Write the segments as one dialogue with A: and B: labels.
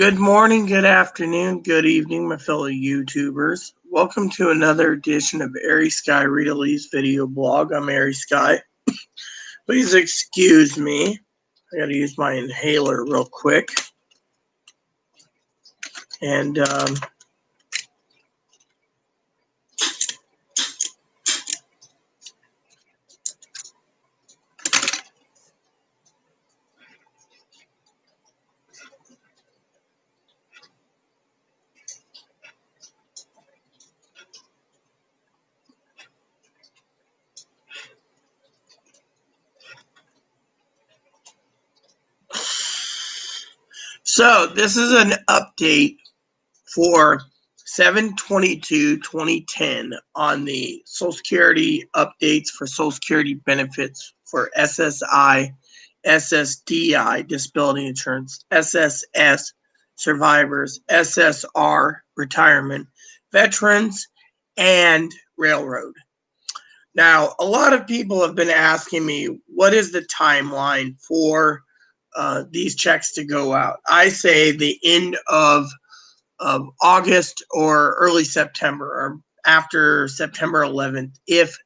A: Good morning, good afternoon, good evening, my fellow YouTubers. Welcome to another edition of Airy Sky Readalee's video blog. I'm Airy Sky. Please excuse me. I gotta use my inhaler real quick. And so this is an update for 7/22/2010 on the Social Security updates for Social Security benefits for SSI, SSDI disability insurance, SSS survivors, SSR retirement, veterans, and railroad. Now, a lot of people have been asking me, what is the timeline for these checks to go out? I say the end of August or early September, or after September 11th, if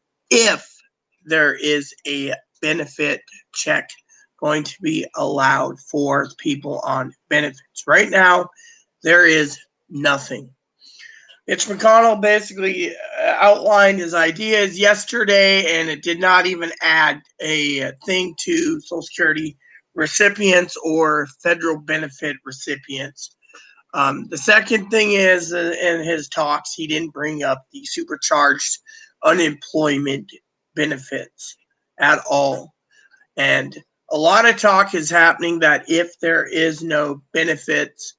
A: there is a benefit check going to be allowed for people on benefits. Right now, there is nothing. Mitch McConnell basically outlined his ideas yesterday, and it did not even add a thing to Social Security recipients or federal benefit recipients. The second thing is, in his talks, he didn't bring up the supercharged unemployment benefits at all. And a lot of talk is happening that if there is no benefits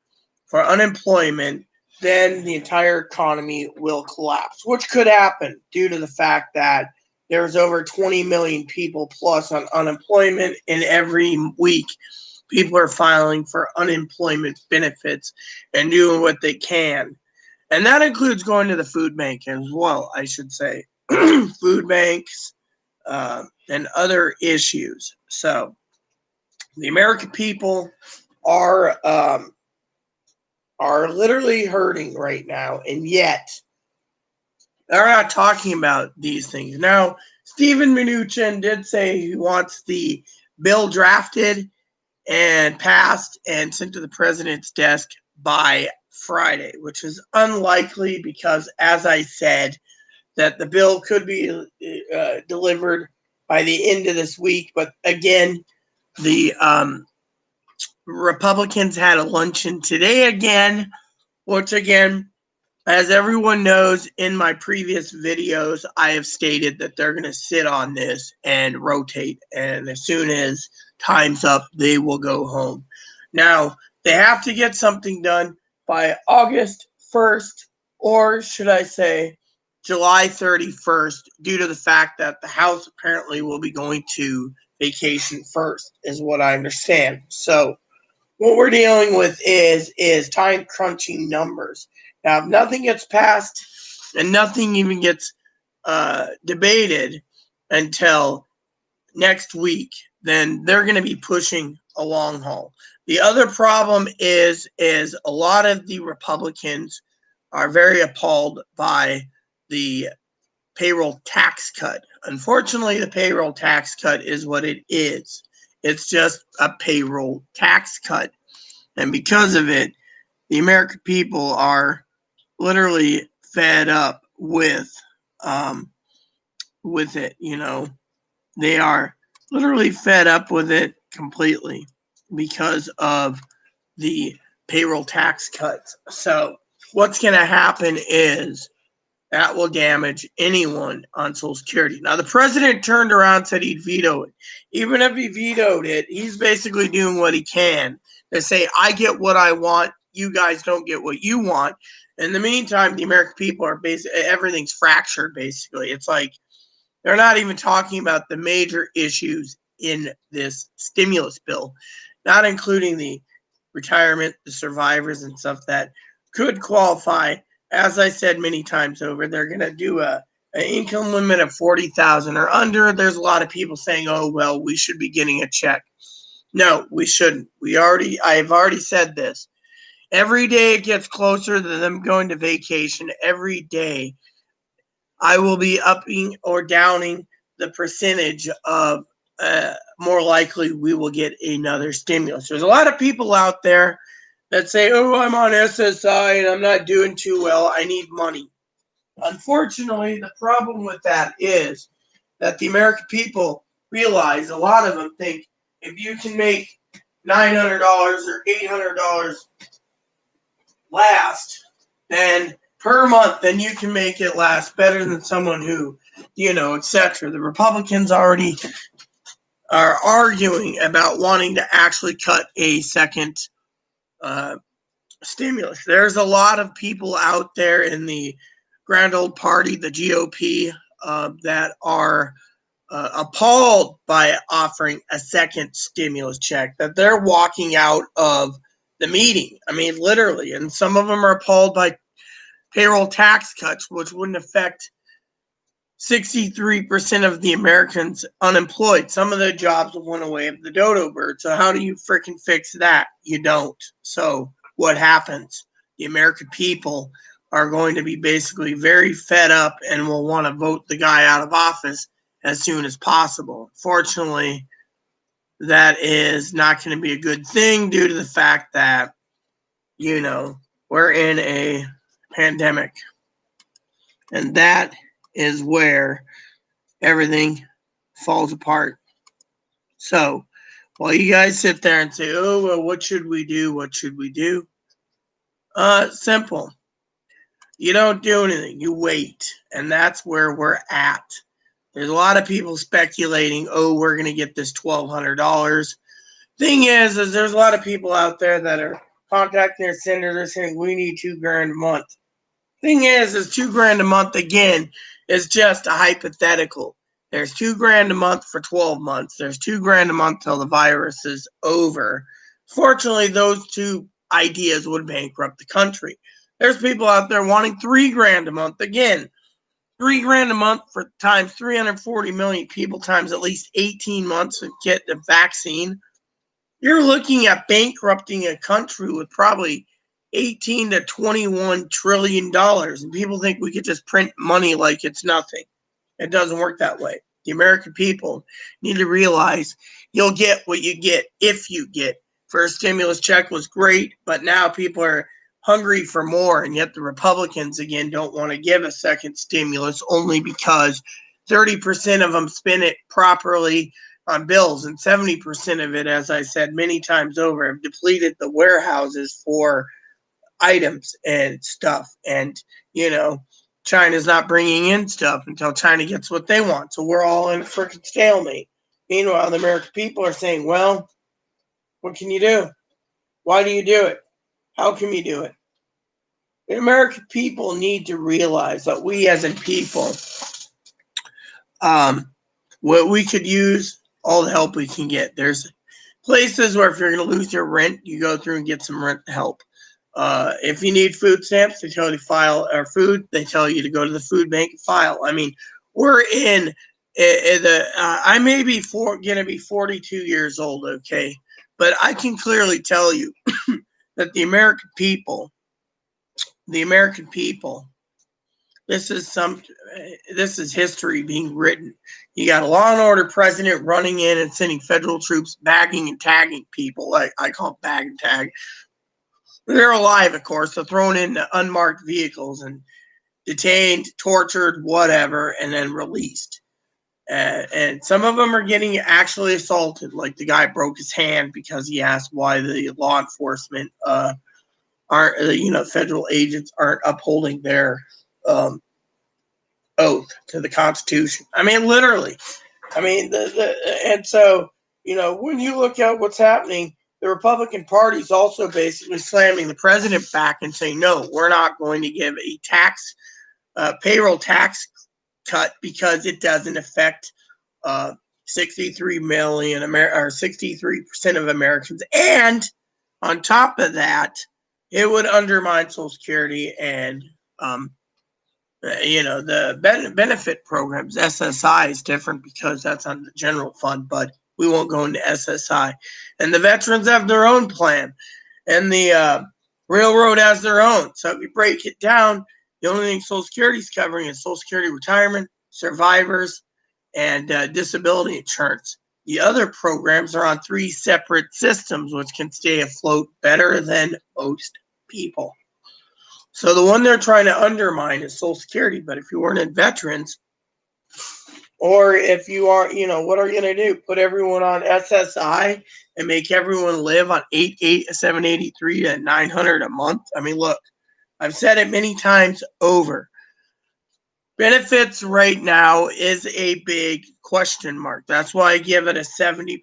A: for unemployment, then the entire economy will collapse, which could happen due to the fact that there's over 20 million people plus on unemployment, and every week people are filing for unemployment benefits and doing what they can. And that includes going to the food bank as well, I should say. Food banks and other issues. So the American people are literally hurting right now, and yet they're not talking about these things. Now, Stephen Mnuchin did say he wants the bill drafted and passed and sent to the president's desk by Friday, which is unlikely because, as I said, that the bill could be delivered by the end of this week. But again, the Republicans had a luncheon today again, which again, as everyone knows, in my previous videos, I have stated that they're going to sit on this and rotate. And as soon as time's up, they will go home. Now, they have to get something done by August 1st, or should I say July 31st, due to the fact that the House apparently will be going to vacation first, is what I understand. So what we're dealing with is time crunching numbers. Now, if nothing gets passed and nothing even gets debated until next week, then they're going to be pushing a long haul. The other problem is a lot of the Republicans are very appalled by the payroll tax cut. Unfortunately, the payroll tax cut is what it is. It's just a payroll tax cut. And because of it, the American people are literally fed up with it. You know, they are literally fed up with it completely because of the payroll tax cuts. So what's going to happen is that will damage anyone on Social Security. Now, the president turned around and said he'd veto it. Even if he vetoed it, he's basically doing what he can to say, I get what I want, you guys don't get what you want. In the meantime, the American people are basically, everything's fractured, basically. It's like they're not even talking about the major issues in this stimulus bill, not including the retirement, the survivors, and stuff that could qualify. As I said many times over, they're going to do an income limit of $40,000 or under. There's a lot of people saying, oh, well, we should be getting a check. No, we shouldn't. I've already said this. Every day it gets closer to them going to vacation. Every day I will be upping or downing the percentage of more likely we will get another stimulus. There's a lot of people out there that say, oh, I'm on SSI and I'm not doing too well. I need money. Unfortunately, the problem with that is that the American people realize, a lot of them think, if you can make $900 or $800 last, then per month, then you can make it last better than someone who, etc. The Republicans already are arguing about wanting to actually cut a second stimulus. There's a lot of people out there in the grand old party, the GOP, that are appalled by offering a second stimulus check, that they're walking out of the meeting. I mean, literally. And some of them are appalled by payroll tax cuts, which wouldn't affect 63% of the Americans unemployed. Some of the jobs went away of the dodo bird. So how do you freaking fix that? You don't. So what happens? The American people are going to be basically very fed up and will want to vote the guy out of office as soon as possible. Fortunately, that is not going to be a good thing due to the fact that, we're in a pandemic. And that is where everything falls apart. So while you guys sit there and say, oh, well, what should we do? What should we do? Simple. You don't do anything. You wait. And that's where we're at. There's a lot of people speculating, oh, we're going to get this $1,200. Thing is there's a lot of people out there that are contacting their senators saying we need $2,000 a month. Thing is $2,000 a month, again, is just a hypothetical. There's $2,000 a month for 12 months. There's $2,000 a month till the virus is over. Fortunately, those two ideas would bankrupt the country. There's people out there wanting $3,000 a month. Again, $3,000 a month for times 340 million people times at least 18 months to get the vaccine. You're looking at bankrupting a country with probably 18 to 21 trillion dollars, and people think we could just print money like it's nothing. It doesn't work that way. The American people need to realize you'll get what you get if you get. First stimulus check was great, but now people are hungry for more, and yet the Republicans again don't want to give a second stimulus only because 30% of them spend it properly on bills, and 70% of it, as I said many times over, have depleted the warehouses for items and stuff. And China's not bringing in stuff until China gets what they want. So we're all in a freaking stalemate. Meanwhile, the American people are saying, well, what can you do? Why do you do it? How can we do it? The American people need to realize that we as in people, what we could use all the help we can get. There's places where if you're going to lose your rent, you go through and get some rent help. If you need food stamps, they tell you to file, or food, they tell you to go to the food bank and file. I mean, we're in I may be going to be 42 years old, okay? But I can clearly tell you that the American people, this is history being written. You got a law and order president running in and sending federal troops bagging and tagging people. I call it bag and tag. They're alive, of course. They're thrown into unmarked vehicles and detained, tortured, whatever, and then released. And some of them are getting actually assaulted, like the guy broke his hand because he asked why the law enforcement federal agents aren't upholding their oath to the Constitution. I mean, literally. I mean, and so, when you look at what's happening, the Republican Party is also basically slamming the president back and saying, no, we're not going to give a payroll tax cut because it doesn't affect 63 million or 63% of Americans. And on top of that, it would undermine Social Security and the benefit programs. SSI is different because that's on the general fund, but we won't go into SSI. And the veterans have their own plan. And the Railroad has their own. So if you break it down, the only thing Social Security is covering is Social Security retirement, survivors, and disability insurance. The other programs are on 3 separate systems, which can stay afloat better than most people. So the one they're trying to undermine is Social Security. But if you weren't in veterans, or if you are, what are you going to do? Put everyone on SSI and make everyone live on 783 to 900 a month? I mean, look, I've said it many times over. Benefits right now is a big question mark. That's why I give it a 70%,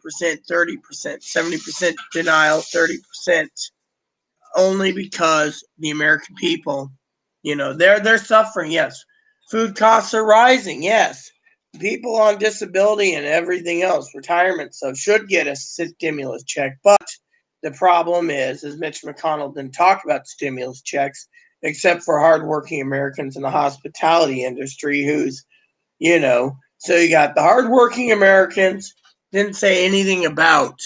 A: 30%, 70% denial, 30%, only because the American people, they're suffering. Yes. Food costs are rising. Yes. People on disability and everything else, retirement stuff, should get a stimulus check. But the problem is Mitch McConnell didn't talk about stimulus checks, except for hardworking Americans in the hospitality industry who's, so you got the hardworking Americans, didn't say anything about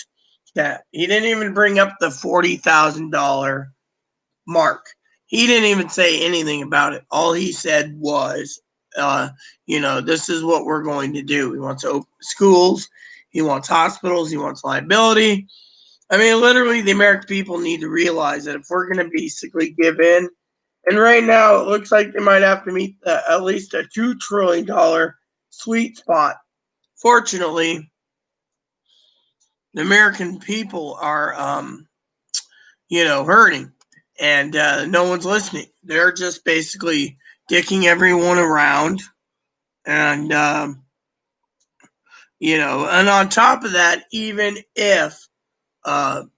A: that. He didn't even bring up the $40,000 mark. He didn't even say anything about it. All he said was, this is what we're going to do. He wants to open schools. He wants hospitals. He wants liability. I mean, literally, the American people need to realize that if we're going to basically give in, and right now it looks like they might have to meet at least a $2 trillion sweet spot. Fortunately, the American people are, hurting, and no one's listening. They're just basically dicking everyone around, and and on top of that, even if all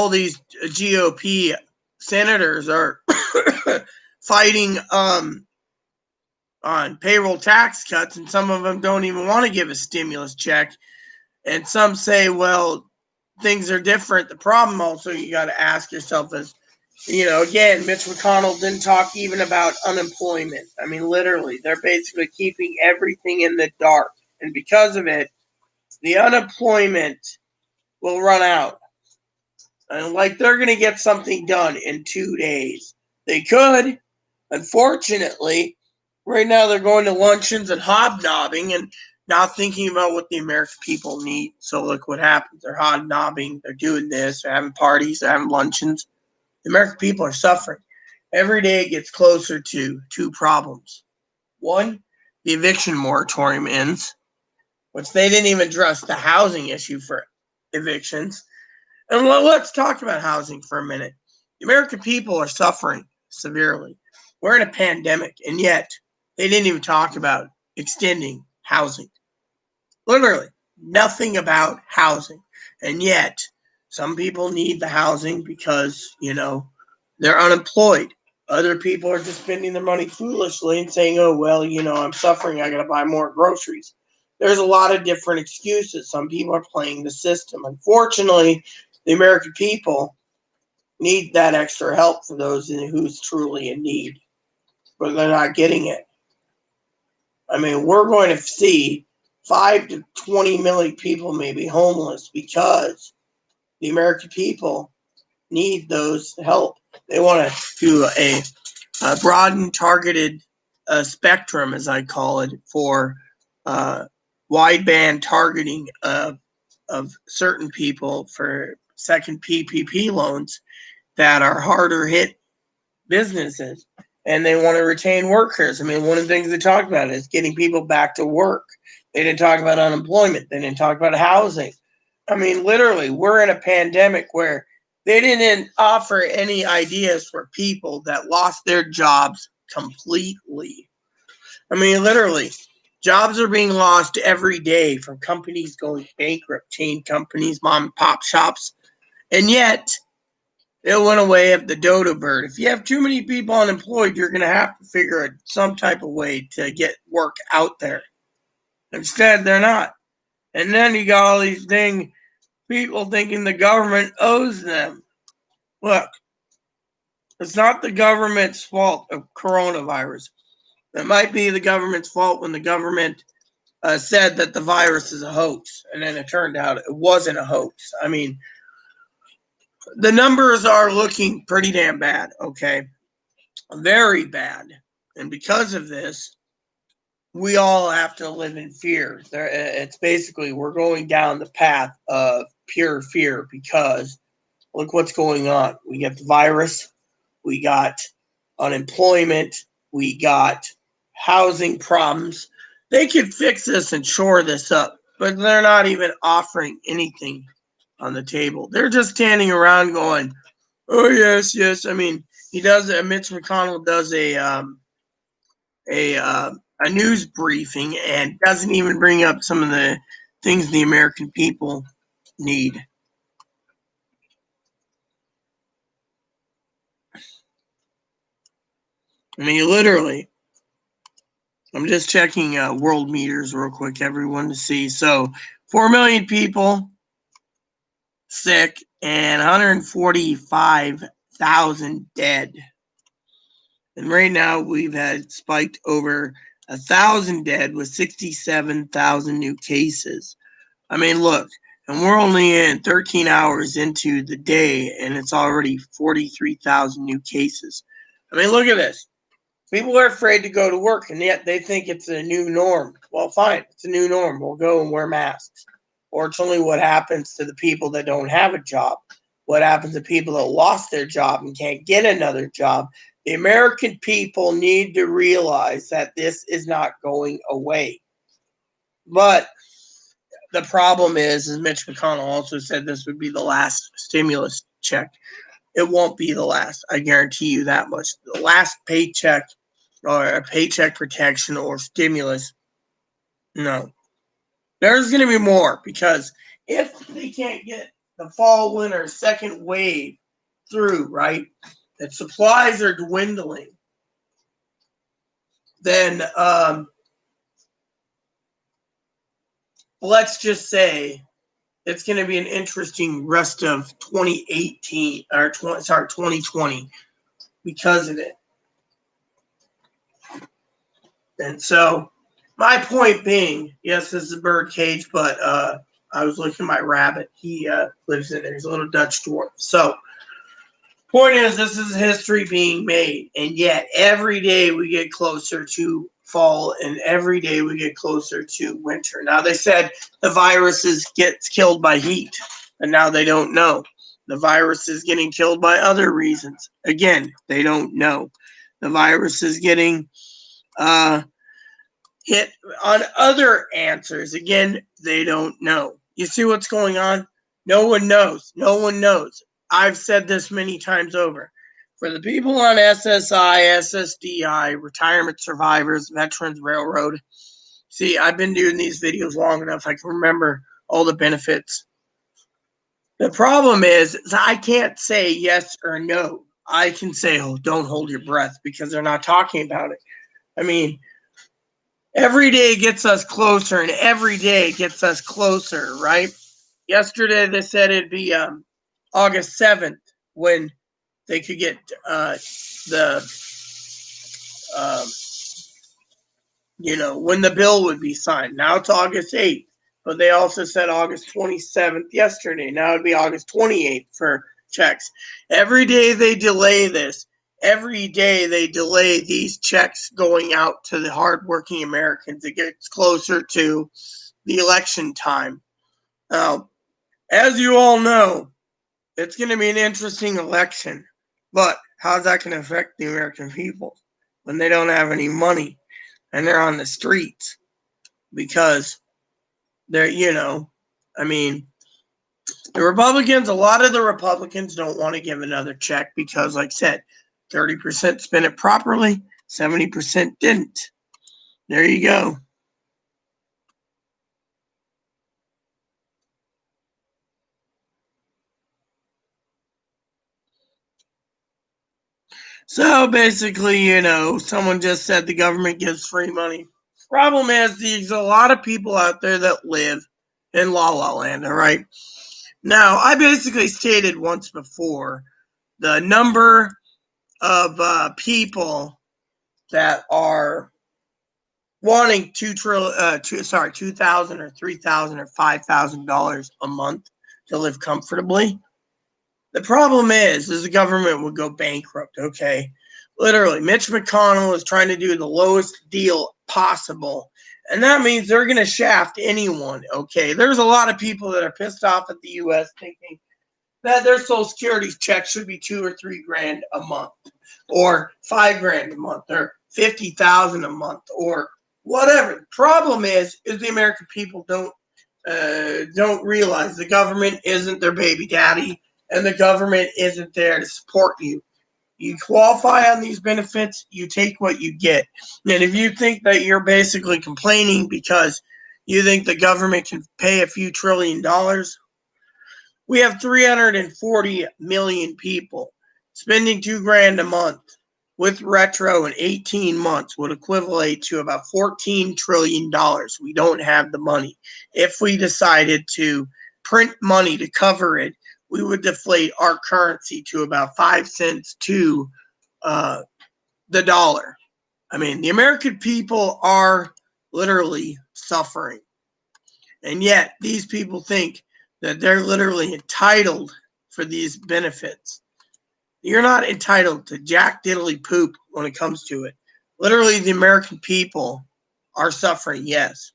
A: these GOP senators are fighting on payroll tax cuts, and some of them don't even want to give a stimulus check, and some say, well, things are different. The problem also you got to ask yourself is, again, Mitch McConnell didn't talk even about unemployment. I mean, literally, they're basically keeping everything in the dark. And because of it, the unemployment will run out. And they're going to get something done in 2 days. They could. Unfortunately, right now they're going to luncheons and hobnobbing and not thinking about what the American people need. So look what happens. They're hobnobbing. They're doing this. They're having parties. They're having luncheons. The American people are suffering. Every day it gets closer to 2 problems. 1, the eviction moratorium ends, which they didn't even address the housing issue for evictions. And let's talk about housing for a minute. The American people are suffering severely. We're in a pandemic, and yet they didn't even talk about extending housing. Literally, nothing about housing. And yet, some people need the housing because, they're unemployed. Other people are just spending their money foolishly and saying, oh, well, I'm suffering. I got to buy more groceries. There's a lot of different excuses. Some people are playing the system. Unfortunately, the American people need that extra help for those who's truly in need, but they're not getting it. I mean, we're going to see 5 to 20 million people maybe homeless because the American people need those help. They want to do a broad and targeted spectrum, as I call it, for wideband targeting of certain people for second PPP loans that are harder hit businesses, and they want to retain workers. I mean, one of the things they talked about is getting people back to work. They didn't talk about unemployment. They didn't talk about housing. I mean, literally, we're in a pandemic where they didn't offer any ideas for people that lost their jobs completely. I mean, literally, jobs are being lost every day from companies going bankrupt, chain companies, mom and pop shops. And yet, it went away of the dodo bird. If you have too many people unemployed, you're going to have to figure out some type of way to get work out there. Instead, they're not. And then you got all these people thinking the government owes them. Look, it's not the government's fault of coronavirus. It might be the government's fault when the government said that the virus is a hoax, and then it turned out it wasn't a hoax. I mean, the numbers are looking pretty damn bad, okay? Very bad. And because of this, we all have to live in fear. It's basically we're going down the path of pure fear because look what's going on. We got the virus, we got unemployment, we got housing problems. They could fix this and shore this up, but they're not even offering anything on the table. They're just standing around going, "Oh yes, yes." I mean, he does. Mitch McConnell does a news briefing and doesn't even bring up some of the things the American people need. I mean, literally. I'm just checking world meters real quick, everyone, to see. So, 4 million people sick and 145,000 dead. And right now, we've had spiked over 1,000 dead with 67,000 new cases. I mean, look, and we're only in 13 hours into the day, and it's already 43,000 new cases. I mean, look at this. People are afraid to go to work, and yet they think it's a new norm. Well, fine, it's a new norm. We'll go and wear masks. Fortunately, what happens to the people that don't have a job? What happens to people that lost their job and can't get another job? The American people need to realize that this is not going away. But the problem is, as Mitch McConnell also said, this would be the last stimulus check. It won't be the last. I guarantee you that much. The last paycheck or a paycheck protection or stimulus, no. There's going to be more because if they can't get the fall, winter, second wave through, right, that supplies are dwindling, then let's just say it's going to be an interesting rest of 2018 or 2020 because of it. And so my point being, yes, this is a bird cage, but I was looking at my rabbit. He lives in there. He's a little Dutch dwarf. So point is, this is history being made. And yet every day we get closer to fall and every day we get closer to winter. Now they said the viruses gets killed by heat, and now they don't know. The virus is getting killed by other reasons. Again, they don't know. The virus is getting hit on other answers. Again, they don't know. You see what's going on? No one knows. No one knows. I've said this many times over. For the people on SSI, SSDI, retirement survivors, veterans, railroad, see, I've been doing these videos long enough. I can remember all the benefits. The problem is I can't say yes or no. I can say, oh, don't hold your breath because they're not talking about it. I mean, every day gets us closer, and every day gets us closer, right? Yesterday they said it'd be August 7th when they could get the when the bill would be signed. Now it's August 8th, but they also said August 27th yesterday. Now it'd be August 28th for checks. Every day they delay this. Every day they delay these checks going out to the hardworking Americans. It gets closer to the election time. Now, as you all know, it's going to be an interesting election. But how's that going to affect the American people when they don't have any money and they're on the streets? Because they're, I mean, a lot of the Republicans don't want to give another check because, like I said, 30% spent it properly, 70% didn't. There you go. So basically, someone just said the government gives free money. Problem is, there's a lot of people out there that live in La La Land, all right? Now, I basically stated once before the number of people that are wanting $2,000 or $3,000 or $5,000 a month to live comfortably. The problem is the government would go bankrupt, okay? Literally, Mitch McConnell is trying to do the lowest deal possible, and that means they're going to shaft anyone, okay? There's a lot of people that are pissed off at the U.S. thinking that their Social Security check should be $2 or $3 grand a month, or $5 grand a month, or $50,000 a month, or whatever. The problem is the American people don't realize the government isn't their baby daddy, and the government isn't there to support you. You qualify on these benefits, you take what you get. And if you think that you're basically complaining because you think the government can pay a few $1 trillion, we have 340 million people. Spending $2 grand a month with retro in 18 months would equivalent to about $14 trillion. We don't have the money. If we decided to print money to cover it, we would deflate our currency to about 5 cents to the dollar. I mean, the American people are literally suffering. And yet, these people think that they're literally entitled for these benefits. You're not entitled to jack diddly poop when it comes to it. Literally, the American people are suffering, yes.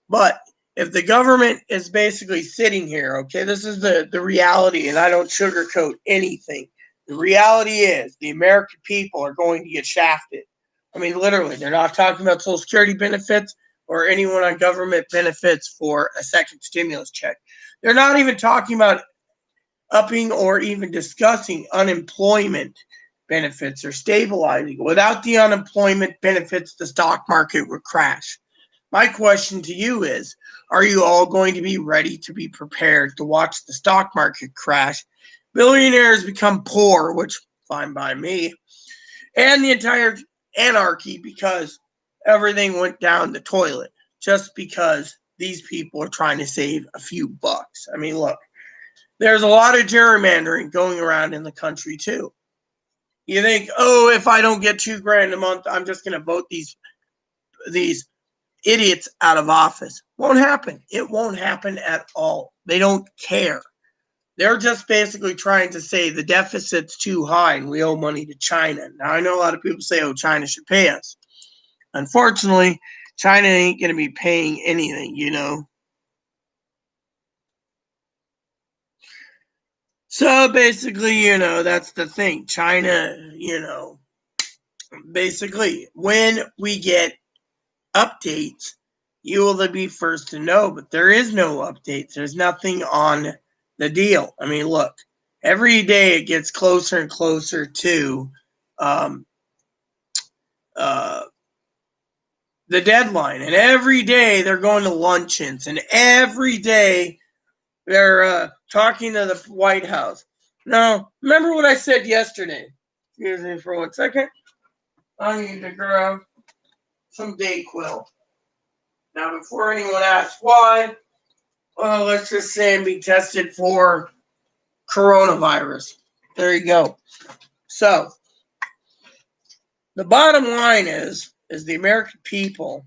A: But if the government is basically sitting here, okay, this is the reality, and I don't sugarcoat anything. The reality is the American people are going to get shafted. I mean, literally, they're not talking about Social Security benefits or anyone on government benefits for a second stimulus check. They're not even talking about upping or even discussing unemployment benefits or stabilizing. Without the unemployment benefits, the stock market would crash. My question to you is, are you all going to be ready to be prepared to watch the stock market crash, billionaires become poor, which fine by me, and the entire anarchy because everything went down the toilet just because these people are trying to save a few bucks? I mean, look, there's a lot of gerrymandering going around in the country too. You think, oh, if I don't get $2 grand a month, I'm just going to vote these idiots out of office. Won't happen. It won't happen at all. They don't care. They're just basically trying to say the deficit's too high and we owe money to China. Now, I know a lot of people say, oh, China should pay us. Unfortunately, China ain't going to be paying anything, you know. So basically, you know, that's the thing. China, you know, basically, when we get updates, you will be first to know, but there is no updates. There's nothing on the deal. I mean, look, every day it gets closer and closer to the deadline, and every day they're going to luncheons, and every day they're talking to the White House. Now, remember what I said yesterday? Excuse me for 1 second. I need to grab some Dayquil. Now, before anyone asks why, well, let's just say I'm being tested for coronavirus. There you go. So, the bottom line is the American people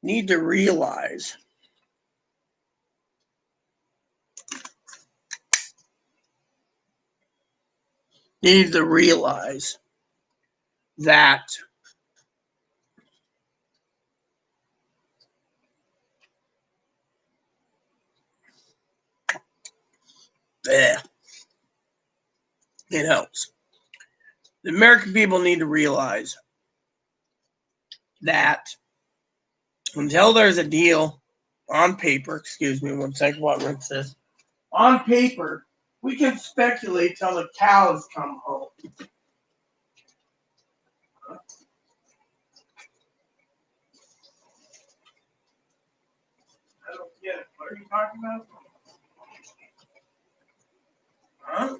A: need to realize that it helps. The American people need to realize that until there's a deal on paper, excuse me 1 second, what rinse this? On paper, we can speculate till the cows come home. I don't get it. What are you talking about? Huh?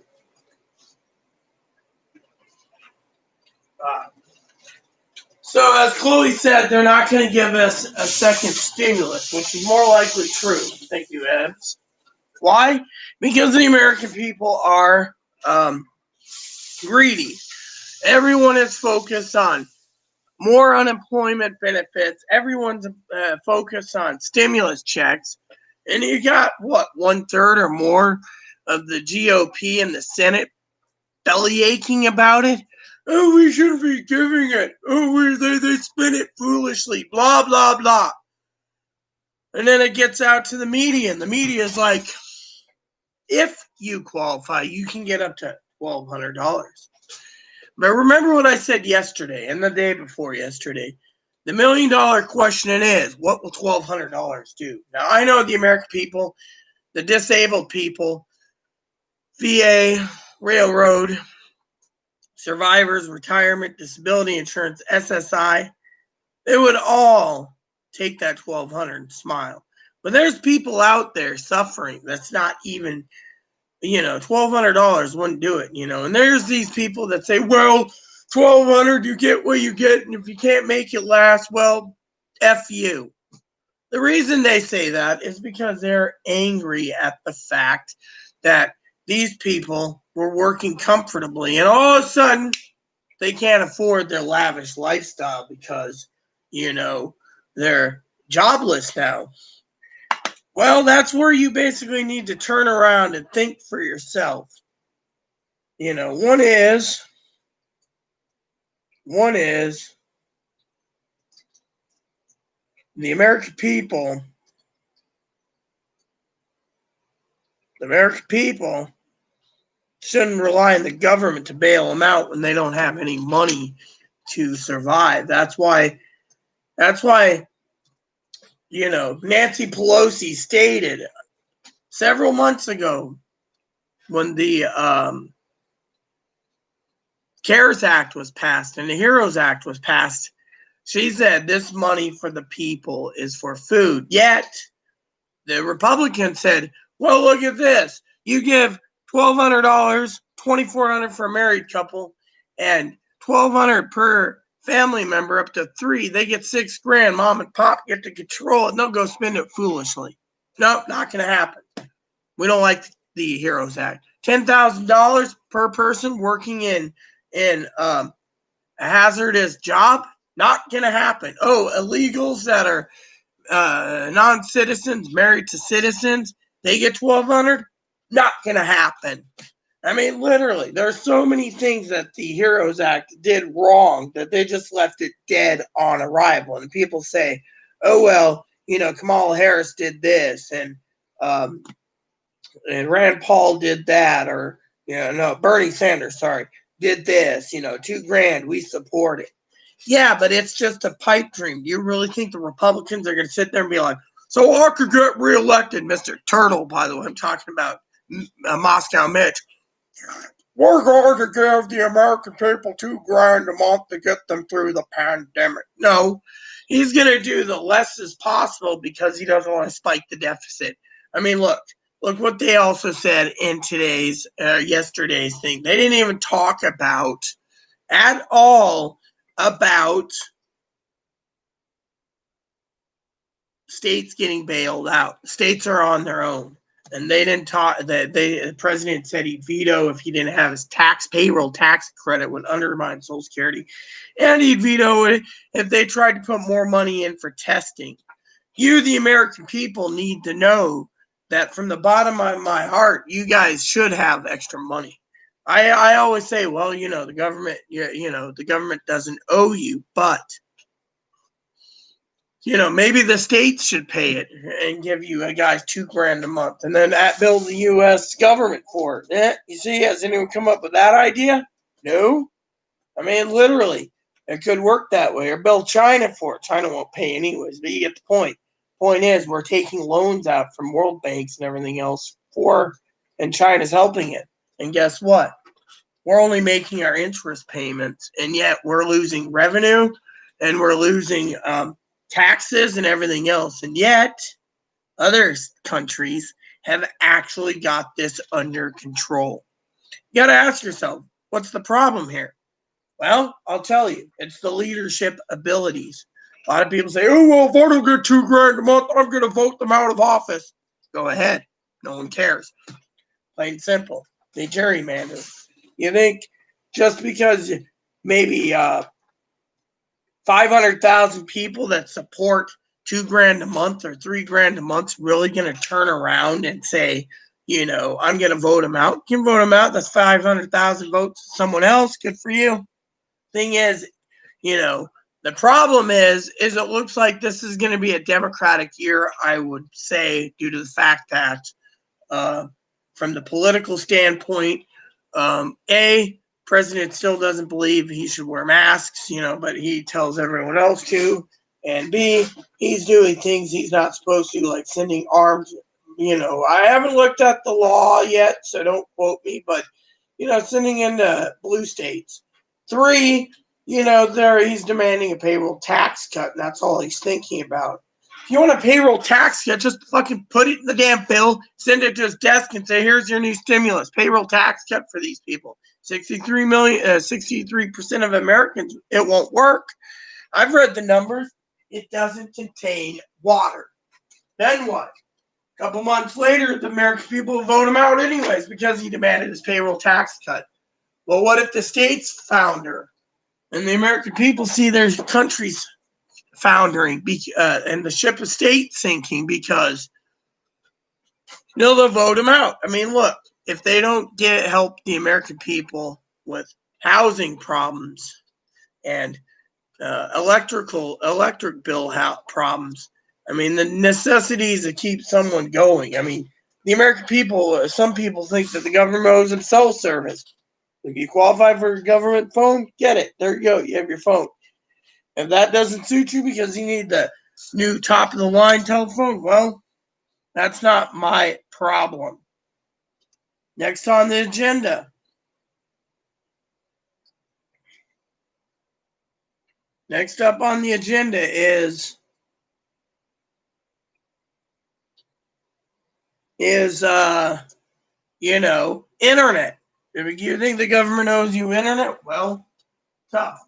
A: So as Chloe said, they're not going to give us a second stimulus, which is more likely true. Thank you, Evs. Why? Because the American people are greedy. Everyone is focused on more unemployment benefits. Everyone's focused on stimulus checks. And you got, what, 1/3 or more of the GOP and the Senate belly aching about it. Oh, we shouldn't be giving it. Oh, they spend it foolishly. Blah, blah, blah. And then it gets out to the media, and the media is like, if you qualify, you can get up to $1,200. But remember what I said yesterday and the day before yesterday. The $1 million question is, what will $1,200 do? Now, I know the American people, the disabled people, VA, railroad, survivors, retirement, disability insurance, SSI, they would all take that $1,200 and smile. But there's people out there suffering that's not even, $1,200 wouldn't do it, And there's these people that say, well, $1,200, you get what you get, and if you can't make it last, well, F you. The reason they say that is because they're angry at the fact that these people were working comfortably, and all of a sudden, they can't afford their lavish lifestyle because, they're jobless now. Well, that's where you basically need to turn around and think for yourself. One is the American people shouldn't rely on the government to bail them out when they don't have any money to survive. That's why Nancy Pelosi stated several months ago when the CARES Act was passed and the HEROES Act was passed, she said this money for the people is for food. Yet, the Republicans said, well, look at this. You give $1,200, $2,400 for a married couple, and $1,200 per family member up to 3. They get $6,000. Mom and pop get to control it, and they'll go spend it foolishly. Nope, not going to happen. We don't like the HEROES Act. $10,000 per person working in a hazardous job, not going to happen. Oh, illegals that are non-citizens married to citizens, they get $1,200, not going to happen. I mean, literally, there are so many things that the HEROES Act did wrong that they just left it dead on arrival. And people say, oh, well, Kamala Harris did this, and Rand Paul did that, or, Bernie Sanders, did this, $2,000, we support it. Yeah, but it's just a pipe dream. Do you really think the Republicans are going to sit there and be like, so I could get reelected, Mr. Turtle, by the way, I'm talking about Moscow Mitch. We're going to give the American people $2,000 a month to get them through the pandemic. No, he's going to do the less as possible because he doesn't want to spike the deficit. I mean, look what they also said in yesterday's thing. They didn't even talk at all about states getting bailed out. States are on their own. And they didn't talk that the president said he'd veto if he didn't have his payroll tax credit would undermine Social Security. And he'd veto it if they tried to put more money in for testing. You, the American people, need to know that from the bottom of my heart, you guys should have extra money. I always say, well, the government, the government doesn't owe you, but maybe the states should pay it and give you guys $2,000 a month, and then build the U.S. government for it. You see, has anyone come up with that idea? No. I mean, literally, it could work that way, or build China for it. China won't pay anyways, but you get the point. Point is, we're taking loans out from world banks and everything else and China's helping it. And guess what? We're only making our interest payments, and yet we're losing revenue, and we're losing taxes and everything else. And yet, other countries have actually got this under control. You got to ask yourself, what's the problem here? Well, I'll tell you, it's the leadership abilities. A lot of people say, oh, well, if I don't get $2,000 a month, I'm going to vote them out of office. Go ahead. No one cares. Plain simple. They gerrymander. You think just because maybe 500,000 people that support $2,000 a month or $3,000 a month is really going to turn around and say, I'm going to vote him out. You can vote him out. That's 500,000 votes. Someone else, good for you. Thing is, the problem is it looks like this is going to be a Democratic year, I would say, due to the fact that from the political standpoint, President still doesn't believe he should wear masks, but he tells everyone else to. And B, he's doing things he's not supposed to, like sending arms. I haven't looked at the law yet, so don't quote me, but, sending into blue states. 3, he's demanding a payroll tax cut, and that's all he's thinking about. If you want a payroll tax cut, just fucking put it in the damn bill, send it to his desk, and say, here's your new stimulus, payroll tax cut for these people. 63% of Americans, it won't work. I've read the numbers. It doesn't contain water. Then what? A couple months later, the American people will vote him out anyways because he demanded his payroll tax cut. Well, what if the state's founder and the American people see their country's foundering and the ship of state sinking because they'll vote him out? I mean, look, if they don't help the American people with housing problems and electric bill problems, I mean, the necessities that keep someone going. I mean, the American people, some people think that the government owes them cell service. If you qualify for a government phone, get it. There you go. You have your phone. If that doesn't suit you because you need the new top-of-the-line telephone, well, that's not my problem. Next on the agenda. Next up on the agenda is internet. If you think the government owes you internet, well, tough.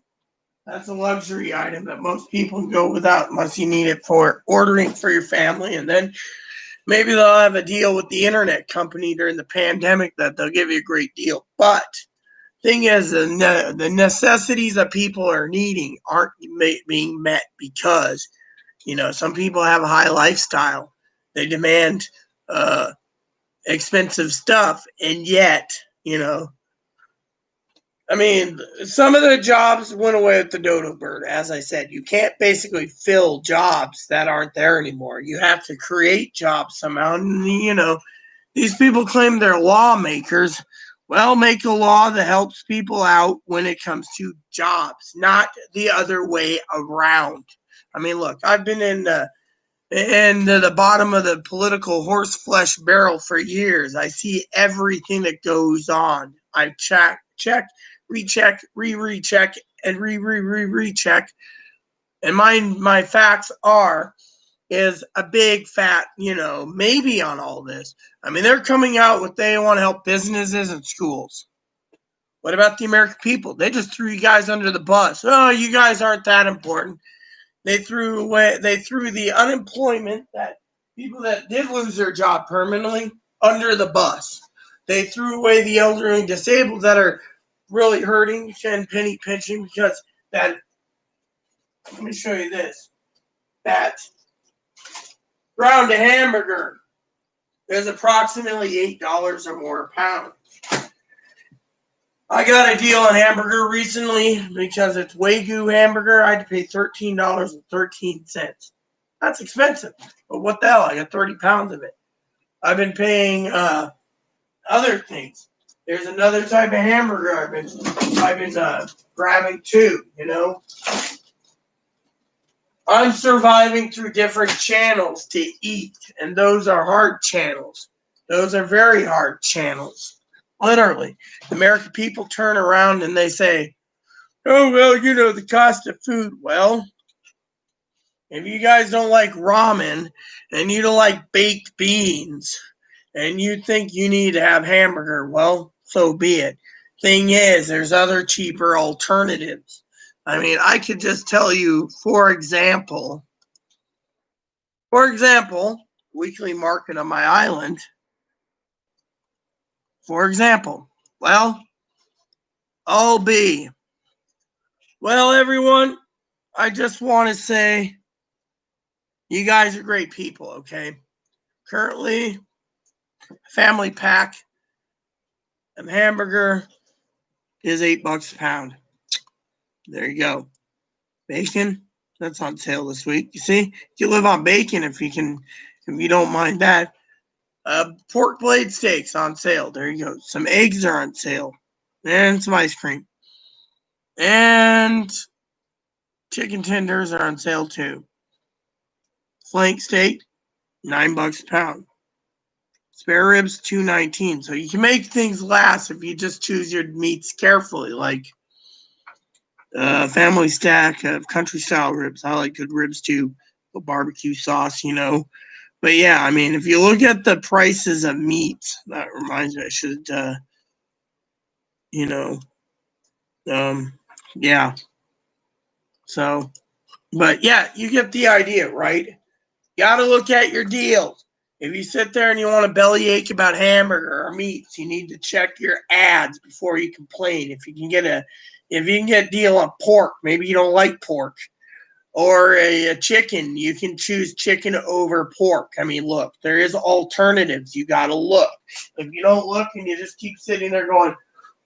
A: That's a luxury item that most people go without unless you need it for ordering for your family. And then maybe they'll have a deal with the internet company during the pandemic that they'll give you a great deal. But thing is, the necessities that people are needing aren't being met because, some people have a high lifestyle. They demand expensive stuff. And yet, I mean, some of the jobs went away with the dodo bird. As I said, you can't basically fill jobs that aren't there anymore. You have to create jobs somehow. And, these people claim they're lawmakers. Well, make a law that helps people out when it comes to jobs, not the other way around. I mean, look, I've been in the bottom of the political horse flesh barrel for years. I see everything that goes on. I check, recheck, recheck, and recheck. And my facts is a big fat, maybe on all this. I mean, they're coming out with they want to help businesses and schools. What about the American people? They just threw you guys under the bus. Oh, you guys aren't that important. They threw the unemployment that people that did lose their job permanently under the bus. They threw away the elderly and disabled that are really hurting and penny pinching because that. Let me show you this. That ground hamburger is approximately $8 or more a pound. I got a deal on hamburger recently because it's Wagyu hamburger. I had to pay $13.13. That's expensive, but what the hell? I got 30 pounds of it. I've been paying other things. There's another type of hamburger I've been grabbing too. I'm surviving through different channels to eat, and those are hard channels. Those are very hard channels. Literally, the American people turn around and they say, "Oh well, the cost of food." Well, if you guys don't like ramen and you don't like baked beans and you think you need to have hamburger, well, so be it. Thing is, there's other cheaper alternatives. I mean, I could just tell you, for example, weekly market on my island. For example, well, everyone, I just want to say you guys are great people, okay? Currently, Family pack of hamburger is $8 a pound. There you go. Bacon, that's on sale this week. You see, you live on bacon if you don't mind that. Pork blade steaks on sale. There you go. Some eggs are on sale, and some ice cream, and chicken tenders are on sale too. Flank steak, $9 a pound. Spare ribs, $2.19. So you can make things last if you just choose your meats carefully, like family stack of country style ribs. I like good ribs too. A barbecue sauce, But yeah, I mean, if you look at the prices of meat, that reminds me, I should, yeah. So, but yeah, you get the idea, right? You got to look at your deals. If you sit there and you want to bellyache about hamburger or meats, you need to check your ads before you complain. If you can get a deal on pork, maybe you don't like pork, or a chicken, you can choose chicken over pork. I mean, look, there is alternatives. You got to look. If you don't look and you just keep sitting there going,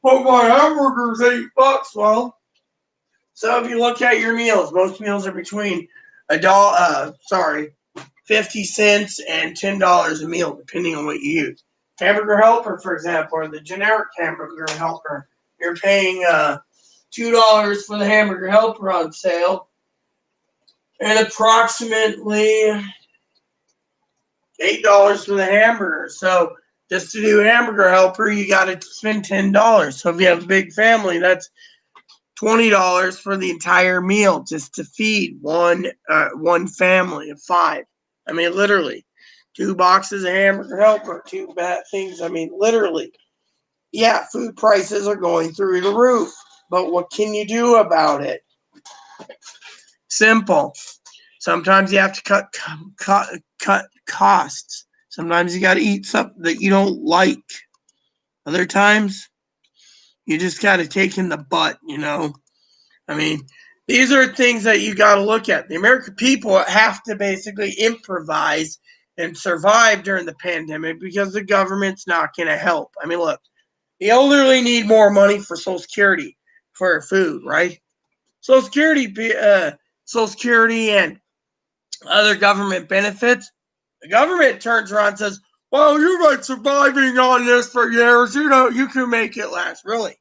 A: "Oh, my hamburger's $8," well, so if you look at your meals, most meals are between $50 and $10 a meal, depending on what you use. Hamburger Helper, for example, or the generic Hamburger Helper, you're paying $2 for the Hamburger Helper on sale, and approximately $8 for the hamburger. So just to do Hamburger Helper, you got to spend $10. So if you have a big family, that's $20 for the entire meal just to feed one family of 5. I mean, literally, 2 boxes of Hamburger Helper, 2 bad things. I mean, literally. Yeah, food prices are going through the roof, but what can you do about it? Simple. Sometimes you have to cut costs. Sometimes you got to eat something that you don't like. Other times, you just got to take in the butt, I mean, these are things that you got to look at. The American people have to basically improvise and survive during the pandemic because the government's not going to help. I mean, look, the elderly need more money for Social Security for food, right? Social Security and other government benefits. The government turns around and says, "Well, you've been surviving on this for years. You can make it last." Really?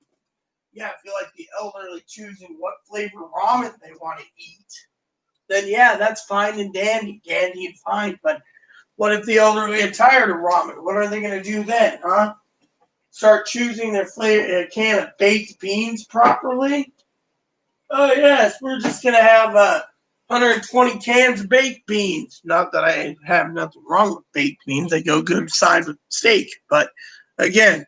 A: Yeah, if you like the elderly choosing what flavor ramen they want to eat, then yeah, that's fine and dandy and fine. But what if the elderly are tired of ramen? What are they going to do then, huh? Start choosing their flavor, can of baked beans properly? Oh yes, we're just going to have 120 cans of baked beans. Not that I have nothing wrong with baked beans; they go good side with steak. But again,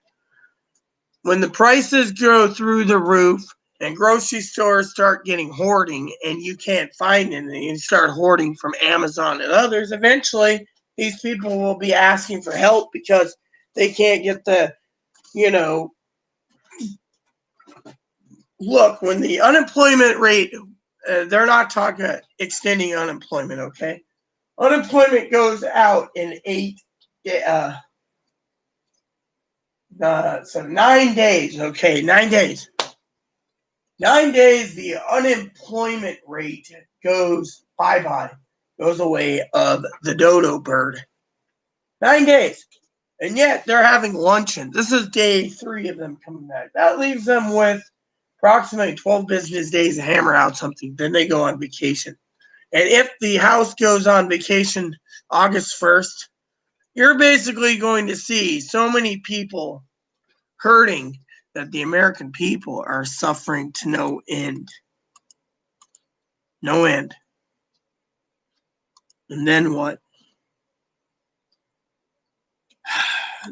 A: when the prices go through the roof and grocery stores start getting hoarding and you can't find anything and start hoarding from Amazon and others, eventually these people will be asking for help because they can't get look, when the unemployment rate, they're not talking extending unemployment, okay? Unemployment goes out in 9 days, okay? 9 days. 9 days, the unemployment rate goes bye-bye, goes away of the dodo bird. 9 days. And yet they're having luncheon. This is day 3 of them coming back. That leaves them with approximately 12 business days to hammer out something. Then they go on vacation. And if the House goes on vacation August 1st, you're basically going to see so many people hurting that the American people are suffering to no end. No end. And then what?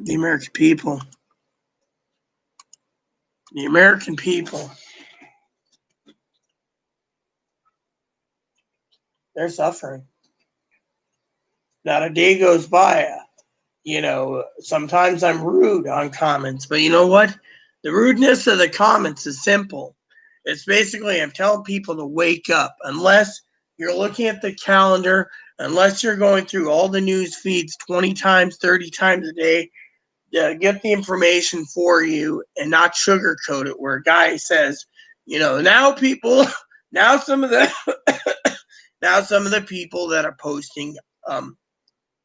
A: The American people. The American people. They're suffering. Not a day goes by. Sometimes I'm rude on comments, but you know what? The rudeness of the comments is simple. It's basically I'm telling people to wake up. Unless you're looking at the calendar, unless you're going through all the news feeds 20 times, 30 times a day, get the information for you and not sugarcoat it. Where a guy says, now people, now some of the, now some of the people that are posting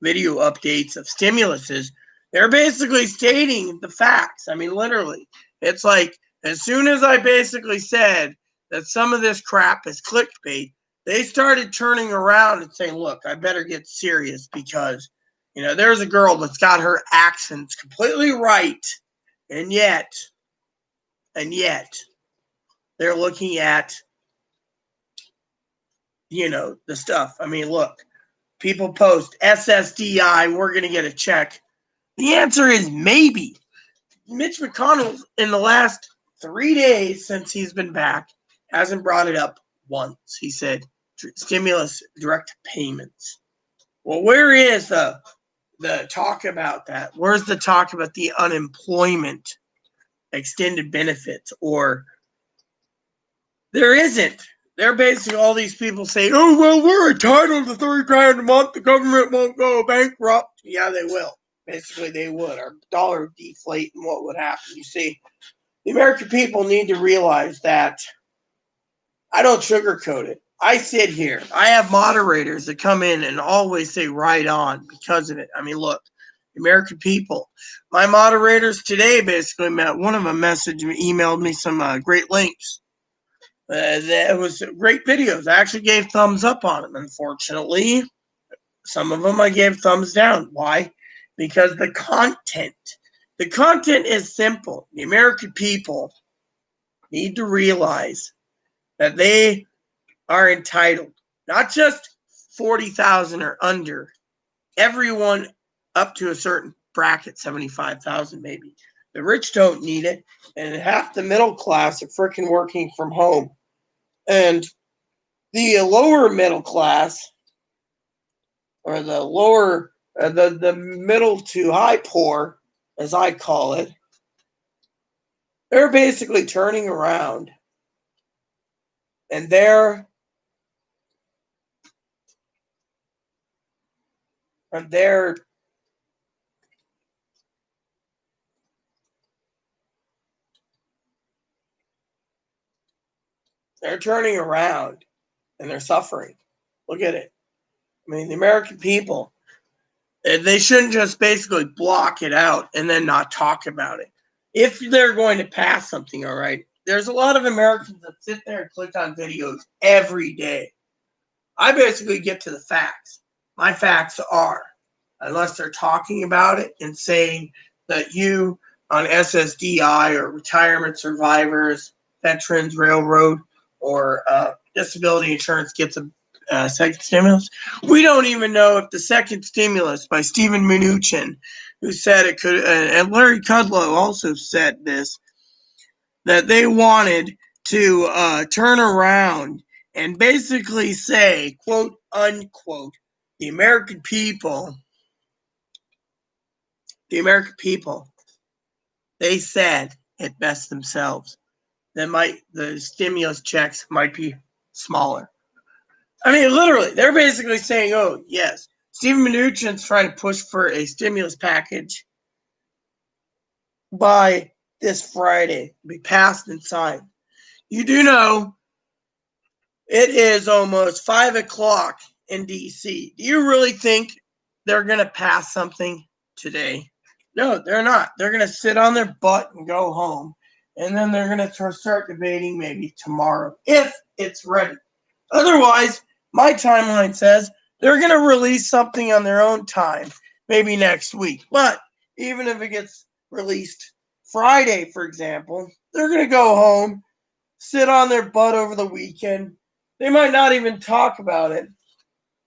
A: video updates of stimuluses, they're basically stating the facts. I mean, literally, it's like as soon as I basically said that some of this crap is clickbait, they started turning around and saying, look, I better get serious because, there's a girl that's got her accents completely right. And yet, they're looking at, the stuff. I mean, look, people post SSDI, we're going to get a check. The answer is maybe. Mitch McConnell, in the last 3 days since he's been back, hasn't brought it up once. He said stimulus direct payments. Well, where is the talk about that? Where's the talk about the unemployment extended benefits? Or there isn't. They're basically all these people say, oh, well, we're entitled to $3,000 a month. The government won't go bankrupt. Yeah, they will. Basically, they would. Our dollar would deflate, and what would happen? You see, the American people need to realize that I don't sugarcoat it. I sit here. I have moderators that come in and always say right on because of it. I mean, look, the American people. My moderators today basically one of them emailed me some great links. That was great videos. I actually gave thumbs up on them. Unfortunately, some of them I gave thumbs down. Why? Because the content is simple. The American people need to realize that they are entitled, not just 40,000 or under, everyone up to a certain bracket, 75,000 maybe. The rich don't need it, and half the middle class are freaking working from home. And the lower middle class, or the lower, the middle to high poor, as I call it, they're basically turning around, and they're turning around and they're suffering. Look at it. I mean, the American people, they shouldn't just basically block it out and then not talk about it. If they're going to pass something, all right, there's a lot of Americans that sit there and click on videos every day. I basically get to the facts. My facts are, unless they're talking about it and saying that you on SSDI or retirement survivors, veterans, railroad, or disability insurance gets a second stimulus. We don't even know if the second stimulus by Stephen Mnuchin, who said it could, and Larry Kudlow also said this, that they wanted to turn around and basically say, quote, unquote, the American people, they said it best themselves. The stimulus checks might be smaller. I mean, literally, they're basically saying, oh, yes, Stephen Mnuchin's trying to push for a stimulus package by this Friday, be passed and signed. You do know it is almost 5 o'clock in D.C. Do you really think they're going to pass something today? No, they're not. They're going to sit on their butt and go home. And then they're going to start debating maybe tomorrow if it's ready. Otherwise, my timeline says they're going to release something on their own time, maybe next week. But even if it gets released Friday, for example, they're going to go home, sit on their butt over the weekend. They might not even talk about it.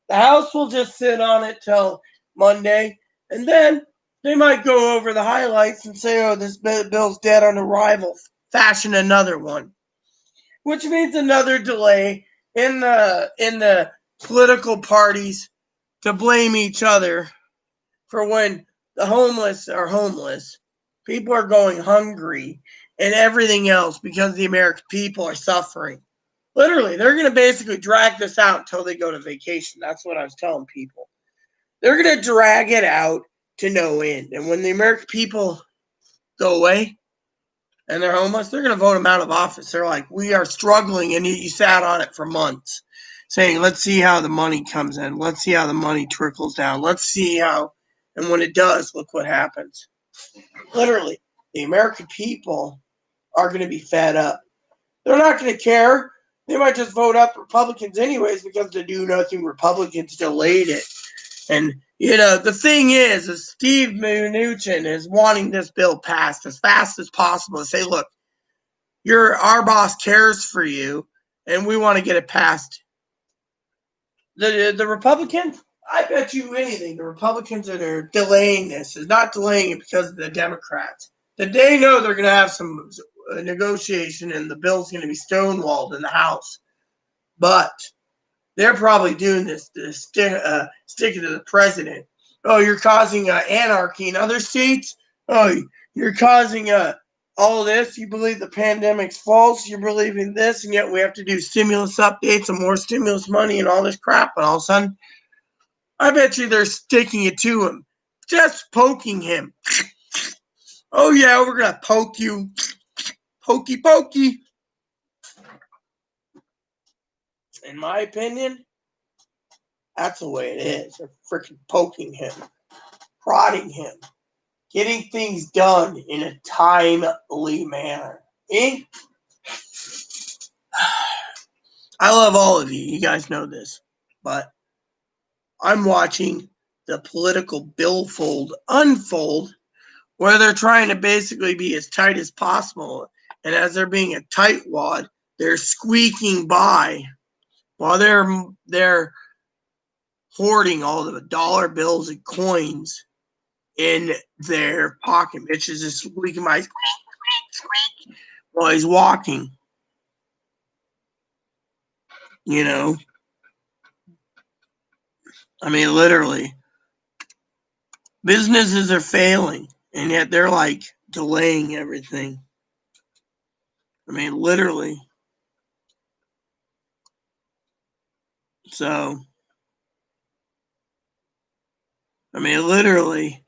A: The House will just sit on it till Monday, and then they might go over the highlights and say, oh, this bill's dead on arrival, fashion another one, which means another delay in the political parties to blame each other for when the homeless are homeless, people are going hungry, and everything else because the American people are suffering. Literally, they're going to basically drag this out until they go to vacation. That's what I was telling people. They're going to drag it out to no end. And when the American people go away and they're homeless, they're going to vote them out of office. They're like, we are struggling, and you sat on it for months saying, let's see how the money comes in. Let's see how the money trickles down. Let's see how, and when it does, look what happens. Literally, the American people are going to be fed up. They're not going to care. They might just vote out the Republicans anyways because the do nothing Republicans delayed it. And, the thing is Steve Mnuchin is wanting this bill passed as fast as possible to say, look, our boss cares for you, and we want to get it passed. The Republicans, I bet you anything, the Republicans that are delaying this is not delaying it because of the Democrats. They know they're going to have some negotiation and the bill's going to be stonewalled in the House. But they're probably doing this to sticking to the president. Oh, you're causing anarchy in other states? Oh, you're causing all this? You believe the pandemic's false? You're believing this, and yet we have to do stimulus updates and more stimulus money and all this crap, and all of a sudden, I bet you they're sticking it to him. Just poking him. Oh, yeah, we're going to poke you. Pokey, pokey. In my opinion, that's the way it is. They're freaking poking him, prodding him, getting things done in a timely manner. I love all of you. You guys know this. But I'm watching the political billfold unfold where they're trying to basically be as tight as possible. And as they're being a tightwad, they're squeaking by while they're hoarding all the dollar bills and coins in their pocket. Mitch is just squeaking by while he's walking. I mean, literally, businesses are failing, and yet they're like delaying everything. I mean, literally. So, I mean, literally,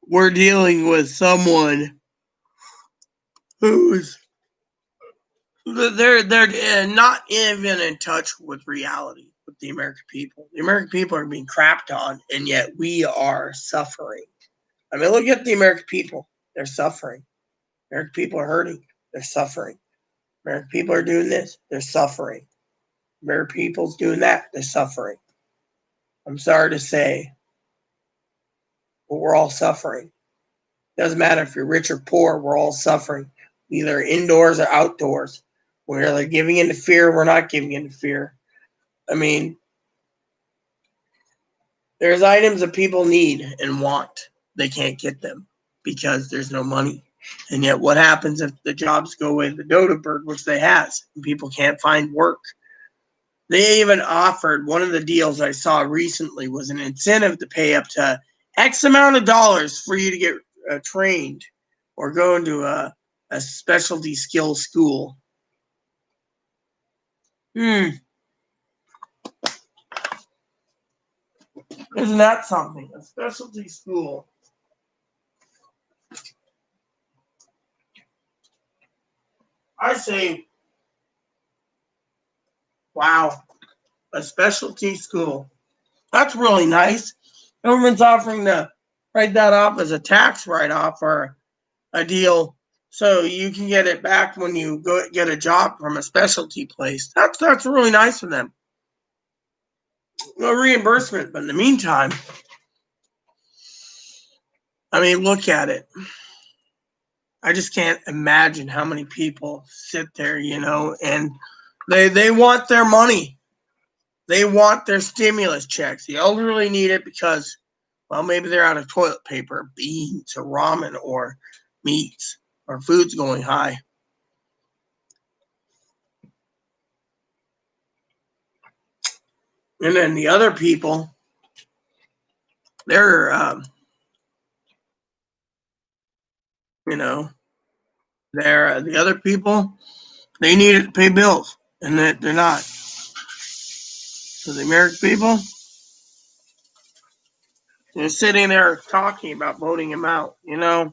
A: we're dealing with someone who's they're not even in touch with reality with the American people. The American people are being crapped on, and yet we are suffering. I mean, look at the American people. They're suffering. American people are hurting. They're suffering. American people are doing this. They're suffering. American people's doing that. They're suffering. I'm sorry to say, but we're all suffering. Doesn't matter if you're rich or poor. We're all suffering, either indoors or outdoors. We're either giving into fear. We're not giving into fear. I mean, there's items that people need and want. They can't get them because there's no money. And yet what happens if the jobs go away? The dodo bird, which they has, and people can't find work. They even offered, one of the deals I saw recently was an incentive to pay up to X amount of dollars for you to get trained or go into a specialty skill school. Isn't that something? A specialty school. I say, wow, a specialty school. That's really nice. Government's offering to write that off as a tax write-off or a deal so you can get it back when you go get a job from a specialty place. That's really nice of them. No reimbursement, but in the meantime, I mean, look at it. I just can't imagine how many people sit there, and they want their money. They want their stimulus checks. The elderly need it because, well, maybe they're out of toilet paper, beans, or ramen, or meats, or food's going high. And then the other people, they're, the other people, they need it to pay bills, and that they're not. So the American people, They're sitting there talking about voting him out. All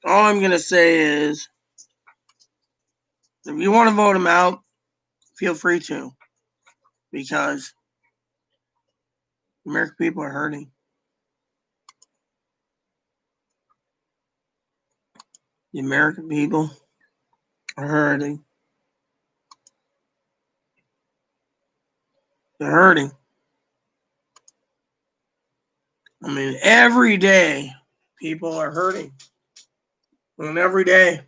A: I'm going to say is, if you want to vote him out, feel free to, because the American people are hurting. The American people are hurting. They're hurting. I mean, every day people are hurting. And every day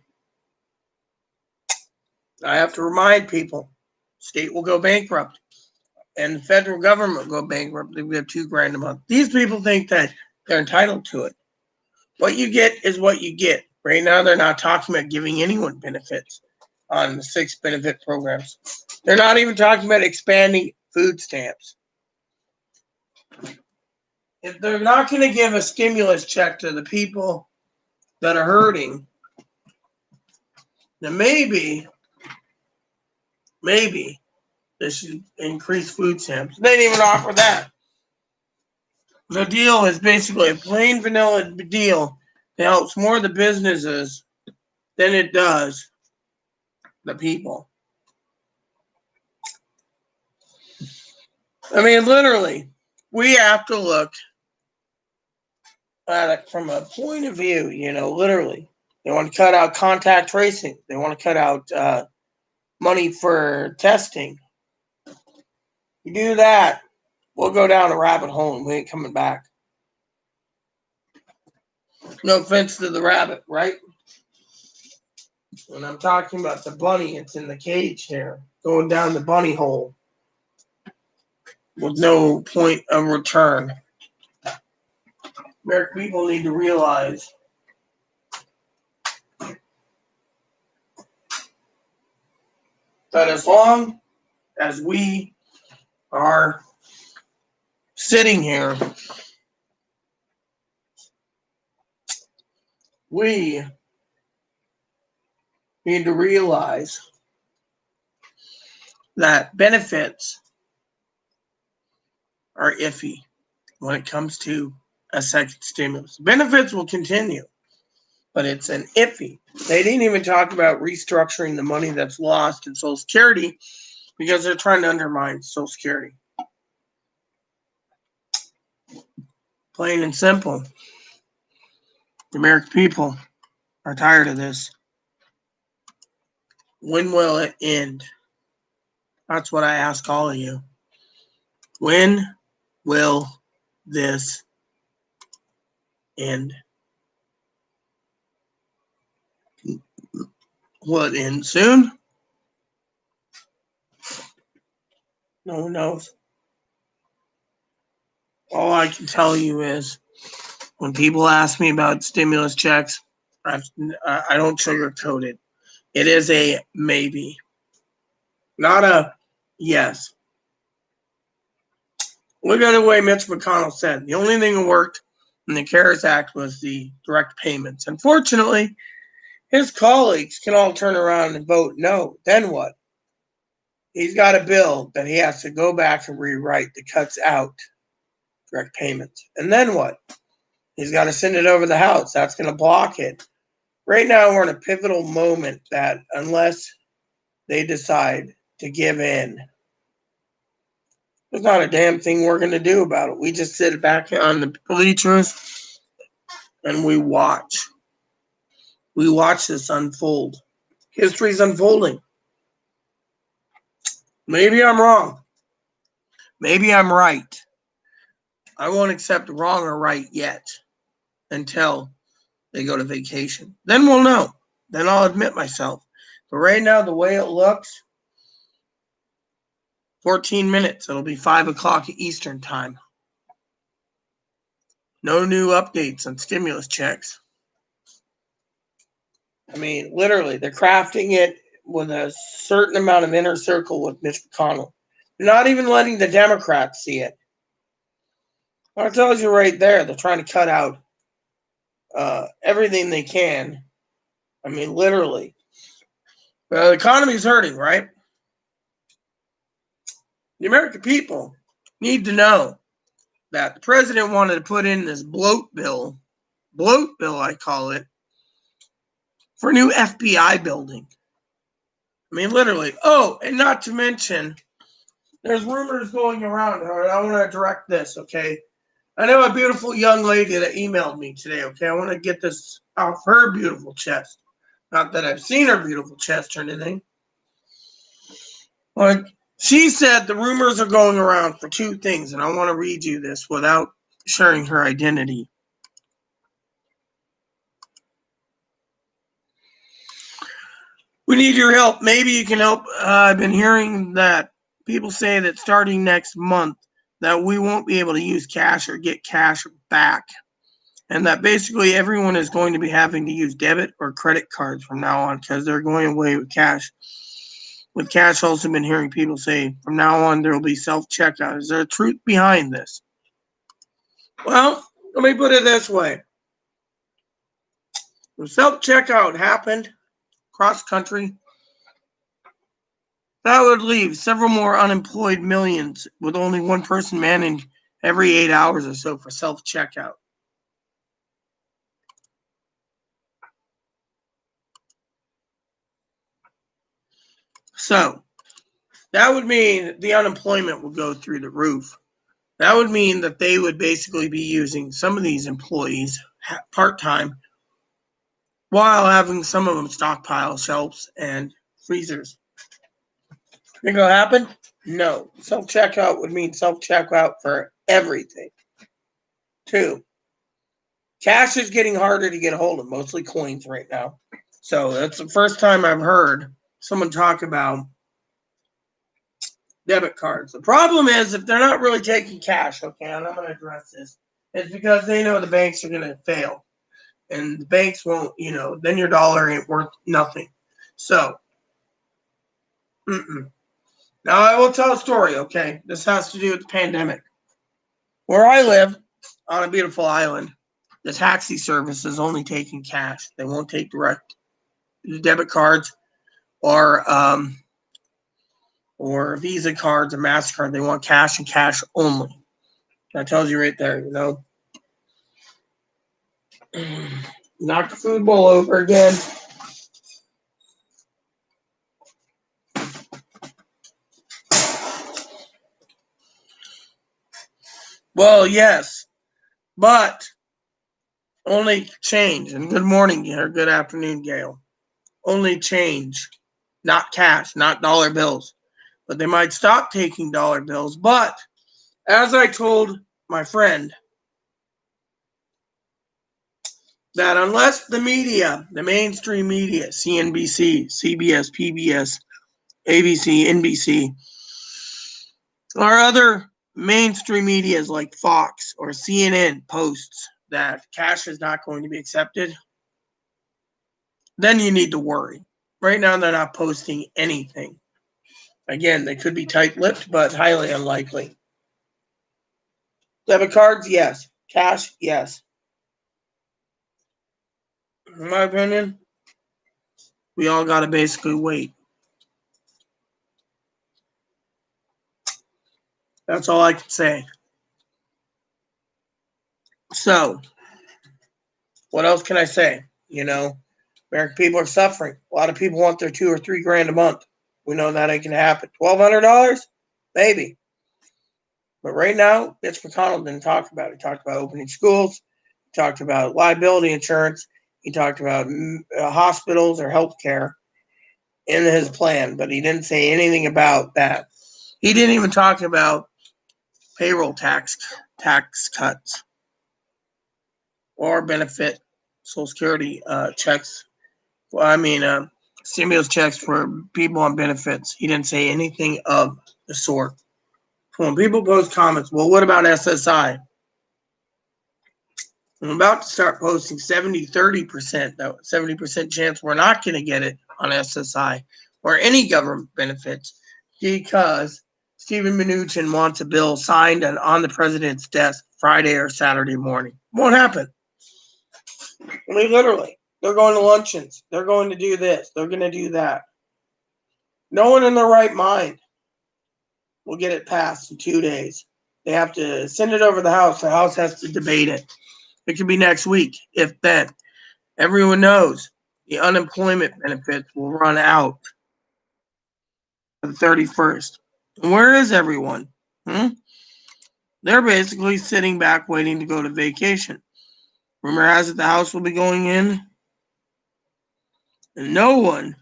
A: I have to remind people, state will go bankrupt and the federal government will go bankrupt. They have $2,000 a month. These people think that they're entitled to it. What you get is what you get. Right now, they're not talking about giving anyone benefits on the 6 benefit programs. They're not even talking about expanding food stamps. If they're not going to give a stimulus check to the people that are hurting, then maybe they should increase food stamps. They didn't even offer that. The deal is basically a plain vanilla deal that helps more the businesses than it does the people. I mean, literally, we have to look at it from a point of view, literally. They want to cut out contact tracing. They want to cut out money for testing. You do that, we'll go down a rabbit hole and we ain't coming back. No offense to the rabbit, right? When I'm talking about the bunny, it's in the cage here, going down the bunny hole with no point of return. American people need to realize that as long as we are sitting here, we need to realize that benefits are iffy when it comes to a second stimulus. Benefits will continue, but it's an iffy. They didn't even talk about restructuring the money that's lost in Social Security because they're trying to undermine Social Security. Plain and simple. The American people are tired of this. When will it end? That's what I ask all of you. When will this end? Will it end soon? No one knows. All I can tell you is when people ask me about stimulus checks, I don't sugarcoat it. It is a maybe, not a yes. Look at the way Mitch McConnell said. The only thing that worked in the CARES Act was the direct payments. Unfortunately, his colleagues can all turn around and vote no. Then what? He's got a bill that he has to go back and rewrite that cuts out direct payments. And then what? He's got to send it over the House. That's going to block it. Right now, we're in a pivotal moment that unless they decide to give in, there's not a damn thing we're going to do about it. We just sit back on the bleachers and we watch. We watch this unfold. History's unfolding. Maybe I'm wrong. Maybe I'm right. I won't accept wrong or right yet until they go to vacation. Then we'll know. Then I'll admit myself. But right now, the way it looks, 14 minutes. It'll be 5 o'clock Eastern time. No new updates on stimulus checks. I mean, literally, they're crafting it with a certain amount of inner circle with Mitch McConnell. They're not even letting the Democrats see it. That tells you right there, they're trying to cut out everything they can. I mean, literally. The economy's hurting, right? The American people need to know that the president wanted to put in this bloat bill I call it, for a new FBI building. I mean, literally. Oh, and not to mention, there's rumors going around, and I want to direct this, okay? I know a beautiful young lady that emailed me today, okay? I want to get this off her beautiful chest. Not that I've seen her beautiful chest or anything. Like, she said the rumors are going around for two things, and I want to read you this without sharing her identity. We need your help. Maybe you can help. I've been hearing that people say that starting next month that we won't be able to use cash or get cash back. And that basically everyone is going to be having to use debit or credit cards from now on because they're going away with cash. With cash, also been hearing people say from now on there will be self-checkout. Is there a truth behind this? Well, let me put it this way. When self-checkout happened cross country, that would leave several more unemployed millions with only one person manning every 8 hours or so for self-checkout. So that would mean the unemployment would go through the roof. That would mean that they would basically be using some of these employees part-time while having some of them stockpile shelves and freezers. Think it'll happen? No. Self-checkout would mean self-checkout for everything. 2, cash is getting harder to get a hold of, mostly coins right now. So that's the first time I've heard someone talk about debit cards. The problem is if they're not really taking cash, okay, and I'm going to address this, it's because they know the banks are going to fail. And the banks won't, then your dollar ain't worth nothing. So, now I will tell a story, okay? This has to do with the pandemic. Where I live, on a beautiful island, the taxi service is only taking cash. They won't take direct debit cards or Visa cards or MasterCard. They want cash and cash only. That tells you right there, Knock the food bowl over again. Well, yes, but only change. And good morning or good afternoon, Gail. Only change, not cash, not dollar bills. But they might stop taking dollar bills. But as I told my friend, that unless the media, the mainstream media, CNBC, CBS, PBS, ABC, NBC, or other mainstream medias like Fox or CNN posts that cash is not going to be accepted, then you need to worry. Right now, they're not posting anything. Again, they could be tight-lipped, but highly unlikely. Debit cards, yes. Cash, yes. In my opinion, we all got to basically wait. That's all I can say. So, what else can I say? American people are suffering. A lot of people want their $2,000 or $3,000 a month. We know that ain't gonna happen. $1,200, maybe. But right now, Mitch McConnell didn't talk about it. He talked about opening schools. He talked about liability insurance. He talked about hospitals or health care in his plan, but he didn't say anything about that. He didn't even talk about payroll tax cuts or benefit Social Security checks. Well, I mean, stimulus checks for people on benefits. He didn't say anything of the sort. When people post comments, well, what about SSI? I'm about to start posting 30%, that 70% chance we're not going to get it on SSI or any government benefits because Stephen Mnuchin wants a bill signed and on the president's desk Friday or Saturday morning. Won't happen. I mean, literally, they're going to luncheons. They're going to do this. They're going to do that. No one in their right mind will get it passed in 2 days. They have to send it over the House. The House has to debate it. It could be next week, if then. Everyone knows the unemployment benefits will run out on the 31st. Where is everyone? They're basically sitting back waiting to go to vacation. Rumor has it the House will be going in, and no one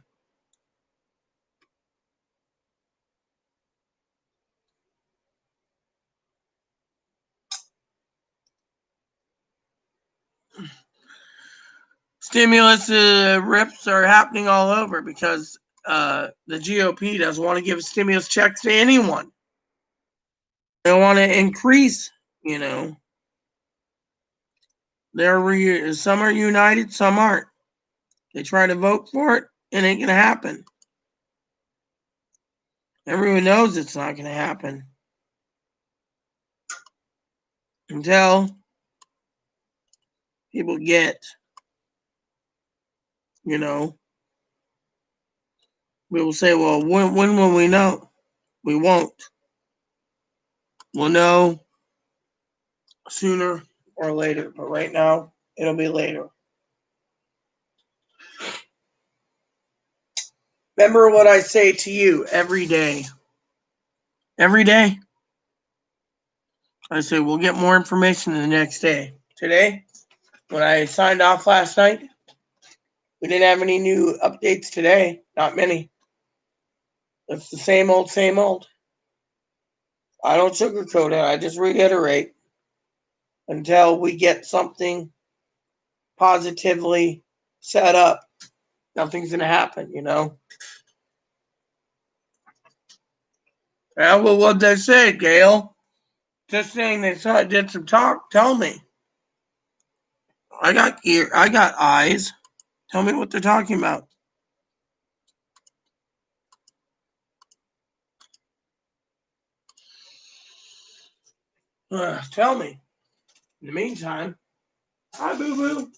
A: stimulus rips are happening all over because the GOP doesn't want to give stimulus checks to anyone. They want to increase, some are united, some aren't. They try to vote for it, it ain't gonna happen. Everyone knows it's not gonna happen until people get, we will say, well, when will we know? We won't. We'll know sooner or later, but right now it'll be later. Remember what I say to you every day. Every day, I say we'll get more information the next day. Today, when I signed off last night, we didn't have any new updates today. Not many. It's the same old, same old. I don't sugarcoat it. I just reiterate until we get something positively set up. Nothing's going to happen, Well, what'd they say, Gail? Just saying they did some talk. Tell me. I got eyes. Tell me what they're talking about. Tell me. In the meantime, hi, boo-boo.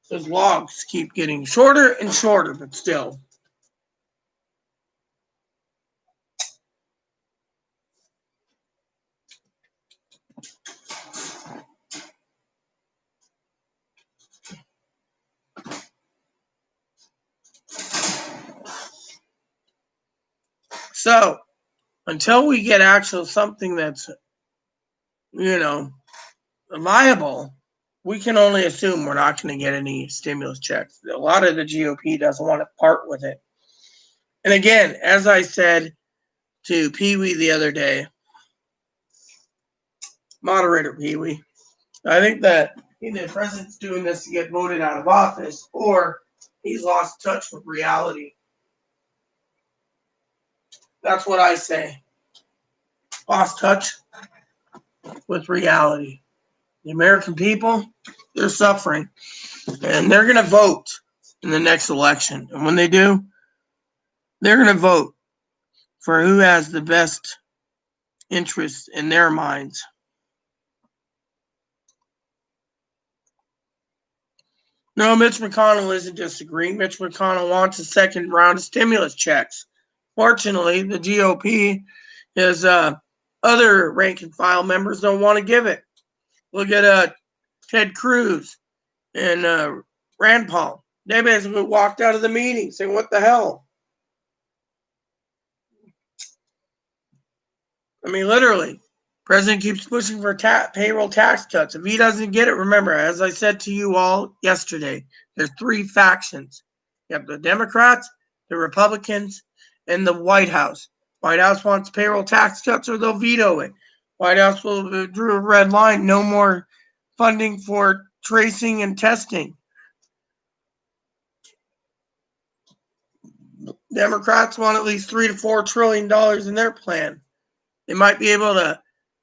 A: Those logs keep getting shorter and shorter, but still. So, until we get actual something that's, viable, we can only assume we're not going to get any stimulus checks. A lot of the GOP doesn't want to part with it. And again, as I said to Pee Wee the other day, moderator Pee Wee, I think that either the president's doing this to get voted out of office or he's lost touch with reality. That's what I say. Lost touch with reality. The American people, they're suffering. And they're going to vote in the next election. And when they do, they're going to vote for who has the best interests in their minds. No, Mitch McConnell isn't disagreeing. Mitch McConnell wants a second round of stimulus checks. Fortunately, the GOP, his other rank and file members don't want to give it. Look at Ted Cruz and Rand Paul. They basically walked out of the meeting saying, what the hell? I mean, literally, president keeps pushing for payroll tax cuts. If he doesn't get it, remember, as I said to you all yesterday, there's three factions. You have the Democrats, the Republicans, and the White House. White House wants payroll tax cuts or they'll veto it. White House will drew a red line, no more funding for tracing and testing. Democrats want at least $3 to $4 trillion in their plan. They might be able to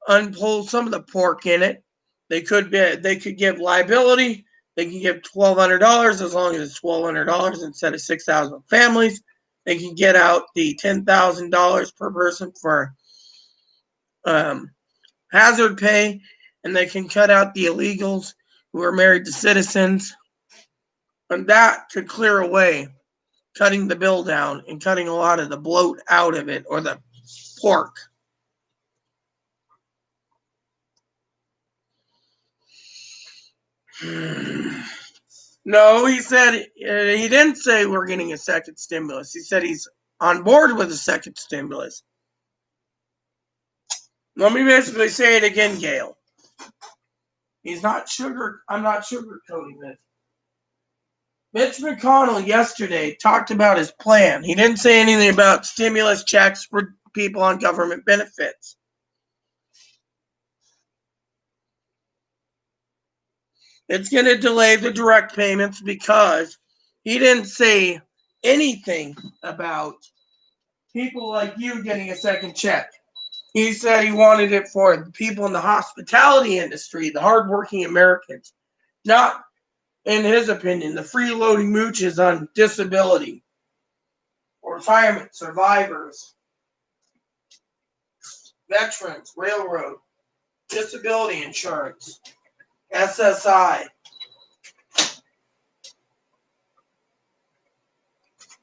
A: unpull some of the pork in it. They could give liability. They can give $1,200 as long as it's $1,200 instead of 6,000 families. They can get out the $10,000 per person for hazard pay, and they can cut out the illegals who are married to citizens. And that could clear away, cutting the bill down and cutting a lot of the bloat out of it, or the pork. No, he said he didn't say we're getting a second stimulus. He said he's on board with a second stimulus. Let me basically say it again, Gail. I'm not sugarcoating this. Mitch McConnell yesterday talked about his plan. He didn't say anything about stimulus checks for people on government benefits. It's going to delay the direct payments because he didn't say anything about people like you getting a second check. He said he wanted it for the people in the hospitality industry, the hardworking Americans, not, in his opinion, the freeloading mooches on disability or retirement survivors, veterans, railroad, disability insurance, SSI.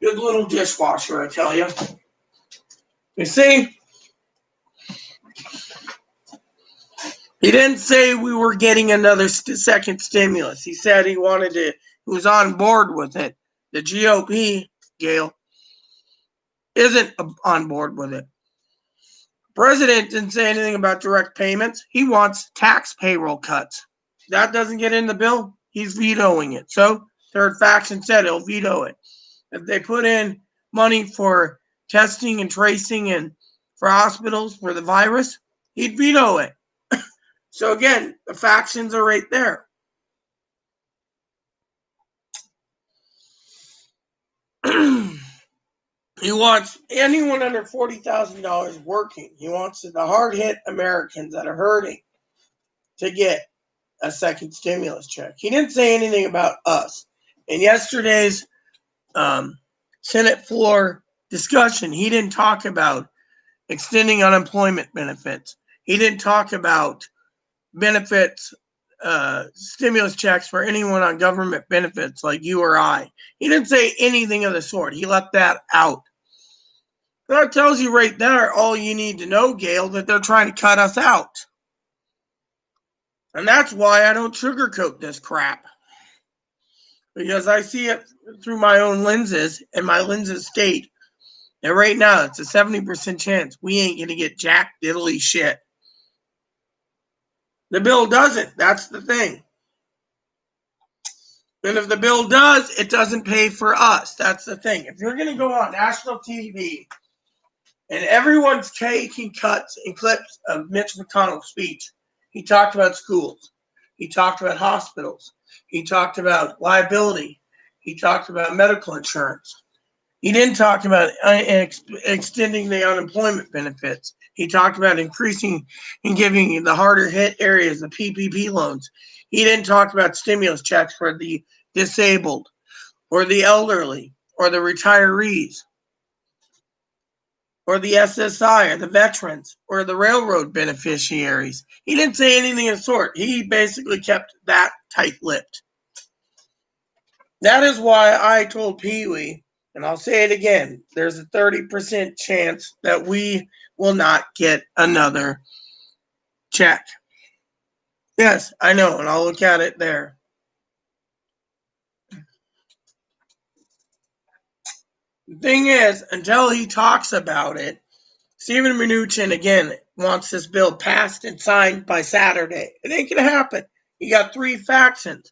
A: Good little dishwasher, I tell you. You see, he didn't say we were getting another second stimulus. He said he was on board with it. The GOP, Gail, isn't on board with it. The president didn't say anything about direct payments. He wants tax payroll cuts. That doesn't get in the bill. He's vetoing it. So, third faction said he'll veto it. If they put in money for testing and tracing and for hospitals for the virus, he'd veto it. So again, the factions are right there. He wants anyone under $40,000 working. He wants the hard-hit Americans that are hurting to get a second stimulus check. He didn't say anything about us. In yesterday's Senate floor discussion, he didn't talk about extending unemployment benefits. He didn't talk about benefits, stimulus checks for anyone on government benefits like you or I. He didn't say anything of the sort. He left that out. That tells you right there all you need to know, Gail, that they're trying to cut us out. And that's why I don't sugarcoat this crap. Because I see it through my own lenses, and my lenses state that right now it's a 70% chance we ain't going to get jack diddly shit. The bill doesn't. That's the thing. And if the bill does, it doesn't pay for us. That's the thing. If you're going to go on national TV and everyone's taking cuts and clips of Mitch McConnell's speech, he talked about schools. He talked about hospitals. He talked about liability. He talked about medical insurance. He didn't talk about extending the unemployment benefits. He talked about increasing and giving the harder hit areas the PPP loans. He didn't talk about stimulus checks for the disabled or the elderly or the retirees or the SSI or the veterans or the railroad beneficiaries. He didn't say anything of the sort. He basically kept that tight-lipped. That is why I told Pee Wee, and I'll say it again, there's a 30% chance that we will not get another check. Yes, I know, and I'll look at it there. The thing is, until he talks about it, Steven Mnuchin, again, wants this bill passed and signed by Saturday. It ain't going to happen. You got three factions.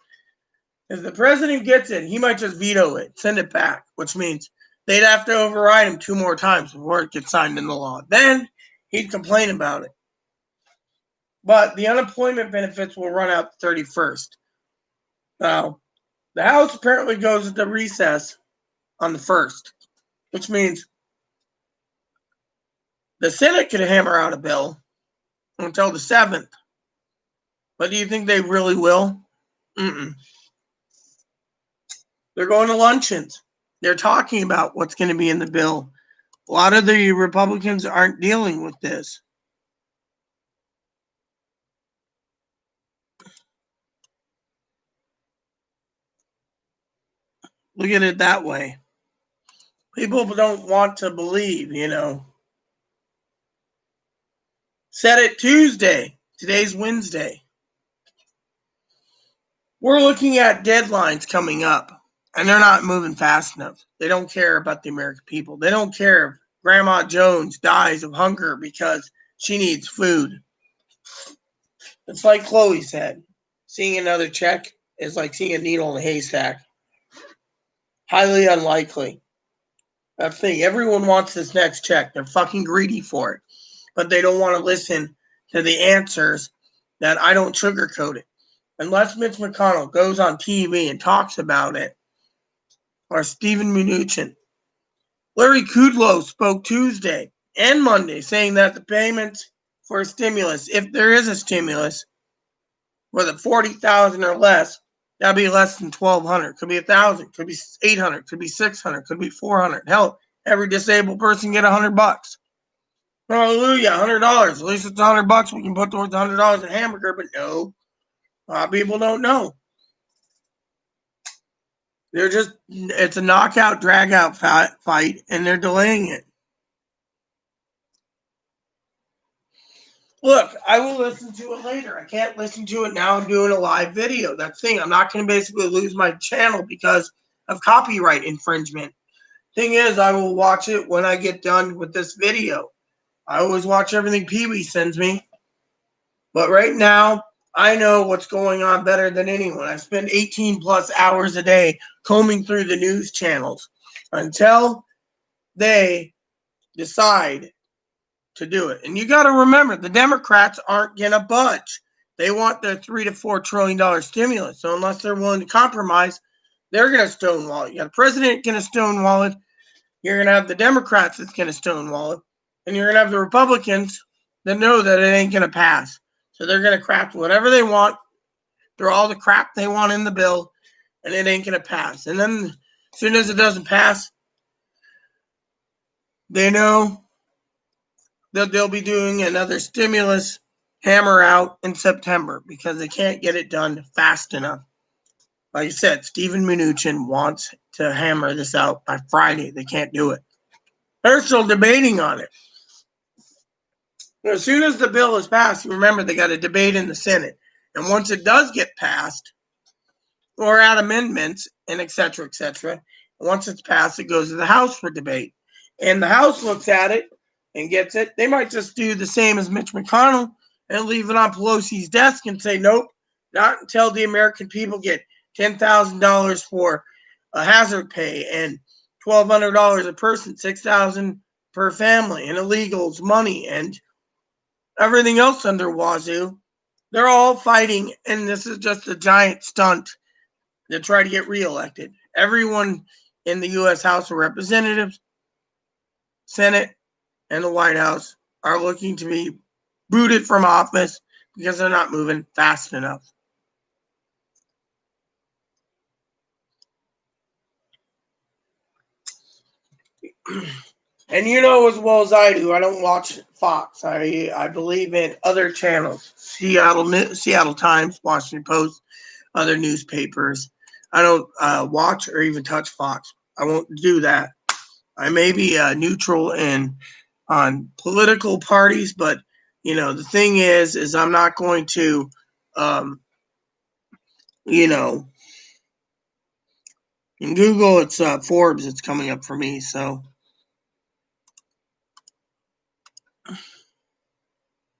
A: If the president gets it, he might just veto it, send it back, which means they'd have to override him 2 more times before it gets signed into law. Then he'd complain about it. But the unemployment benefits will run out the 31st. Now, the House apparently goes into recess on the 1st, which means the Senate could hammer out a bill until the 7th. But do you think they really will? Mm-mm. They're going to luncheons. They're talking about what's going to be in the bill. A lot of the Republicans aren't dealing with this. Look at it that way. People don't want to believe, Said it Tuesday. Today's Wednesday. We're looking at deadlines coming up, and they're not moving fast enough. They don't care about the American people. They don't care if Grandma Jones dies of hunger because she needs food. It's like Chloe said, seeing another check is like seeing a needle in a haystack. Highly unlikely. That's the thing. Everyone wants this next check. They're fucking greedy for it. But they don't want to listen to the answers that I don't sugarcoat it. Unless Mitch McConnell goes on TV and talks about it, or Stephen Mnuchin. Larry Kudlow spoke Tuesday and Monday saying that the payments for a stimulus, if there is a stimulus, whether 40,000 or less, that'll be less than 1,200. Could be 1,000. Could be 800. Could be 600. Could be 400. Hell, every disabled person get $100. Hallelujah, $100. At least it's $100 we can put towards $100 in hamburger. But no, a lot of people don't know. It's a knockout, drag out fight, and they're delaying it. Look, I will listen to it later. I can't listen to it now. I'm doing a live video. That's the thing. I'm not going to basically lose my channel because of copyright infringement. Thing is, I will watch it when I get done with this video. I always watch everything Pee-wee sends me. But right now, I know what's going on better than anyone. I spend 18 plus hours a day combing through the news channels until they decide to do it. And you got to remember, the Democrats aren't going to budge. They want their $3 to $4 trillion stimulus. So unless they're willing to compromise, they're going to stonewall it. You got a president going to stonewall it. You're going to have the Democrats that's going to stonewall it. And you're going to have the Republicans that know that it ain't going to pass. So they're going to craft whatever they want, throw all the crap they want in the bill, and it ain't going to pass. And then as soon as it doesn't pass, they know that they'll be doing another stimulus hammer out in September because they can't get it done fast enough. Like I said, Stephen Mnuchin wants to hammer this out by Friday. They can't do it. They're still debating on it. As soon as the bill is passed, remember they got a debate in the Senate. And once it does get passed, or add amendments, and et cetera, once it's passed, it goes to the House for debate. And the House looks at it and gets it. They might just do the same as Mitch McConnell and leave it on Pelosi's desk and say, nope, not until the American people get $10,000 for a hazard pay and $1,200 a person, $6,000 per family, and illegals money and everything else under wazoo. They're all fighting, and this is just a giant stunt to try to get reelected. Everyone in the U.S. House of Representatives, Senate, and the White House are looking to be booted from office because they're not moving fast enough. And you know as well as I do, I don't watch Fox. I believe in other channels. Seattle Times, Washington Post, other newspapers. I don't watch or even touch Fox. I won't do that. I may be neutral on political parties, but the thing is I'm not going to, in Google it's Forbes. It's coming up for me, so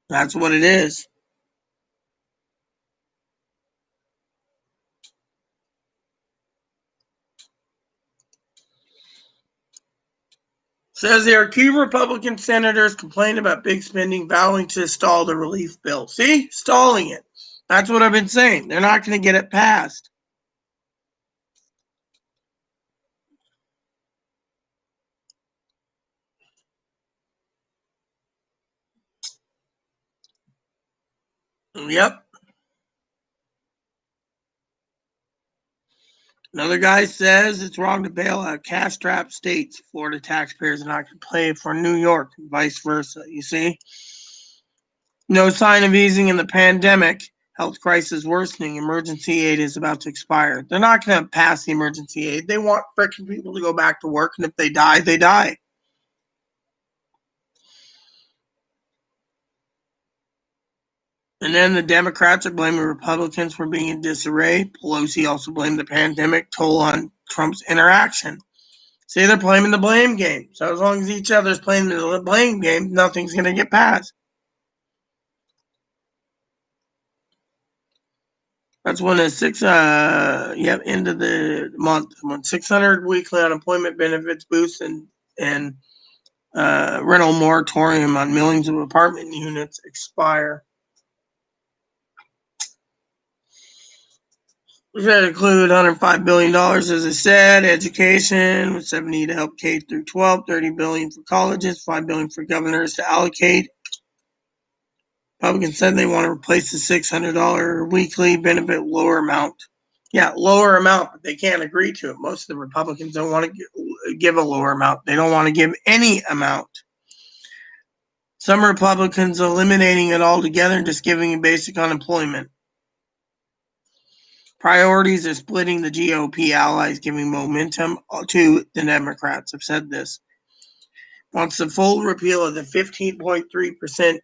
A: that's what it is. Says there are key Republican senators complaining about big spending, vowing to stall the relief bill. See? Stalling it. That's what I've been saying. They're not going to get it passed. Yep. Another guy says it's wrong to bail out cash-strapped states. Florida taxpayers are not going to pay for New York, and vice versa. You see? No sign of easing in the pandemic Health crisis worsening. Emergency aid is about to expire. They're not going to pass the emergency aid. They want freaking people to go back to work, and if they die, they die. And then the Democrats are blaming Republicans for being in disarray. Pelosi also blamed the pandemic toll on Trump's interaction. See, they're playing the blame game. So as long as each other's playing the blame game, nothing's going to get passed. That's when end of the month, when 600 weekly unemployment benefits boost and rental moratorium on millions of apartment units expire. We're going to include $105 billion, as I said, education, with $70 to help K through 12, $30 billion for colleges, $5 billion for governors to allocate. Republicans said they want to replace the $600 weekly benefit lower amount. Yeah, lower amount, but they can't agree to it. Most of the Republicans don't want to give a lower amount. They don't want to give any amount. Some Republicans eliminating it altogether and just giving basic unemployment. Priorities are splitting the GOP allies, giving momentum to the Democrats. I've said this. Wants the full repeal of the 15.3%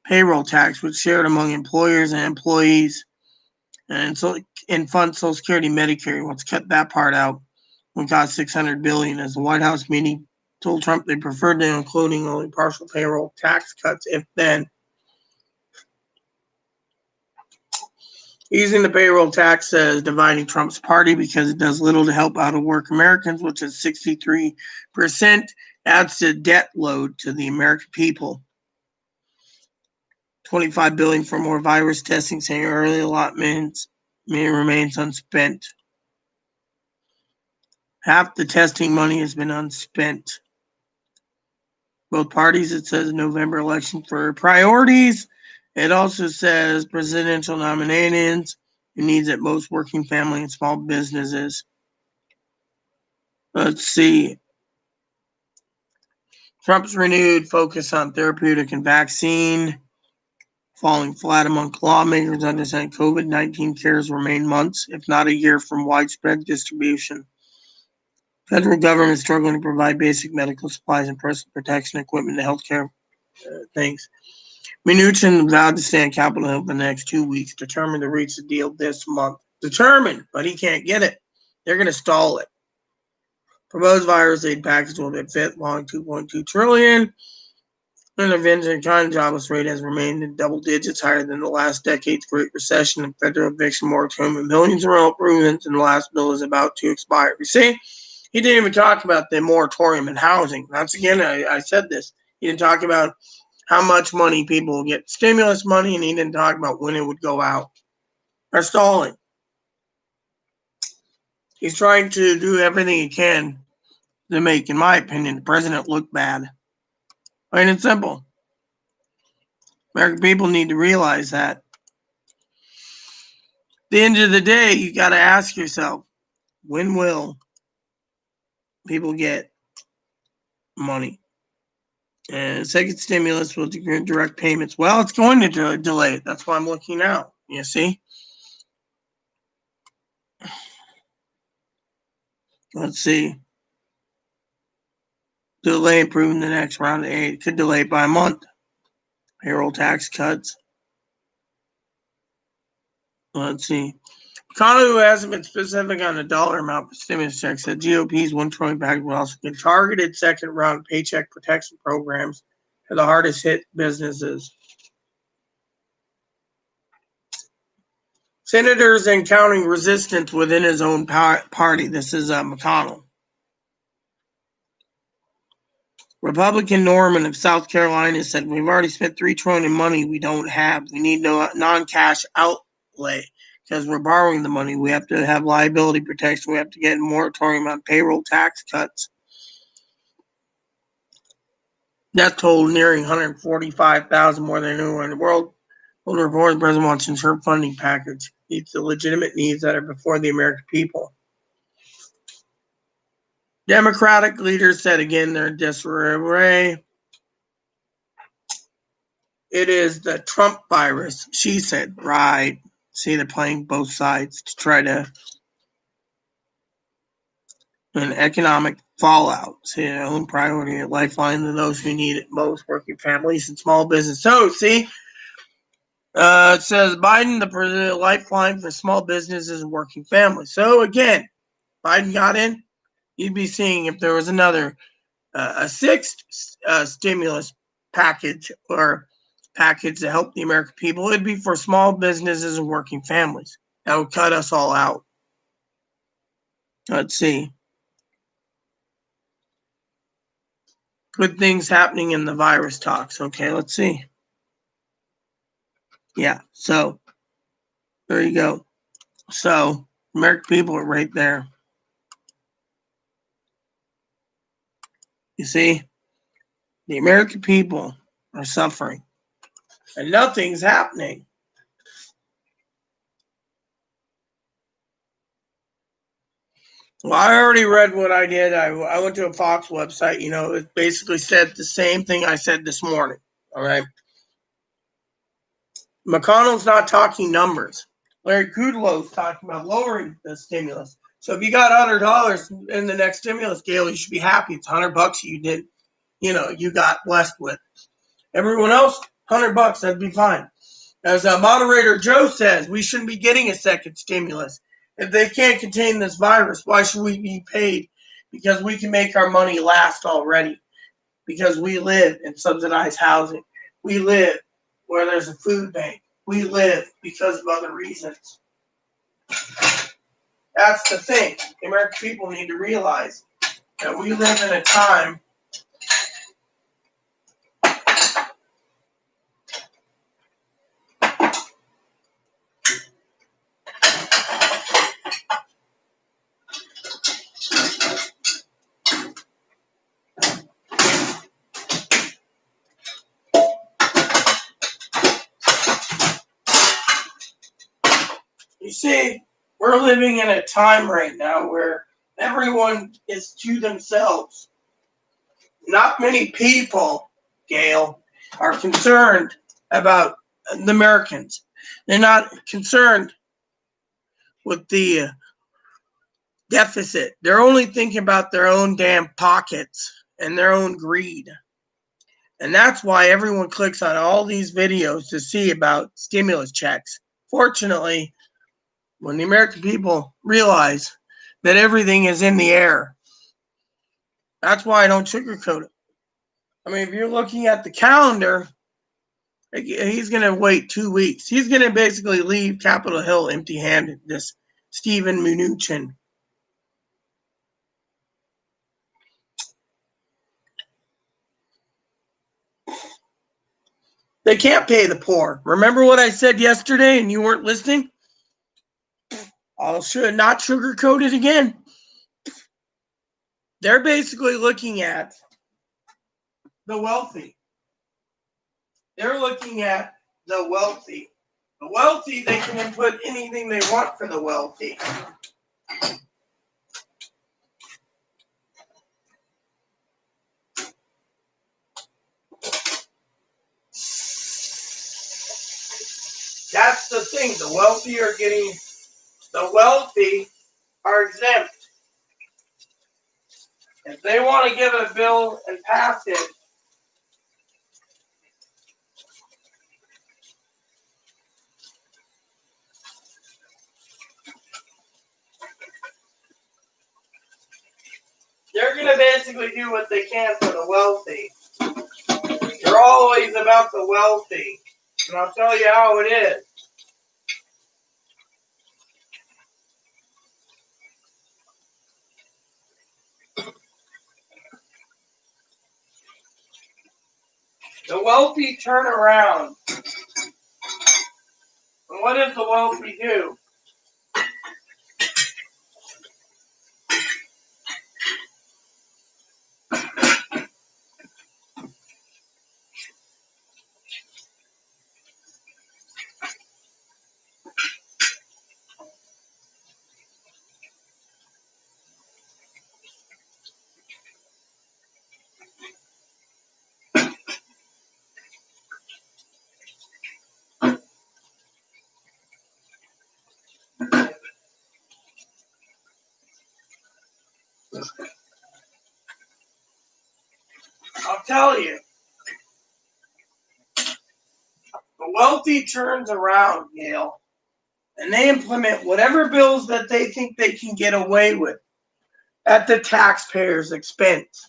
A: payroll tax, which shared among employers and employees, and fund Social Security, Medicare. Wants to cut that part out. It cost $600 billion. As the White House meeting told Trump they preferred to including only partial payroll tax cuts, if then. Using the payroll tax as dividing Trump's party because it does little to help out-of-work Americans, which is 63%, adds to debt load to the American people. $25 billion for more virus testing, saying early allotments remains unspent. Half the testing money has been unspent. Both parties, it says November election for priorities. It also says presidential nominations, who needs it most, working family and small businesses. Let's see. Trump's renewed focus on therapeutic and vaccine, falling flat among lawmakers understanding COVID-19 cares remain months, if not a year, from widespread distribution. Federal government struggling to provide basic medical supplies and personal protection equipment to healthcare things. Mnuchin vowed to stay on Capitol Hill for the next 2 weeks, determined to reach the deal this month. Determined, but he can't get it. They're going to stall it. Proposed virus aid package will be fit, long $2.2 trillion. Intervention and kind jobless rate has remained in double digits, higher than the last decade's Great Recession and federal eviction moratorium, and millions of real improvements in the last bill is about to expire. You see, he didn't even talk about the moratorium in housing. Once again, I said this. He didn't talk about how much money people will get stimulus money, and he didn't talk about when it would go out. They're stalling. He's trying to do everything he can to make, in my opinion, the president look bad. Plain and simple. American people need to realize that. At the end of the day, you got to ask yourself, when will people get money? And second stimulus will direct payments. Well, it's going to delay it. That's why I'm looking now. You see? Let's see. Delay approving the next round of aid. Could delay it by a month. Payroll tax cuts. Let's see. Economy hasn't been specific on the dollar amount for stimulus checks. Said GOP's $1 trillion package will also get targeted second round paycheck protection programs for the hardest hit businesses. Senators encountering resistance within his own party. This is McConnell. Republican Norman of South Carolina said, "We've already spent $3 trillion in money we don't have. We need no non-cash outlay because we're borrowing the money. We have to have liability protection. We have to get a moratorium on payroll tax cuts." Death toll nearing 145,000, more than anywhere in the world. Well, the report, the president wants to ensure funding package meets the legitimate needs that are before the American people. Democratic leaders said again they're in disarray. It is the Trump virus, she said. Right. See, they're playing both sides to try to an economic fallout. See, own priority, a lifeline to those who need it most, working families and small business. So, see, it says Biden, the lifeline for small businesses and working families. So, again, Biden got in. You'd be seeing if there was another, a sixth stimulus package or package to help the American people, it'd be for small businesses and working families. That would cut us all out. Let's see. Good things happening in the virus talks. Okay, let's see. Yeah, so there you go. So American people are right there. You see, the American people are suffering and nothing's happening. Well, I already read what I did. I went to a Fox website. It basically said the same thing I said this morning. All right. McConnell's not talking numbers. Larry Kudlow's talking about lowering the stimulus. So if you got $100 in the next stimulus, Gail, you should be happy. It's $100 you did, you got blessed with. Everyone else, $100, that'd be fine. As moderator Joe says, we shouldn't be getting a second stimulus. If they can't contain this virus, why should we be paid? Because we can make our money last already. Because we live in subsidized housing. We live where there's a food bank. We live because of other reasons. That's the thing. The American people need to realize that we live in a time You see, we're living in a time right now where everyone is to themselves. Not many people, Gail, are concerned about the Americans. They're not concerned with the deficit. They're only thinking about their own damn pockets and their own greed. And that's why everyone clicks on all these videos to see about stimulus checks. Fortunately, when the American people realize that everything is in the air, that's why I don't sugarcoat it. I mean, if you're looking at the calendar, he's going to wait 2 weeks. He's going to basically leave Capitol Hill empty-handed, this Steven Mnuchin. They can't pay the poor. Remember what I said yesterday and you weren't listening? I'll not sugarcoat it again. They're basically looking at the wealthy. They're looking at the wealthy. The wealthy, they can input anything they want for the wealthy. That's the thing. The wealthy are exempt. If they want to give a bill and pass it, they're going to basically do what they can for the wealthy. They're always about the wealthy. And I'll tell you how it is. The wealthy turn around. And what does the wealthy do? tell you, the wealthy turns around, Gail, and they implement whatever bills that they think they can get away with at the taxpayer's expense.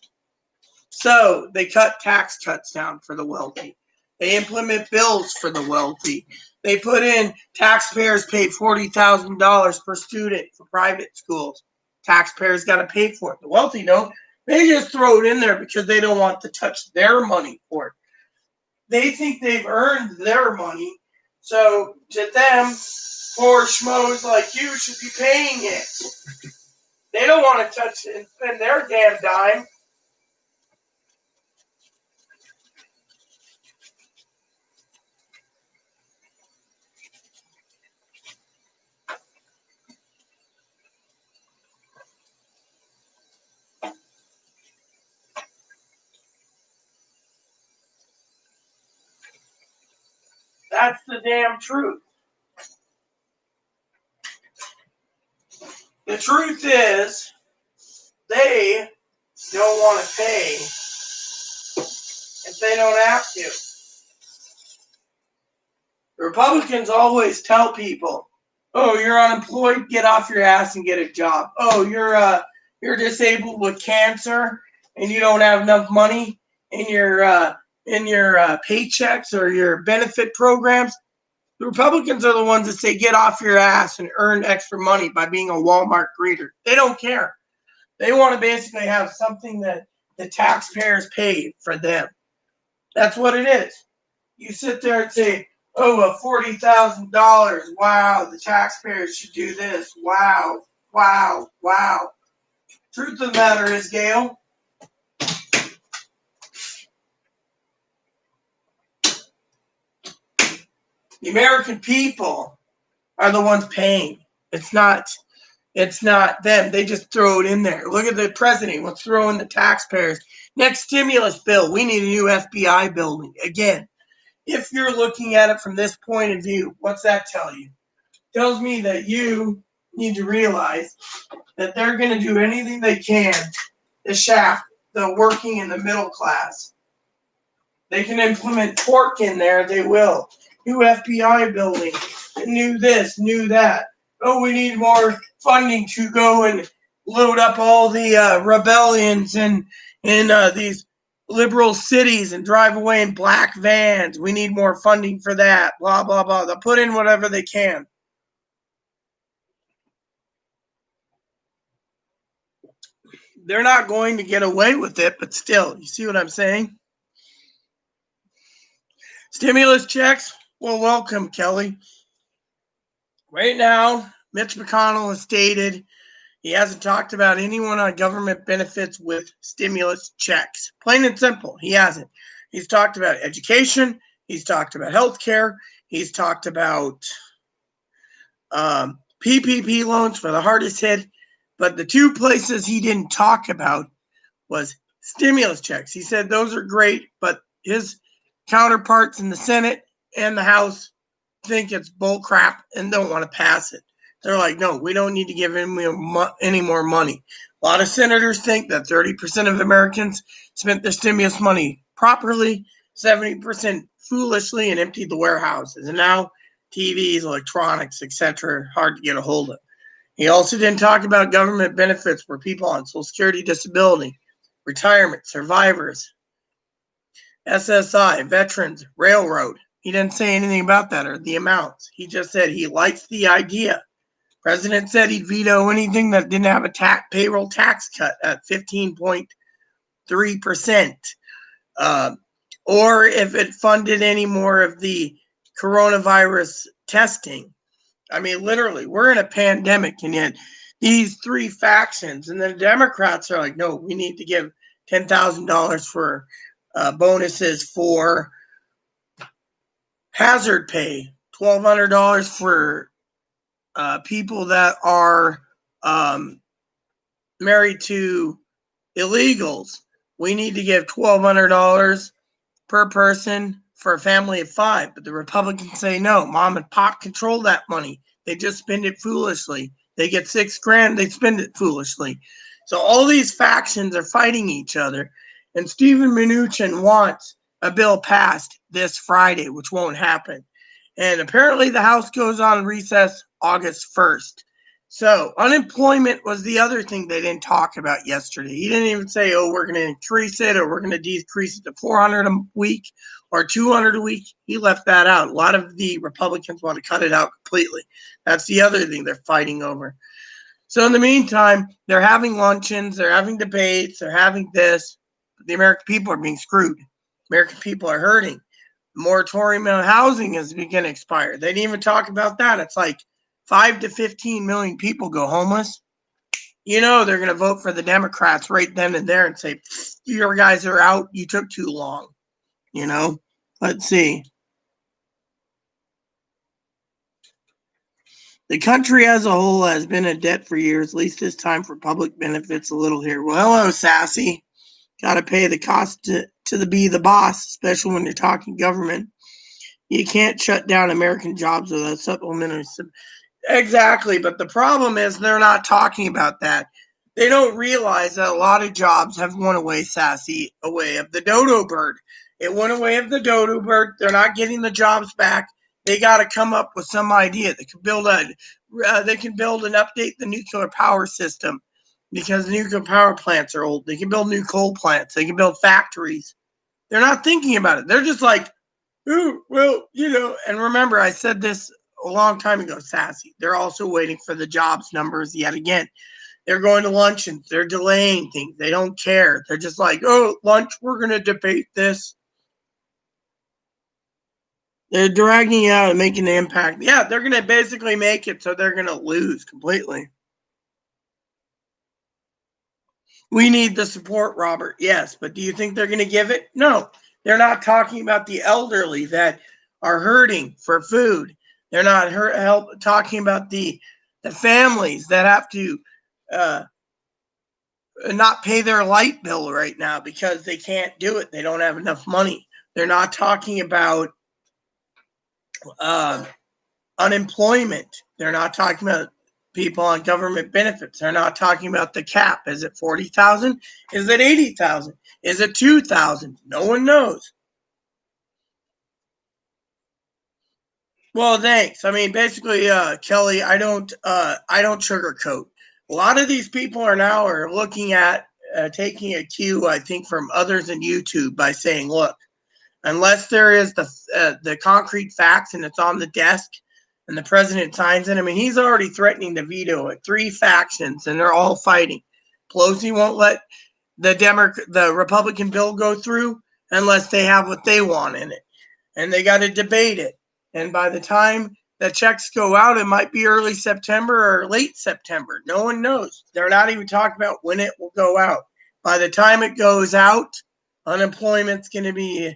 A: So they cut tax cuts down for the wealthy. They implement bills for the wealthy. They put in taxpayers pay $40,000 per student for private schools. Taxpayers got to pay for it. The wealthy don't. They just throw it in there because they don't want to touch their money for it. They think they've earned their money. So to them, poor schmoes like you should be paying it. They don't want to touch it and spend their damn dime. That's the damn truth. The truth is, they don't want to pay if they don't have to. The Republicans always tell people, "Oh, you're unemployed, get off your ass and get a job. Oh, you're disabled with cancer and you don't have enough money in your paychecks or your benefit programs." The Republicans are the ones that say get off your ass and earn extra money by being a Walmart greeter. They don't care. They want to basically have something that the taxpayers paid for them. That's what it is. You sit there and say, "Oh, $40,000. Wow, the taxpayers should do this. Wow, wow, wow." Truth of the matter is, Gail, the American people are the ones paying. It's not them. They just throw it in there. Look at the president. Let's throw in the taxpayers. Next stimulus bill, we need a new FBI building. Again, if you're looking at it from this point of view, what's that tell you? It tells me that you need to realize that they're going to do anything they can to shaft the working and the middle class. They can implement pork in there, they will. New FBI building, new this, new that. Oh, we need more funding to go and load up all the rebellions in these liberal cities and drive away in black vans. We need more funding for that, blah, blah, blah. They'll put in whatever they can. They're not going to get away with it, but still, you see what I'm saying? Stimulus checks? Well, welcome, Kelly. Right now, Mitch McConnell has stated he hasn't talked about anyone on government benefits with stimulus checks. Plain and simple, he hasn't. He's talked about education. He's talked about healthcare. He's talked about PPP loans for the hardest hit. But the two places he didn't talk about was stimulus checks. He said those are great, but his counterparts in the Senate and the House think it's bull crap and don't want to pass it. They're like, no, we don't need to give him any more money. A lot of senators think that 30% of Americans spent their stimulus money properly, 70% foolishly, and emptied the warehouses. And now TVs, electronics, etc., hard to get a hold of. He also didn't talk about government benefits for people on Social Security, disability, retirement, survivors, SSI, veterans, railroad. He didn't say anything about that or the amounts. He just said he likes the idea. President said he'd veto anything that didn't have a payroll tax cut at 15.3%, or if it funded any more of the coronavirus testing. I mean, literally, we're in a pandemic, and yet these three factions, and the Democrats are like, no, we need to give $10,000 for bonuses for hazard pay, $1,200 for people that are married to illegals. We need to give $1,200 per person for a family of 5. But the Republicans say no. Mom and pop control that money. They just spend it foolishly. They get $6,000. They spend it foolishly. So all these factions are fighting each other. And Steven Mnuchin wants a bill passed this Friday, which won't happen. And apparently the House goes on recess August 1st. So unemployment was the other thing they didn't talk about yesterday. He didn't even say, oh, we're going to increase it or we're going to decrease it to 400 a week or 200 a week. He left that out. A lot of the Republicans want to cut it out completely. That's the other thing they're fighting over. So in the meantime, they're having luncheons, they're having debates, they're having this. The American people are being screwed. American people are hurting. The moratorium on housing is going to expire. They didn't even talk about that. It's like 5 to 15 million people go homeless. You know they're going to vote for the Democrats right then and there and say, your guys are out. You took too long. You know, let's see. The country as a whole has been in debt for years. At least this time for public benefits a little here. Well, hello, Sassy. Got to pay the cost to be the boss, especially when you're talking government. You can't shut down American jobs without supplementary. Exactly, but the problem is they're not talking about that. They don't realize that a lot of jobs have went away, Sassy, away of the dodo bird. It went away of the dodo bird. They're not getting the jobs back. They got to come up with some idea. They can build and update the nuclear power system because the nuclear power plants are old. They can build new coal plants. They can build factories. They're not thinking about it. They're just like, ooh, well, and remember, I said this a long time ago, Sassy. They're also waiting for the jobs numbers yet again. They're going to luncheons. They're delaying things. They don't care. They're just like, oh, lunch, we're going to debate this. They're dragging it out and making the impact. Yeah, they're going to basically make it so they're going to lose completely. We need the support, Robert. Yes, but do you think they're going to give it? No. They're not talking about the elderly that are hurting for food. They're not talking about the families that have to not pay their light bill right now because they can't do it. They don't have enough money. They're not talking about unemployment. They're not talking about people on government benefits. They're not talking about the cap. Is it 40,000? Is it 80,000? Is it 2,000? No one knows. Well, thanks. I mean, basically, Kelly, I don't sugarcoat. A lot of these people are looking at taking a cue, I think, from others in YouTube by saying, look, unless there is the concrete facts and it's on the desk and the president signs it, I mean, he's already threatening to veto it. 3 factions, and they're all fighting. Pelosi won't let the Republican bill go through unless they have what they want in it, and they got to debate it. And by the time the checks go out, it might be early September or late September. No one knows. They're not even talking about when it will go out. By the time it goes out, unemployment's going to be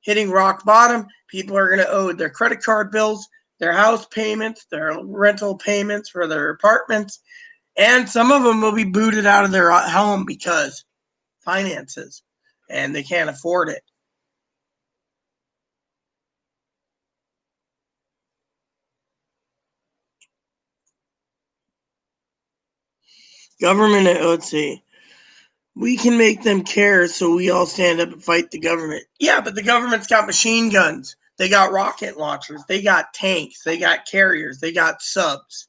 A: hitting rock bottom. People are going to owe their credit card bills, their house payments, their rental payments for their apartments, and some of them will be booted out of their home because finances, and they can't afford it. Government, let's see. We can make them care, so we all stand up and fight the government. Yeah, but the government's got machine guns. They got rocket launchers. They got tanks. They got carriers. They got subs.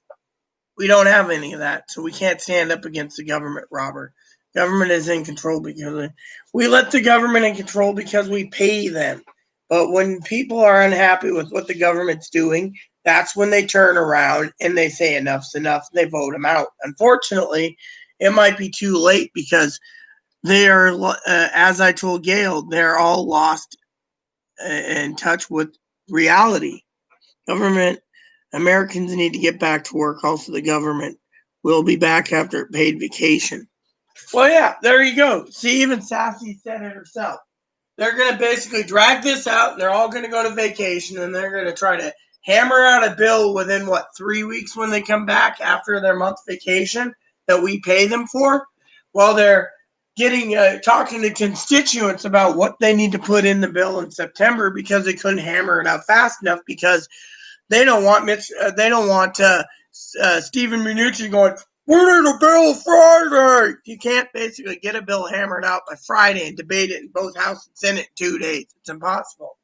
A: We don't have any of that, so we can't stand up against the government, Robert. Government is in control because we let the government in control because we pay them. But when people are unhappy with what the government's doing, that's when they turn around and they say enough's enough. They vote them out. Unfortunately, it might be too late because they are, as I told Gail, they're all lost in touch with reality. Government, Americans need to get back to work. Also, the government will be back after paid vacation. Well, yeah, there you go. See, even Sassy said it herself. They're going to basically drag this out. They're all going to go to vacation, and they're going to try to hammer out a bill within, 3 weeks when they come back after their month vacation that we pay them for, while they're talking to constituents about what they need to put in the bill in September because they couldn't hammer it out fast enough because they don't want Stephen Mnuchin going, We need a bill Friday. You can't basically get a bill hammered out by Friday and debate it in both House and Senate in 2 days. It's impossible.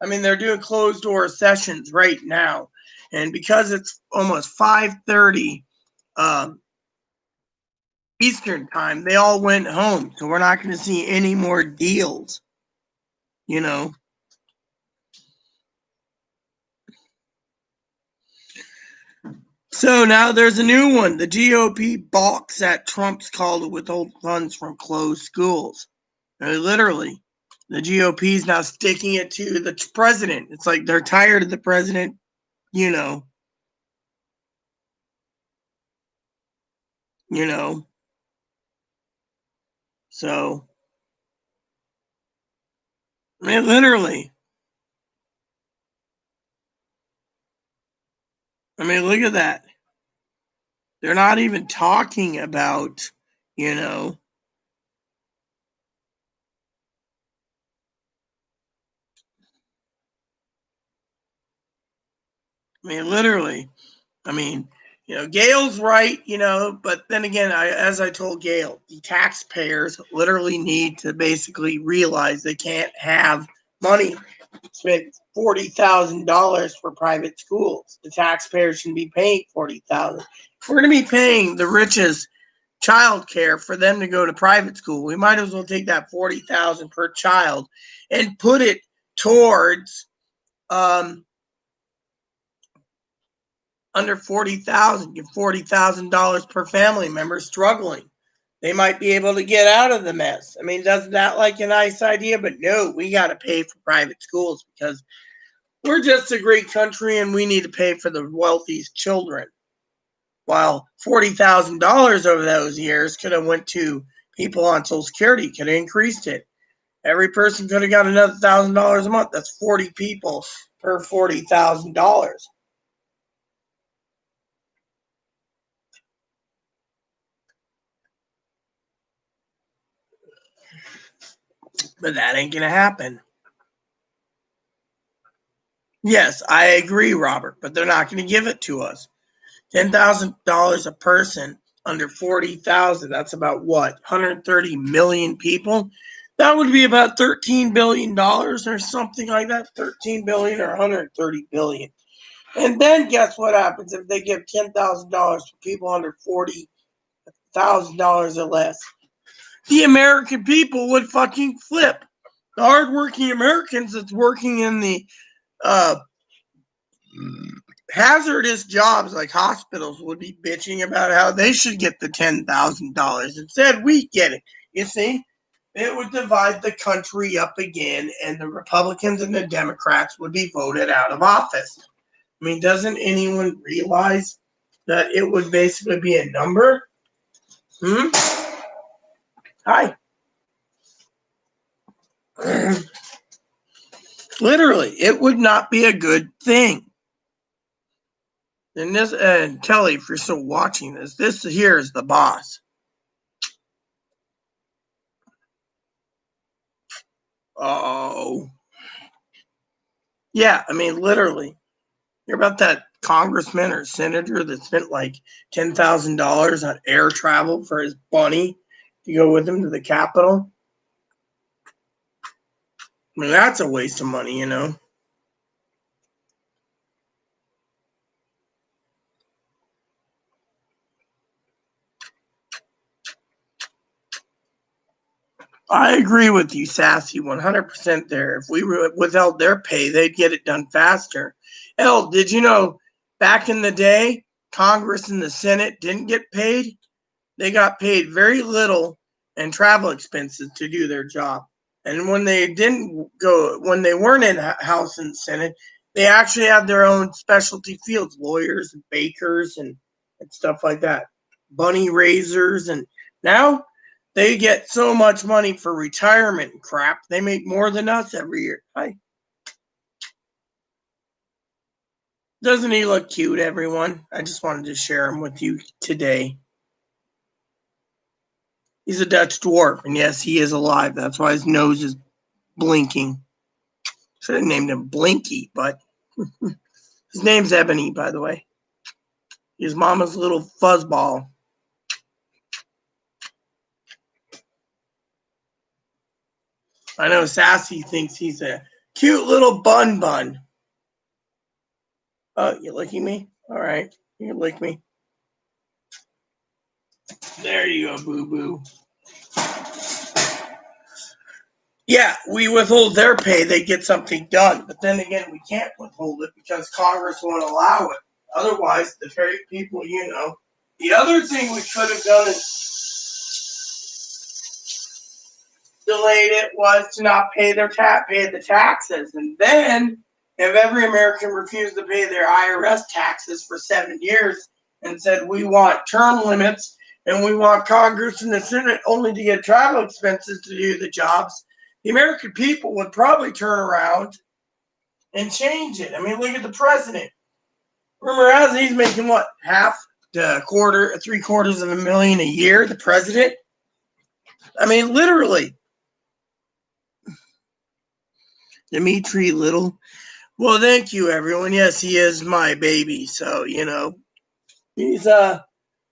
A: I mean, they're doing closed door sessions right now. And because it's almost 5:30 Eastern time, they all went home. So we're not going to see any more deals, you know. So now there's a new one. The GOP balks at Trump's call to withhold funds from closed schools. Literally, the GOP is now sticking it to the president. It's like they're tired of the president, you know. So, I mean, literally. I mean, look at that. They're not even talking about, you know. I mean, literally. I mean, Gail's right, but then again, as I told Gail, the taxpayers literally need to basically realize they can't have money spent $40,000 for private schools. The taxpayers shouldn't be paying $40,000. If we're going to be paying the richest child care for them to go to private school, we might as well take that $40,000 per child and put it towards under $40,000, give $40,000 per family member struggling. They might be able to get out of the mess. I mean, doesn't that like a nice idea? But no, we got to pay for private schools because we're just a great country and we need to pay for the wealthiest children. While $40,000 over those years could have went to people on Social Security, could have increased it. Every person could have got another $1,000 a month. That's 40 people per $40,000. But that ain't gonna happen. Yes, I agree, Robert, but they're not gonna give it to us. $10,000 a person under 40,000. That's about what? 130 million people. That would be about $13 billion or something like that. 13 billion or 130 billion. And then guess what happens if they give $10,000 to people under $40,000 or less? The American people would fucking flip. The hardworking Americans that's working in the uh, hazardous jobs like hospitals would be bitching about how they should get the $10,000. Instead, we get it. You see, it would divide the country up again, and the Republicans and the Democrats would be voted out of office. I mean, doesn't anyone realize that it would basically be a number? Hi. Literally, it would not be a good thing. And this, and Kelly, if you're still watching this here is the boss. Oh, yeah. I mean, literally, you're about that congressman or senator that spent like $10,000 on air travel for his bunny to go with him to the Capitol. I mean, that's a waste of money. I agree with you, Sassy, 100% there. If we withheld their pay, they'd get it done faster. Hell, did you know back in the day, Congress and the Senate didn't get paid? They got paid very little and travel expenses to do their job. And when they when they weren't in House and Senate, they actually had their own specialty fields, lawyers and bakers and stuff like that, bunny raisers. And now they get so much money for retirement and crap. They make more than us every year. Hi. Doesn't he look cute, everyone? I just wanted to share him with you today. He's a Dutch dwarf, and yes, he is alive. That's why his nose is blinking. Should have named him Blinky, but his name's Ebony, by the way. His mama's little fuzzball. I know Sassy thinks he's a cute little bun bun. Oh, you licking me? All right, you can lick me. There you go, boo-boo. Yeah, we withhold their pay, they get something done. But then again, we can't withhold it because Congress won't allow it. Otherwise, the very people, The other thing we could have done is delayed it was to not pay pay the taxes. And then, if every American refused to pay their IRS taxes for 7 years and said, we want term limits and we want Congress and the Senate only to get travel expenses to do the jobs, the American people would probably turn around and change it. I mean, look at the president. Rumor has it he's making what, half to quarter, $750,000 a year, the president? I mean, literally. Dimitri Little. Well, thank you, everyone. Yes, he is my baby. So, he's a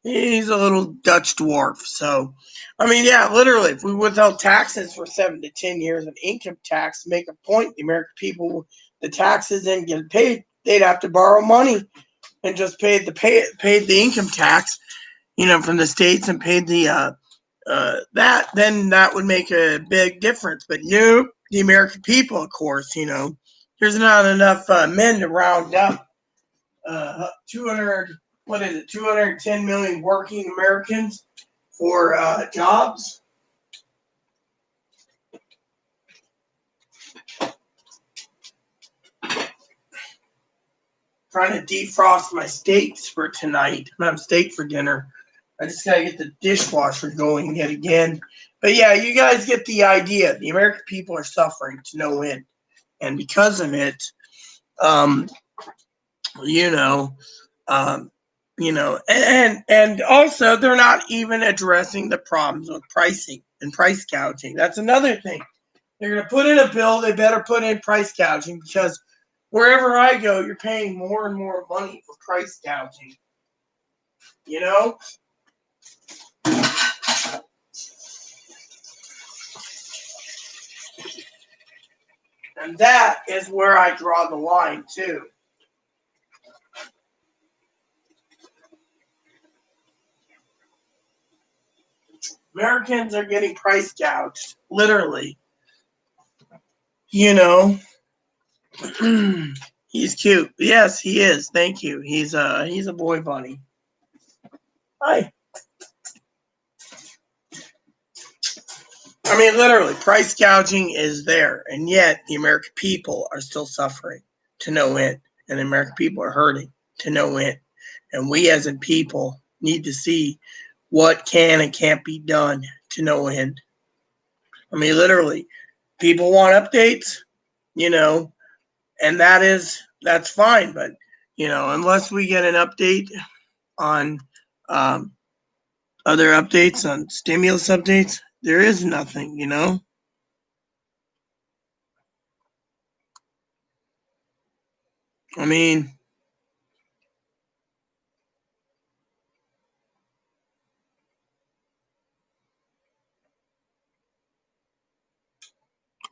A: little Dutch dwarf. So, I mean, yeah, literally, if we withheld taxes for 7 to 10 years of income tax, make a point, the American people, the taxes didn't get paid, they'd have to borrow money and just paid the income tax, from the states and paid the then that would make a big difference. But no, the American people, of course, there's not enough men to round up 210 million working Americans for jobs. Trying to defrost my steaks for tonight. I'm having steak for dinner. I just gotta get the dishwasher going yet again. But yeah, you guys get the idea. The American people are suffering to no end, and because of it, and also they're not even addressing the problems with pricing and price gouging. That's another thing. They're gonna put in a bill. They better put in price gouging because wherever I go, you're paying more and more money for price gouging. And that is where I draw the line, too. Americans are getting price gouged, literally. He's cute. Yes, he is. Thank you. He's a boy bunny. Hi. I mean, literally, price gouging is there, and yet the American people are still suffering to no end, and the American people are hurting to no end. And we as a people need to see what can and can't be done to no end. I mean, literally, people want updates, and that's fine. But, unless we get an update on other updates, on stimulus updates, there is nothing, I mean,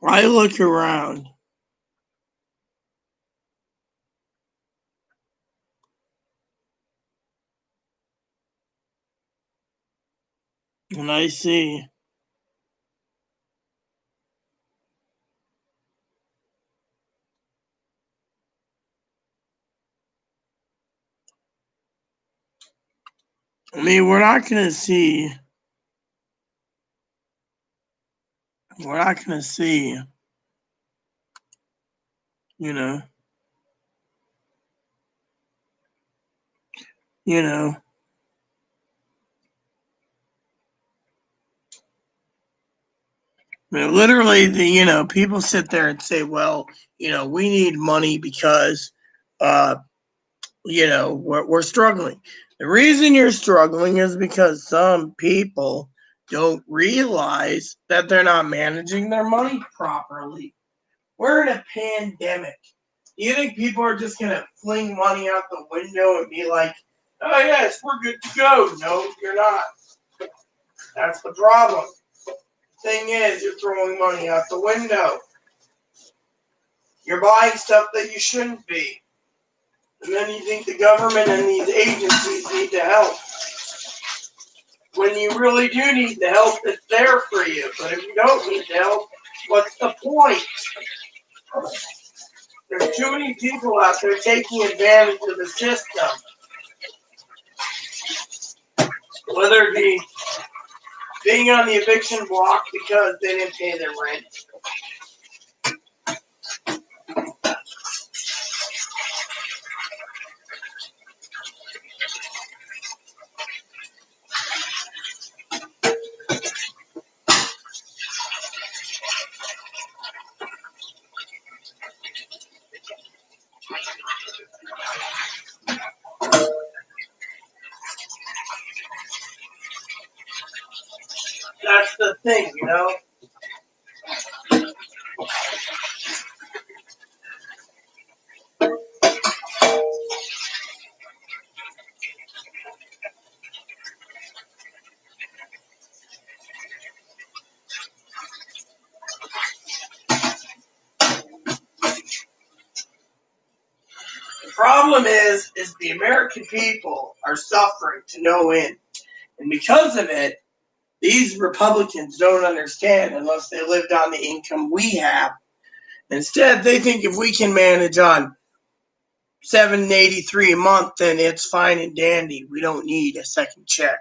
A: I look around and I see I mean, we're not going to see, you know, you know, I mean, literally, people sit there and say, well, we need money because, we're struggling. The reason you're struggling is because some people don't realize that they're not managing their money properly. We're in a pandemic. Do you think people are just going to fling money out the window and be like, oh, yes, we're good to go? No, you're not. That's the problem. Thing is, you're throwing money out the window. You're buying stuff that you shouldn't be. And then you think the government and these agencies need the help. When you really do need the help, it's there for you. But if you don't need the help, what's the point? There's too many people out there taking advantage of the system. Whether it be being on the eviction block because they didn't pay their rent. That's the thing, you know? The problem is the American people are suffering to no end. And because of it, these Republicans don't understand unless they lived on the income we have. Instead, they think if we can manage on $7.83 a month, then it's fine and dandy. We don't need a second check.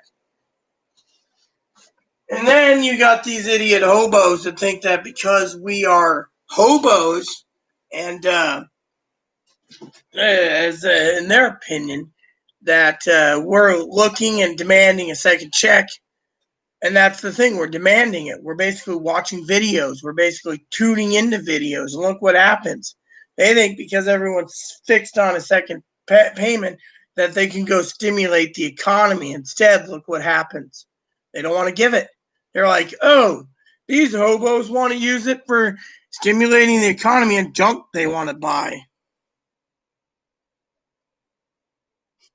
A: And then you got these idiot hobos that think that because we are hobos, and in their opinion, that we're looking and demanding a second check. And that's the thing, we're demanding it. We're basically watching videos. We're basically tuning into videos. And look what happens. They think because everyone's fixed on a second payment that they can go stimulate the economy. Instead, look what happens. They don't want to give it. They're like, oh, these hobos want to use it for stimulating the economy and junk they want to buy.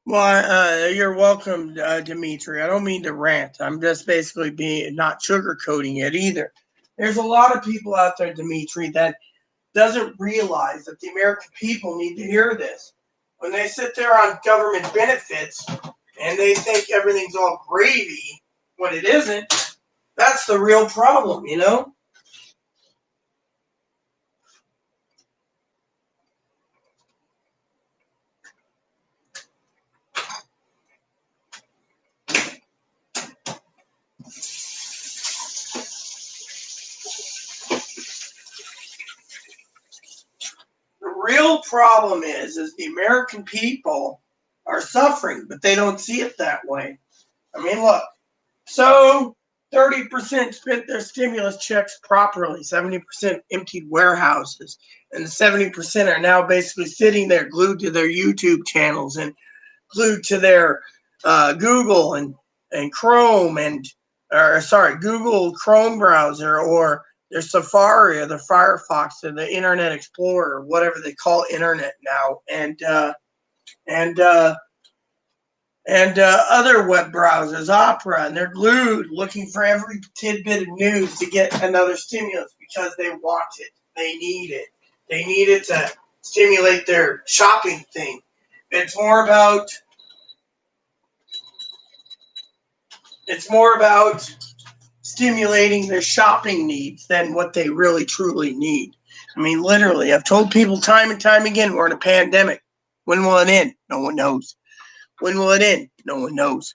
A: Well, you're welcome, Dimitri. I don't mean to rant. I'm just basically not sugarcoating it either. There's a lot of people out there, Dimitri, that doesn't realize that the American people need to hear this. When they sit there on government benefits and they think everything's all gravy when it isn't, that's the real problem, you know? The real problem is the American people are suffering, but they don't see it that way. I mean, look, so 30% spent their stimulus checks properly, 70% emptied warehouses, and the 70% are now basically sitting there glued to their YouTube channels and glued to their Google and Chrome Google Chrome browser or their Safari or the Firefox or the Internet Explorer or whatever they call internet now, and other web browsers, Opera, and they're glued looking for every tidbit of news to get another stimulus because they want it. They need it. They need it to stimulate their shopping thing. It's more about stimulating their shopping needs than what they really truly need. I mean, literally, I've told people time and time again, we're in a pandemic. When will it end? No one knows. When will it end? No one knows.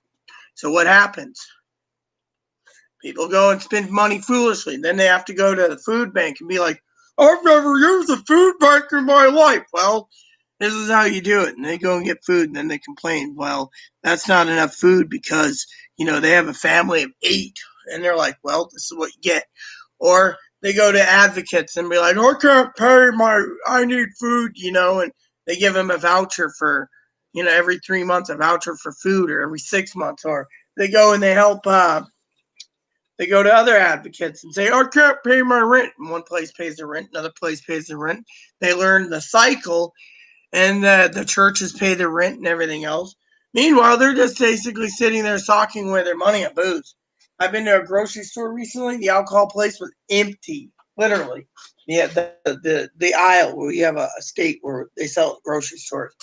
A: So what happens? People go and spend money foolishly. Then they have to go to the food bank and be like, I've never used a food bank in my life. Well, this is how you do it. And they go and get food and then they complain, well, that's not enough food because, they have a family of 8. And they're like, well, this is what you get. Or they go to advocates and be like, I can't pay I need food, and they give them a voucher for, every 3 months, a voucher for food, or every 6 months. Or they go and they help, they go to other advocates and say, I can't pay my rent. And one place pays the rent, another place pays the rent. They learn the cycle, and the churches pay the rent and everything else. Meanwhile, they're just basically sitting there socking away their money at booze. I've been to a grocery store recently. The alcohol place was empty, literally. Yeah, the aisle where you have a state where they sell at grocery stores.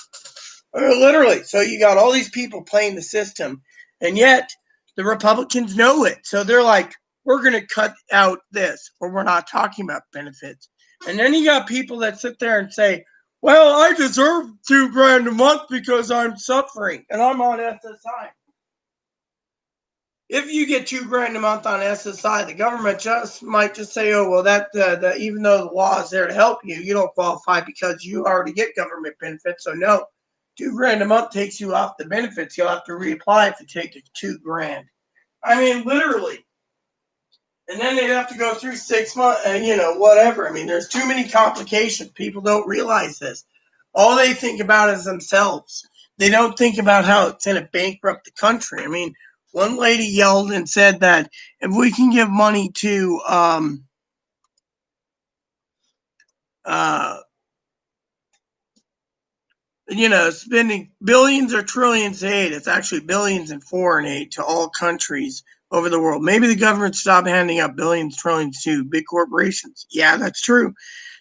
A: Literally. So you got all these people playing the system, and yet the Republicans know it. So they're like, we're going to cut out this, or we're not talking about benefits. And then you got people that sit there and say, well, I deserve $2,000 a month because I'm suffering and I'm on SSI. If you get $2,000 a month on SSI, the government might just say, "Oh, well, that even though the law is there to help you, you don't qualify because you already get government benefits." So no, $2,000 a month takes you off the benefits. You'll have to reapply if you take the $2,000. I mean, literally. And then they'd have to go through 6 months, and whatever. I mean, there's too many complications. People don't realize this. All they think about is themselves. They don't think about how it's going to bankrupt the country. I mean, one lady yelled and said that if we can give money to spending billions or trillions of aid, it's actually billions in foreign aid to all countries over the world. Maybe the government stop handing out billions, trillions to big corporations. Yeah, that's true.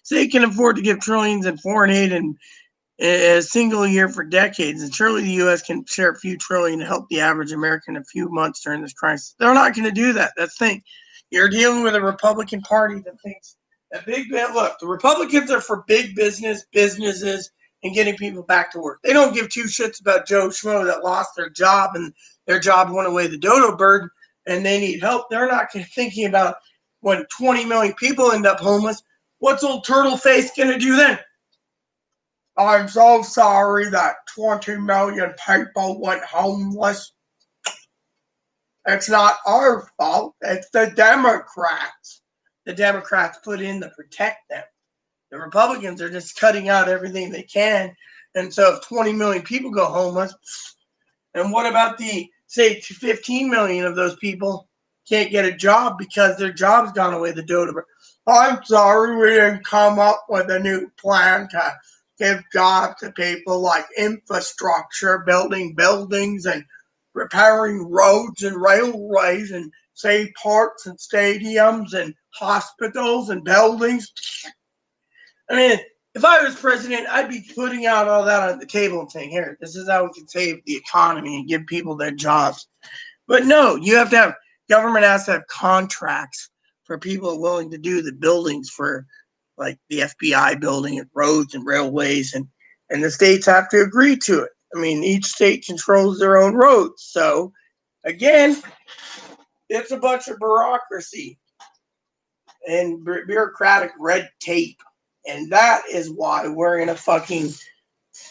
A: So they can afford to give trillions in foreign aid and a single year for decades, and surely the U.S. can share a few trillion to help the average American in a few months during this crisis. They're not going to do that. That's the thing. You're dealing with a Republican Party that thinks that look, the Republicans are for big businesses, and getting people back to work. They don't give two shits about Joe Schmo that lost their job and their job went away the dodo bird and they need help. They're not thinking about when 20 million people end up homeless. What's old turtle face going to do then? I'm so sorry that 20 million people went homeless. It's not our fault. It's the Democrats. The Democrats put in to protect them. The Republicans are just cutting out everything they can. And so if 20 million people go homeless, and what about the, say, 15 million of those people can't get a job because their job's gone away the dodo bird? I'm sorry we didn't come up with a new plan to give jobs to people like infrastructure, building buildings and repairing roads and railways and say parks and stadiums and hospitals and buildings. I mean, if I was president, I'd be putting out all that on the table and saying, here, this is how we can save the economy and give people their jobs. But no, you have to have, government has to have contracts for people willing to do the buildings for like the FBI building and roads and railways, and the states have to agree to it. I mean, each state controls their own roads. So again, it's a bunch of bureaucracy and bureaucratic red tape. And that is why we're in a fucking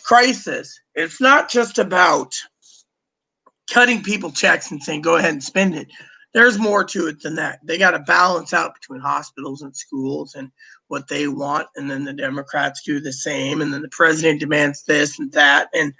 A: crisis. It's not just about cutting people checks and saying, go ahead and spend it. There's more to it than that. They got to balance out between hospitals and schools and what they want. And then the Democrats do the same. And then the president demands this and that. And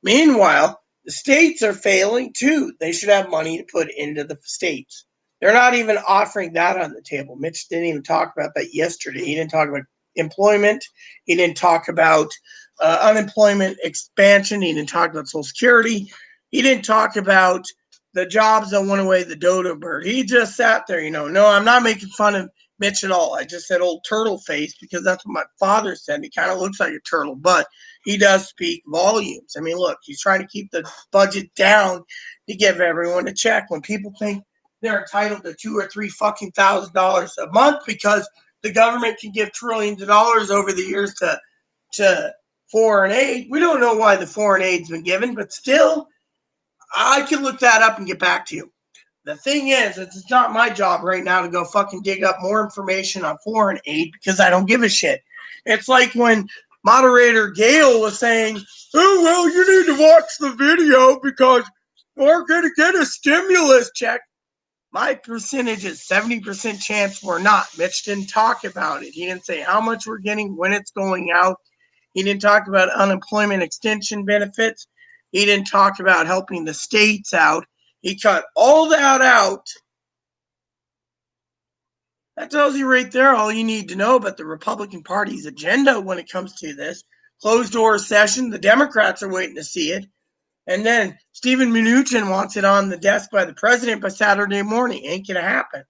A: meanwhile, the states are failing too. They should have money to put into the states. They're not even offering that on the table. Mitch didn't even talk about that yesterday. He didn't talk about employment. He didn't talk about unemployment expansion. He didn't talk about Social Security. He didn't talk about the jobs that went away the dodo bird. He just sat there, No, I'm not making fun of Mitch at all. I just said old turtle face because that's what my father said. He kind of looks like a turtle, but he does speak volumes. I mean, look, he's trying to keep the budget down to give everyone a check. When people think they're entitled to $2,000 or $3,000 a month because the government can give trillions of dollars over the years to foreign aid. We don't know why the foreign aid's been given, but still, I can look that up and get back to you. The thing is, it's not my job right now to go fucking dig up more information on foreign aid because I don't give a shit. It's like when moderator Gail was saying, oh, well, you need to watch the video because we're going to get a stimulus check. My percentage is 70% chance we're not. Mitch didn't talk about it. He didn't say how much we're getting, when it's going out. He didn't talk about unemployment extension benefits. He didn't talk about helping the states out. He cut all that out. That tells you right there all you need to know about the Republican Party's agenda when it comes to this. Closed door session. The Democrats are waiting to see it. And then Stephen Mnuchin wants it on the desk by the president by Saturday morning. Ain't going to happen.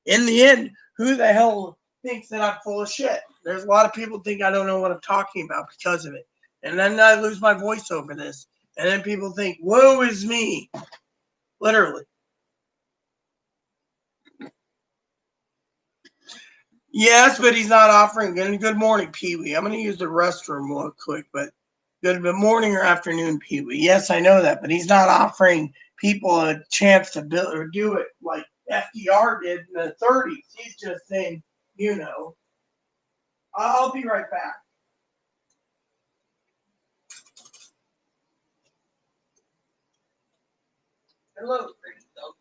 A: In the end, who the hell thinks that I'm full of shit? There's a lot of people think I don't know what I'm talking about because of it. And then I lose my voice over this. And then people think, woe is me. Literally. Yes, but he's not offering. Good morning, Pee-wee. I'm going to use the restroom real quick, but good morning or afternoon, Pee-wee. Yes, I know that, but he's not offering people a chance to build or do it like FDR did in the 30s. He's just saying, I'll be right back. Hello, pretty dog.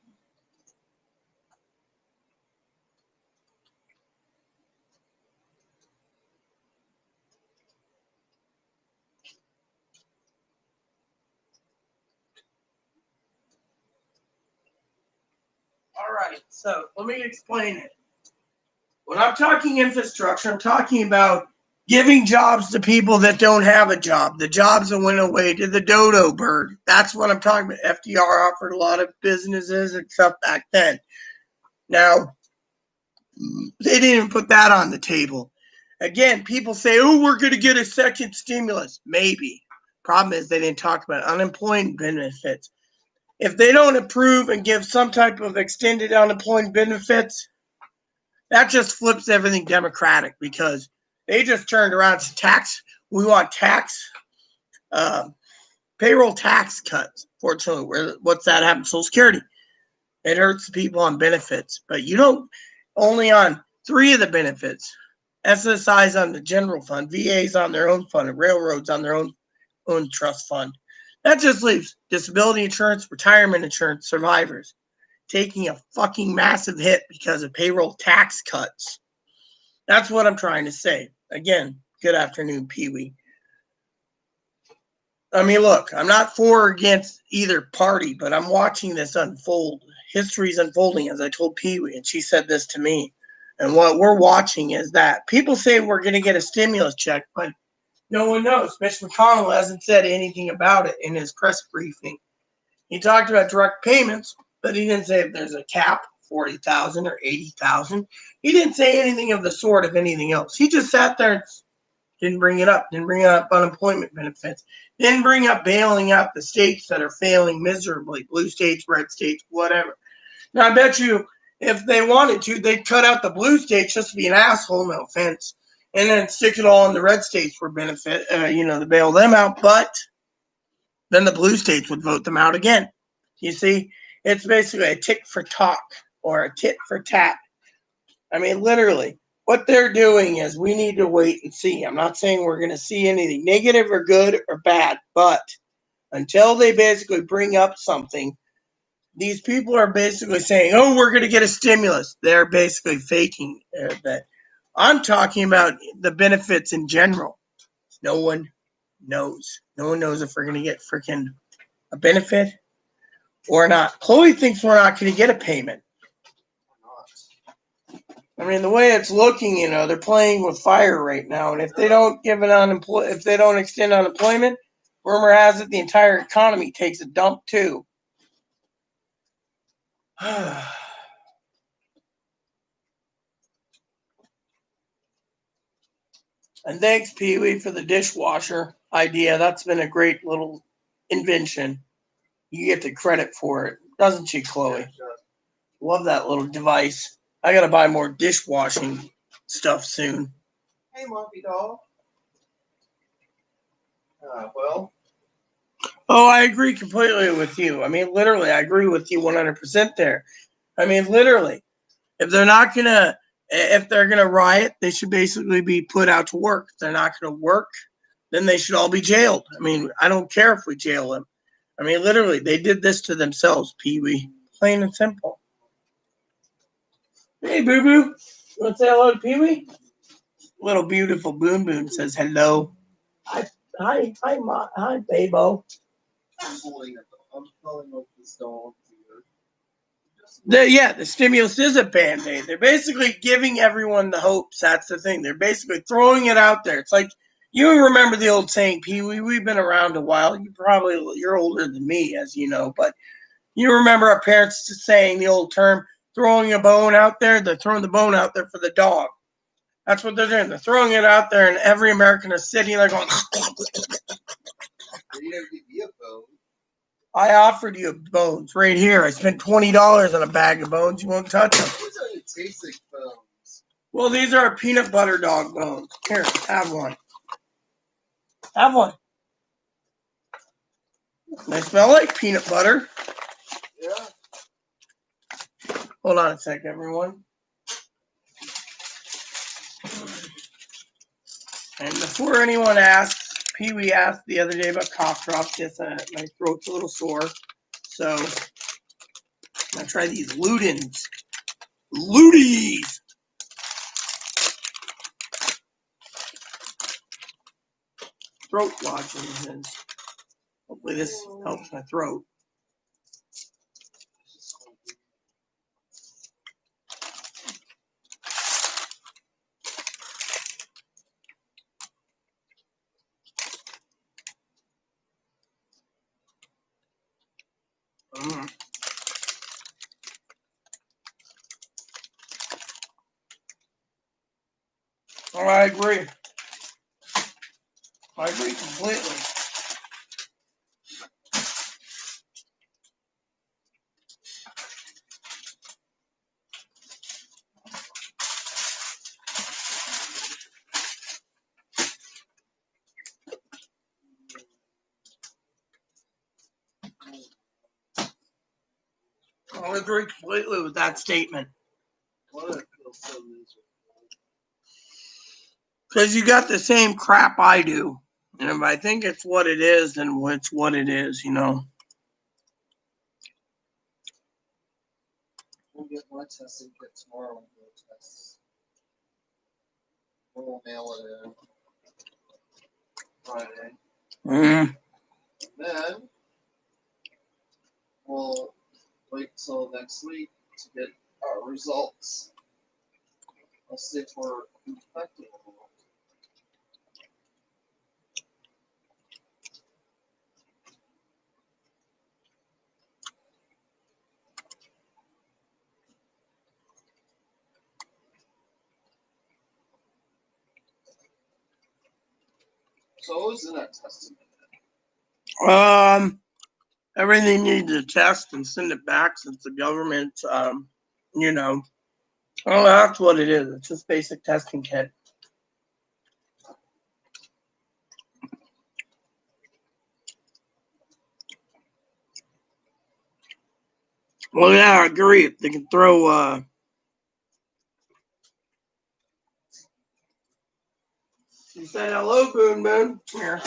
A: All right, so let me explain it. When I'm talking infrastructure, I'm talking about giving jobs to people that don't have a job. The jobs that went away to the dodo bird. That's what I'm talking about. FDR offered a lot of businesses and stuff back then. Now, they didn't even put that on the table. Again, people say, oh, we're going to get a second stimulus. Maybe. Problem is they didn't talk about unemployment benefits. If they don't approve and give some type of extended unemployment benefits, that just flips everything Democratic because they just turned around to tax. We want payroll tax cuts. Fortunately, what's that happen? Social Security. It hurts the people on benefits, but you don't only on 3 of the benefits. SSI's on the general fund, VA's on their own fund, and railroads on their own trust fund. That just leaves disability insurance, retirement insurance, survivors taking a fucking massive hit because of payroll tax cuts. That's what I'm trying to say. Again, good afternoon, Pee-wee. I mean, look, I'm not for or against either party, but I'm watching this unfold. History's unfolding, as I told Pee-wee, and she said this to me. And what we're watching is that people say we're going to get a stimulus check, but no one knows. Mitch McConnell hasn't said anything about it in his press briefing. He talked about direct payments, but he didn't say if there's a cap, 40,000 or 80,000. He didn't say anything of the sort of anything else. He just sat there and didn't bring it up. Didn't bring up unemployment benefits. Didn't bring up bailing out the states that are failing miserably. Blue states, red states, whatever. Now, I bet you if they wanted to, they'd cut out the blue states just to be an asshole, no offense, and then stick it all in the red states for benefit, to bail them out. But then the blue states would vote them out again. You see, it's basically a tick for talk or a tit for tat. I mean, literally, what they're doing is we need to wait and see. I'm not saying we're going to see anything negative or good or bad, but until they basically bring up something, these people are basically saying, oh, we're going to get a stimulus. They're basically faking that. I'm talking about the benefits in general. No one knows. No one knows if we're going to get freaking a benefit or not. Chloe thinks we're not going to get a payment. I mean, the way it's looking, they're playing with fire right now. And if they don't if they don't extend unemployment, rumor has it the entire economy takes a dump too. And thanks, Pee-wee, for the dishwasher idea. That's been a great little invention. You get the credit for it, doesn't she, Chloe? Love that little device. I got to buy more dishwashing stuff soon.
B: Hey, Lumpy doll. Well.
A: Oh, I agree completely with you. I mean, literally, I agree with you 100% there. I mean, literally, if they're going to riot, they should basically be put out to work. If they're not going to work, then they should all be jailed. I mean, I don't care if we jail them. I mean, literally, they did this to themselves, Pee-wee. Plain and simple. Hey, boo-boo. You want to say hello to Pee-wee? Little beautiful Boom Boom says hello. Hi, Babo.
B: I'm pulling up this dog
A: here. The stimulus is a Band-Aid. They're basically giving everyone the hopes. That's the thing. They're basically throwing it out there. It's like You remember the old saying, Pee Wee? We've been around a while. You're older than me, as you know, but you remember our parents saying the old term, throwing a bone out there. They're throwing the bone out there for the dog. That's what they're doing. They're throwing it out there, and every American is sitting there going.
B: You never give me a bone.
A: I offered you bones right here. I spent $20 on a bag of bones. You won't touch them.
B: These don't taste like bones.
A: Well, these are peanut butter dog bones. Here, have one. Have one. They smell like peanut butter.
B: Yeah.
A: Hold on a sec, everyone. And before anyone asks, Pee Wee asked the other day about cough drops. Yes, my throat's a little sore. So I'm going to try these Ludens. Ludies! Throat lozenges. Hopefully this helps my throat. Oh, I agree. I agree completely. I agree completely with that statement.
B: Why do I feel so miserable?
A: Because you got the same crap I do. And if I think it's what it is, then it's what it is, you know.
B: We'll get my testing kit tomorrow and go test. We'll mail it in Friday. Then we'll wait till next week to get our results. I'll see if we're infected or not. So what was in that testing kit?
A: Everything you need to test and send it back since the government, you know. Oh, that's what it is. It's just basic testing kit. Well, yeah, I agree. If they can throw, you said hello, Boon Boon. Here.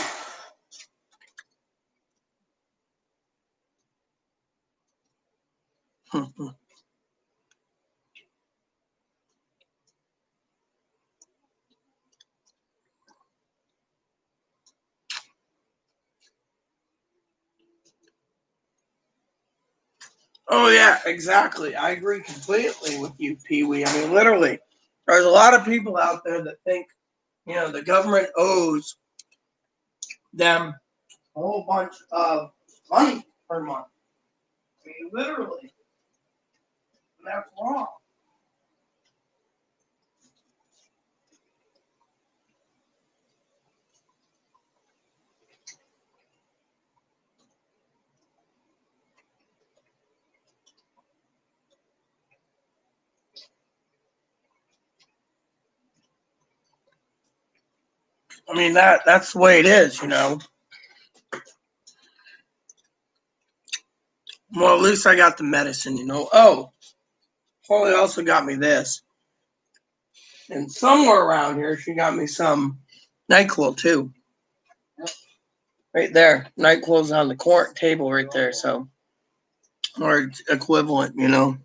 A: Oh, yeah, exactly. I agree completely with you, Pee Wee. I mean, literally, there's a lot of people out there that think, you know, the government owes them a whole bunch of money per month. I mean, literally. And that's wrong. I mean, that's the way it is, you know. Well, at least I got the medicine, you know. Oh, Holly also got me this. And somewhere around here, she got me some NyQuil, too. Right there. NyQuil's on the table right there, so. Or equivalent, you know.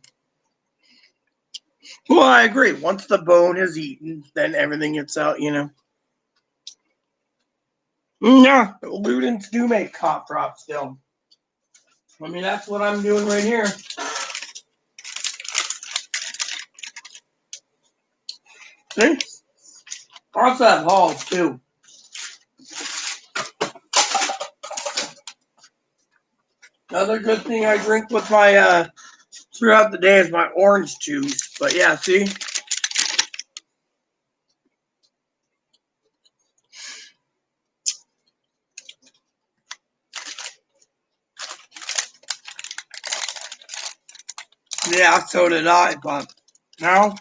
A: Well, I agree. Once the bone is eaten, then everything gets out, you know. Yeah, Ludens do make cough drops still. I mean, that's what I'm doing right here. See? I also have Halls, too. Another good thing I drink with my throughout the day is my orange juice. But yeah, see? Yeah, so did I, but now,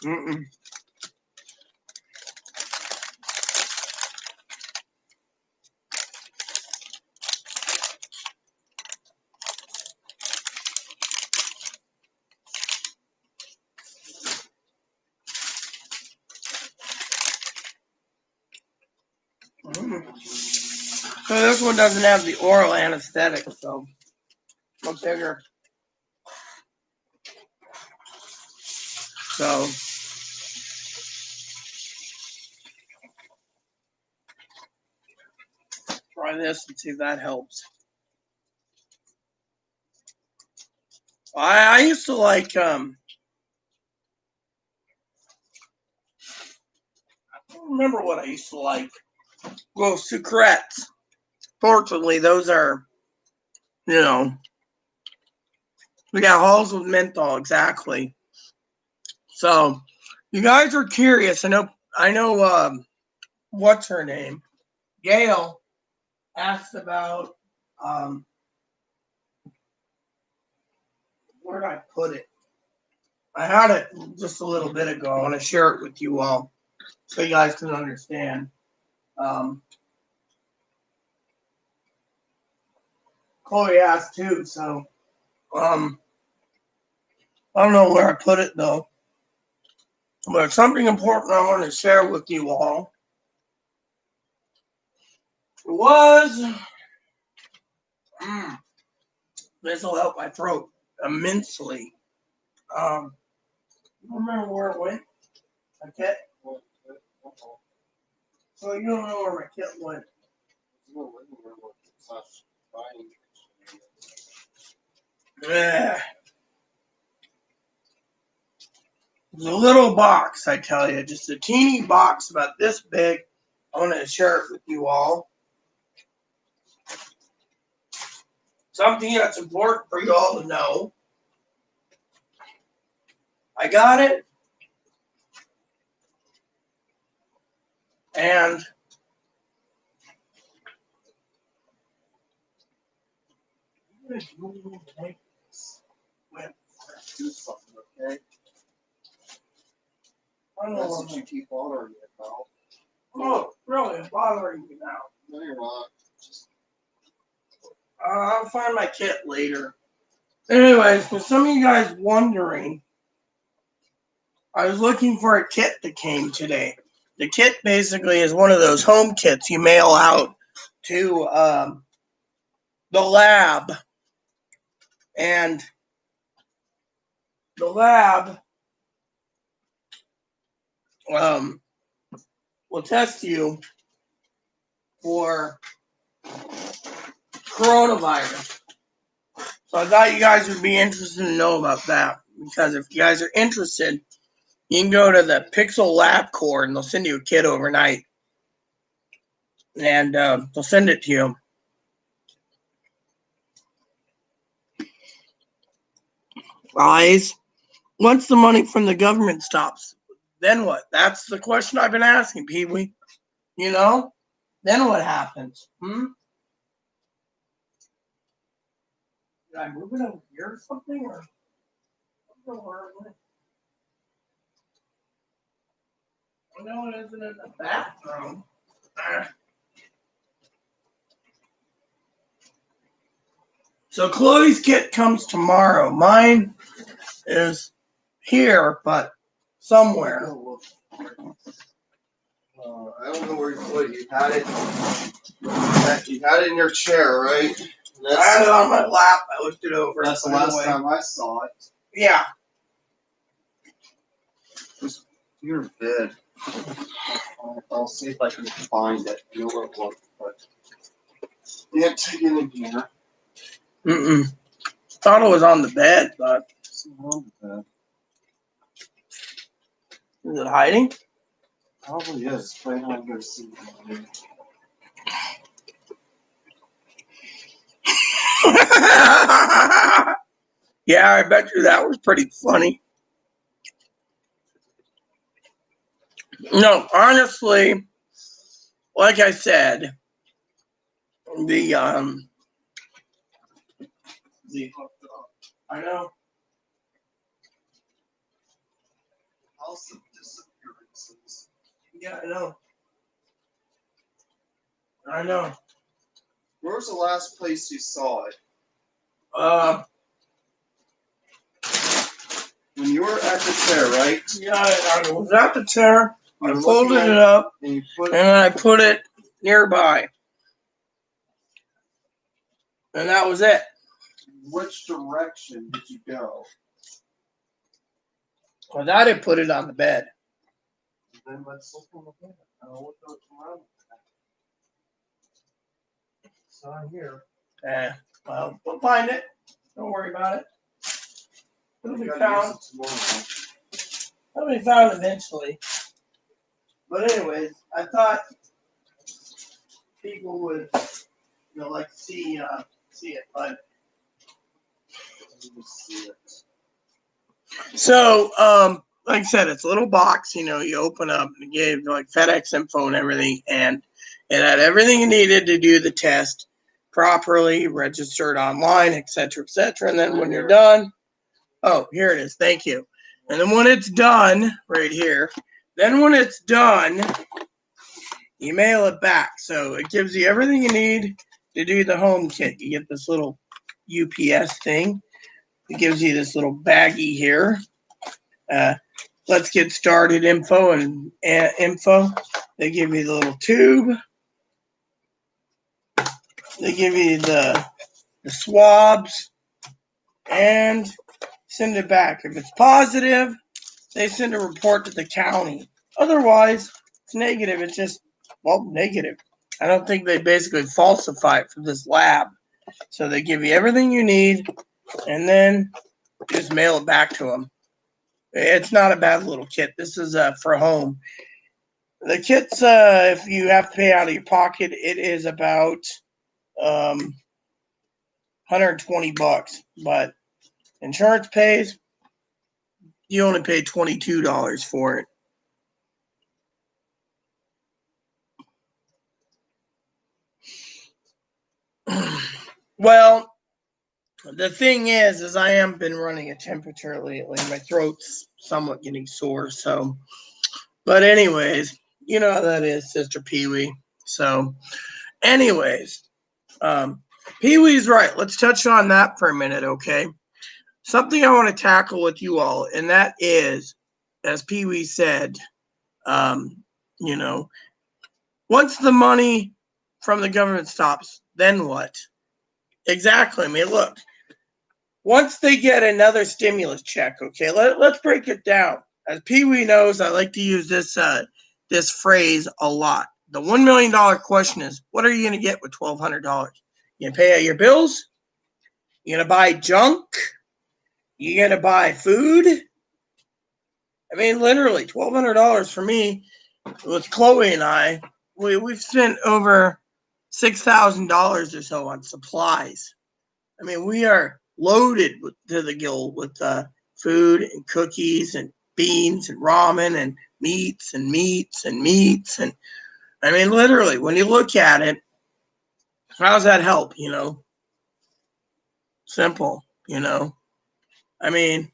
A: mm-mm. Mm-mm. So this one doesn't have the oral anesthetic, so I figure. So try this and see if that helps. I used to like I don't remember what I used to like. Well, sucrettes. Fortunately, those are, you know, we got halls with menthol, exactly. So you guys are curious. I know what's her name? Gail asked about where did I put it? I had it just a little bit ago. I want to share it with you all so you guys can understand. Um, Chloe asked too, so um, I don't know where I put it though. But it's something important I want to share with you all. It was this will help my throat immensely. I don't remember where it went. My kit. So you don't know where my kit went. Yeah. It's a little box, I tell you, just a teeny box about this big. I want to share it with you all. Something that's important for you all to know. I got it, and
B: Do something, okay?
A: I don't
B: That's
A: know.
B: what you keep bothering me about.
A: Oh, really? It's bothering me now.
B: No, you're not. Just
A: I'll find my kit later. Anyways, for some of you guys wondering, I was looking for a kit that came today. The kit basically is one of those home kits you mail out to the lab, and the lab um, will test you for coronavirus. So I thought you guys would be interested to know about that, because if you guys are interested, you can go to the Pixel Lab Core and they'll send you a kit overnight, and they'll send it to you. Guys, once the money from the government stops, then what? That's the question I've been asking, Pee Wee. You know? Then what happens? Did I move it over here or something? Or I don't know where it went. I know it isn't in the bathroom. So Chloe's kit comes tomorrow. Mine is here, but somewhere.
B: I don't know where you put it. You had it. You had it in your chair, right?
A: I had it on my lap. I looked it over.
B: That's the last time I saw it.
A: Yeah.
B: Just your bed. I'll see if I can find it. I know where it was, but can't take it in here.
A: Thought it was on the bed, but
B: It's on the bed.
A: is it hiding?
B: Probably is. It's right on your seat.
A: Yeah, I bet you that was pretty funny. No, honestly, like I said, the I know.
B: House of disappearances.
A: Yeah, I know. I know.
B: Where was the last place you saw it? When you were at the chair, right?
A: Yeah, I was at the chair. I
B: You were
A: folded
B: looking at
A: it up
B: and you put
A: and I put it nearby. And that was it.
B: which direction did you go?
A: Well, I didn't put it on the bed.
B: Then let's look on the bed. What goes around that? It's not here.
A: Yeah. Well, we'll find it. Don't worry about it. It'll be
B: You gotta
A: found.
B: use it tomorrow.
A: It'll be found eventually. But anyways, I thought people would, like to see it. But
B: Let me see it.
A: so, like I said, it's a little box. You open up and it gave like FedEx info and everything, and it had everything you needed to do the test properly, registered online, etc., etc. And then when you're done, oh, here it is. Thank you. And then when it's done, right here, then when it's done, you mail it back. So it gives you everything you need to do the home kit. You get this little UPS thing. It gives you this little baggie here. Let's get started info and info. They give you the little tube. They give you the swabs and send it back. If it's positive, they send a report to the county. Otherwise, it's negative. It's just, negative. I don't think they basically falsify it from this lab. So they give you everything you need, and then just mail it back to them. It's not a bad little kit. This is for home. The kit's, if you have to pay out of your pocket, it is about $120, but insurance pays. You only pay $22 for it. Well, the thing is I am been running a temperature lately. My throat's somewhat getting sore. So, but anyways, you know how that is, Sister Pee Wee. So, anyways, Pee Wee's right. Let's touch on that for a minute, okay? Something I want to tackle with you all, and that is, as Pee Wee said, you know, once the money from the government stops, then what? Exactly. I mean, look, once they get another stimulus check, okay, let's break it down. As Pee Wee knows, I like to use this phrase a lot. The $1 million question is, what are you going to get with $1,200? You going to pay out your bills? You going to buy junk? You going to buy food? I mean, literally, $1,200 for me, with Chloe and I, we've spent over $6,000 or so on supplies. I mean, we are loaded to the gill with food and cookies and beans and ramen and meats and meats and meats. And I mean, literally, when you look at it, how does that help? Simple, I mean,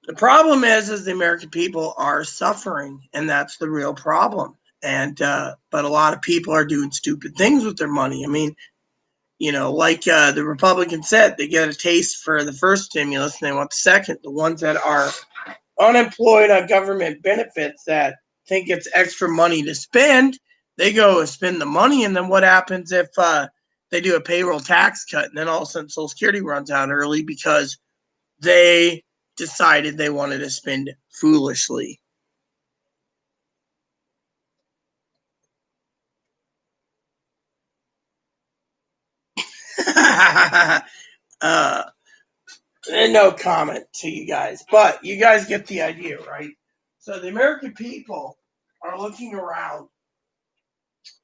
A: the problem is the American people are suffering, and that's the real problem. And but a lot of people are doing stupid things with their money. I mean, like the Republicans said, they get a taste for the first stimulus and they want the second. The ones that are unemployed on government benefits that think it's extra money to spend, they go and spend the money. And then what happens if they do a payroll tax cut and then all of a sudden Social Security runs out early because they decided they wanted to spend foolishly? uh, no comment to you guys, but you guys get the idea, right? So the American people are looking around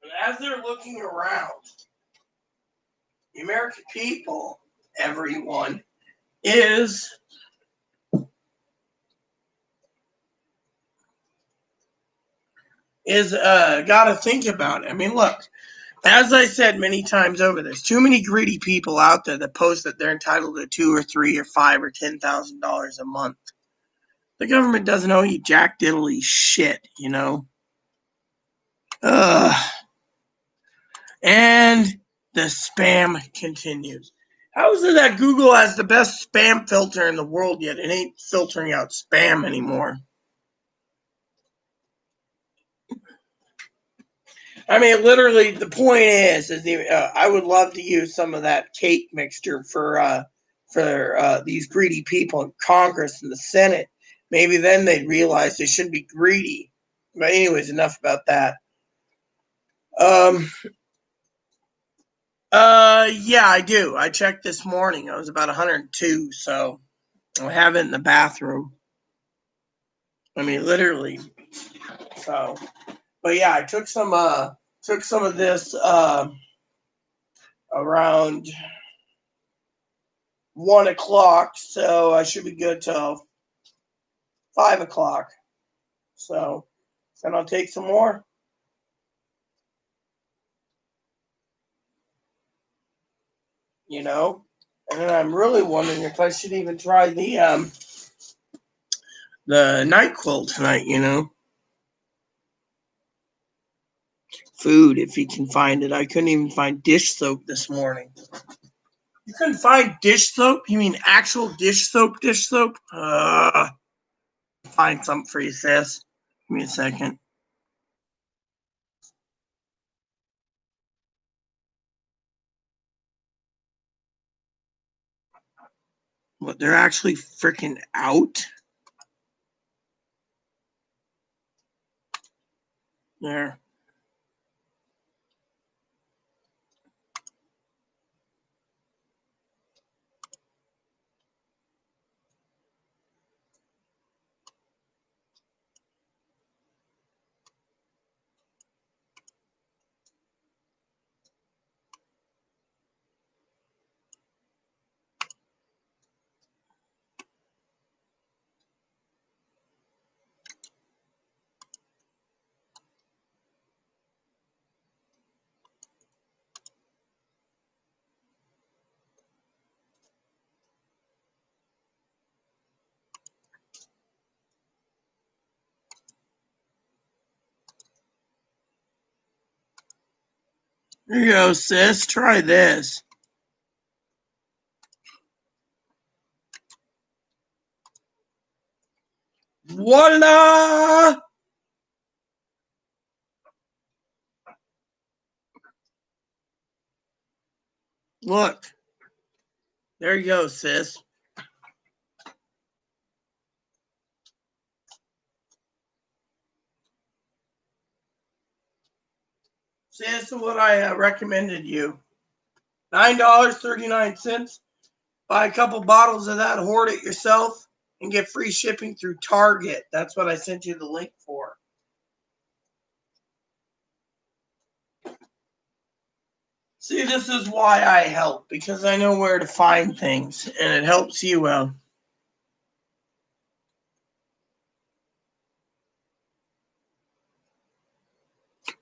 A: And as they're looking around, the American people, everyone, is got to think about it. I mean, look, as I said many times over, there's too many greedy people out there that post that they're entitled to $2 or $3 or $5 or $10,000 a month. The government doesn't owe you jack diddly shit, you know. And the spam continues. How is it that Google has the best spam filter in the world yet it ain't filtering out spam anymore? I mean, literally, the point is I would love to use some of that cake mixture for these greedy people in Congress and the Senate. Maybe then they'd realize they shouldn't be greedy. But anyways, enough about that. Yeah, I do. I checked this morning. I was about 102, so I have it in the bathroom. I mean, literally. So, but yeah, I took some of this around 1 o'clock, so I should be good till 5 o'clock. So then I'll take some more. You know, and then I'm really wondering if I should even try the NyQuil tonight. You know, food if you can find it. I couldn't even find dish soap this morning. You couldn't find dish soap? You mean actual dish soap? Dish soap? Find something for you, sis. Give me a second. What, they're actually freaking out? There. Here you go, sis. Try this. Voila! Look. There you go, sis. See, this is what I recommended you. $9.39. Buy a couple bottles of that, hoard it yourself, and get free shipping through Target. That's what I sent you the link for. See, this is why I help, because I know where to find things, and it helps you out.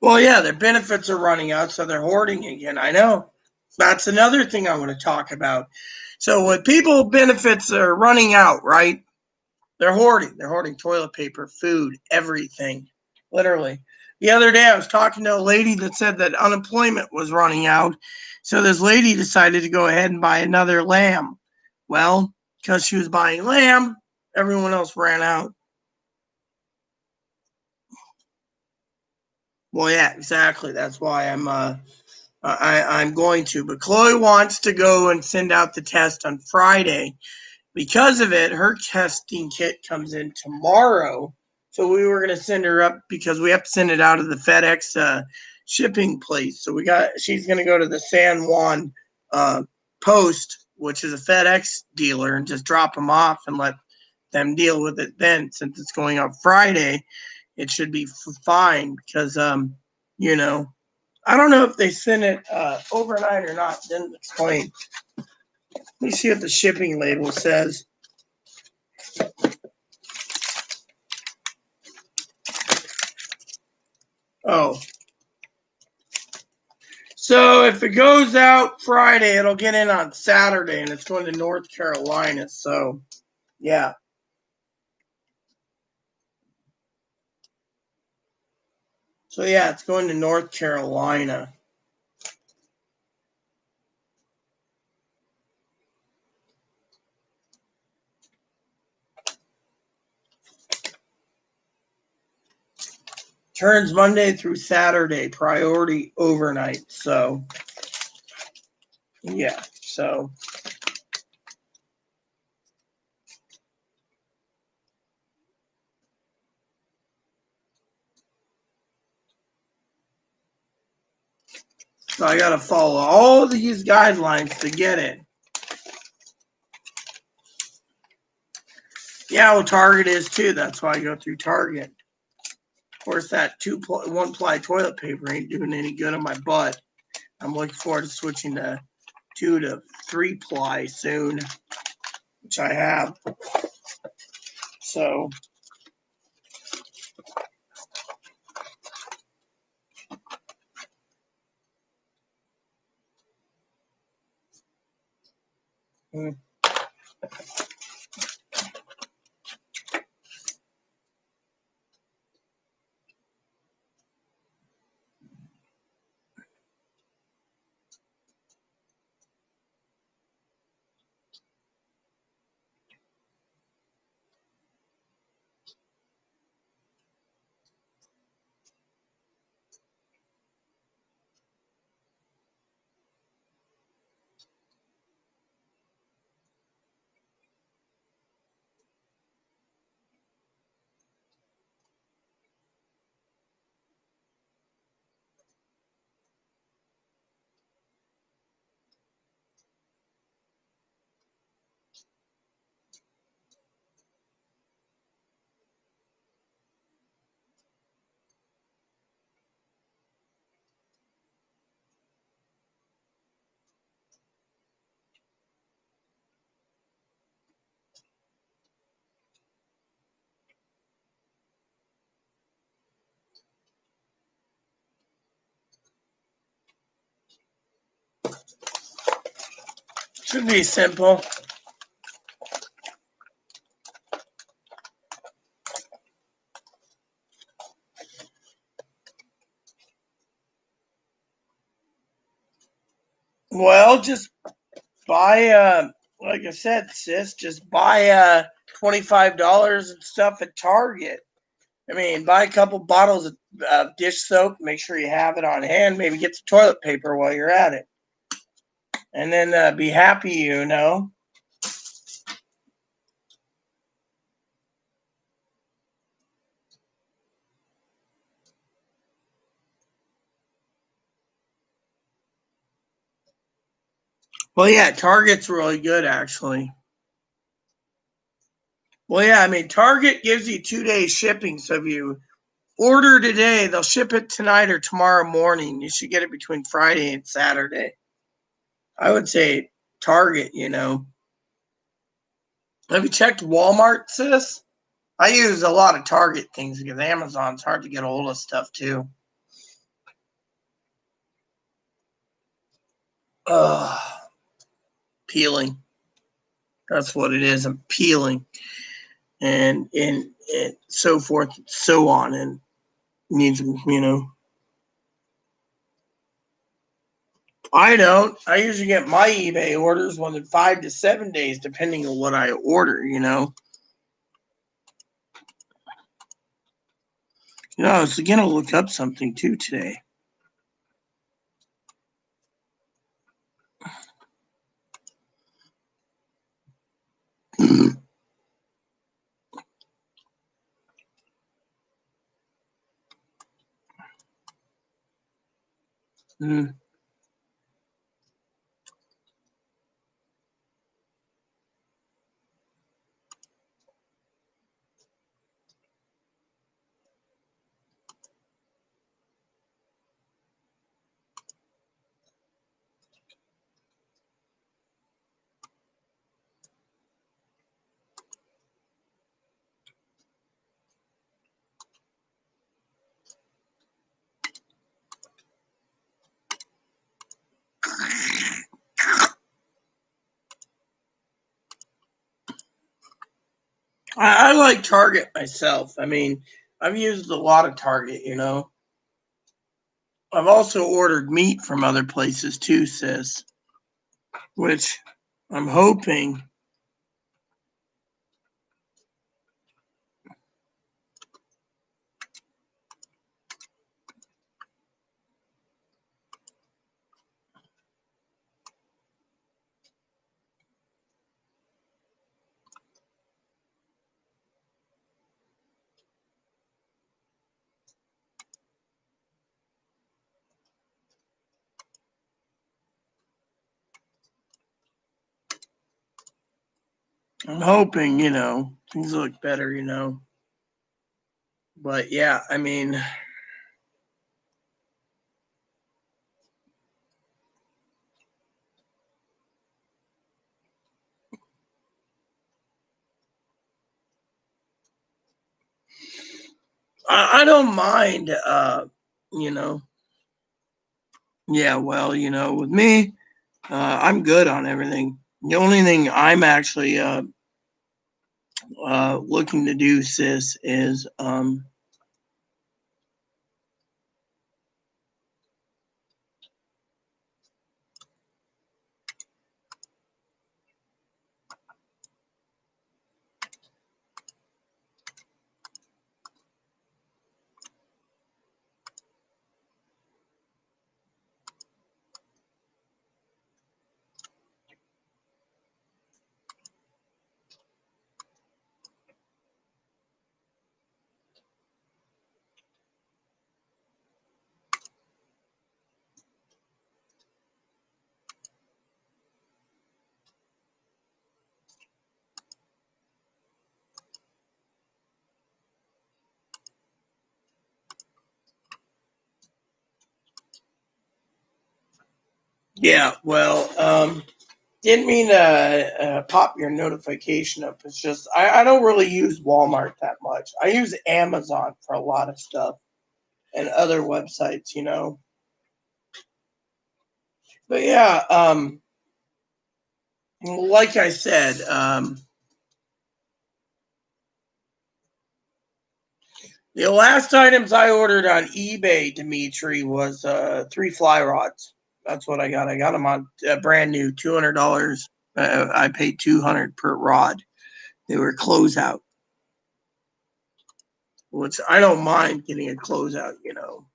A: Well, yeah, their benefits are running out, so they're hoarding again. I know. That's another thing I want to talk about. So when people benefits are running out, right? They're hoarding. They're hoarding toilet paper, food, everything. Literally. The other day I was talking to a lady that said that unemployment was running out. So this lady decided to go ahead and buy another lamb. Well, because she was buying lamb, everyone else ran out. Well, yeah, exactly. That's why I'm going to. But Chloe wants to go and send out the test on Friday. Because of it, her testing kit comes in tomorrow. So we were going to send her up because we have to send it out of the FedEx shipping place. So she's going to go to the San Juan Post, which is a FedEx dealer, and just drop them off and let them deal with it then. Since it's going up Friday, it should be fine because, you know, I don't know if they sent it overnight or not. Didn't explain. Let me see what the shipping label says. Oh. So if it goes out Friday, it'll get in on Saturday, and it's going to North Carolina. So, yeah. So, yeah, it's going to North Carolina. Turns Monday through Saturday, priority overnight. So, yeah. So, I got to follow all these guidelines to get it. Yeah, well, Target is too. That's why I go through Target. Of course, that one-ply toilet paper ain't doing any good on my butt. I'm looking forward to switching to 2 to 3-ply soon, which I have. So, should be simple. Well, just buy, like I said, sis, just buy $25 and stuff at Target. I mean, buy a couple bottles of dish soap. Make sure you have it on hand. Maybe get some toilet paper while you're at it. And then be happy, you know. Well, yeah, Target's really good, actually. Well, yeah, I mean, Target gives you 2 days shipping. So if you order today, they'll ship it tonight or tomorrow morning. You should get it between Friday and Saturday. I would say Target, you know. Have you checked Walmart, sis? I use a lot of Target things because Amazon's hard to get a hold of stuff too. Peeling. That's what it is. I'm peeling. And so forth and so on. And needs, you know. I don't. I usually get my eBay orders within 5 to 7 days, depending on what I order, you know. You know, I was going to look up something too today. I like Target myself. I mean, I've used a lot of Target, you know. I've also ordered meat from other places too, sis, which I'm hoping. I'm hoping, you know, things look better, you know. But yeah, I mean, I don't mind, you know. Yeah, well, you know, with me, I'm good on everything. The only thing I'm actually looking to do, sis, is yeah, well, didn't mean to pop your notification up. It's just I don't really use Walmart that much. I use Amazon for a lot of stuff and other websites, you know. But yeah, like I said, the last items I ordered on eBay, Dimitri, was 3 fly rods. That's what I got. I got them on brand new, $200. I paid 200 per rod. They were closeout, which I don't mind getting a closeout, you know.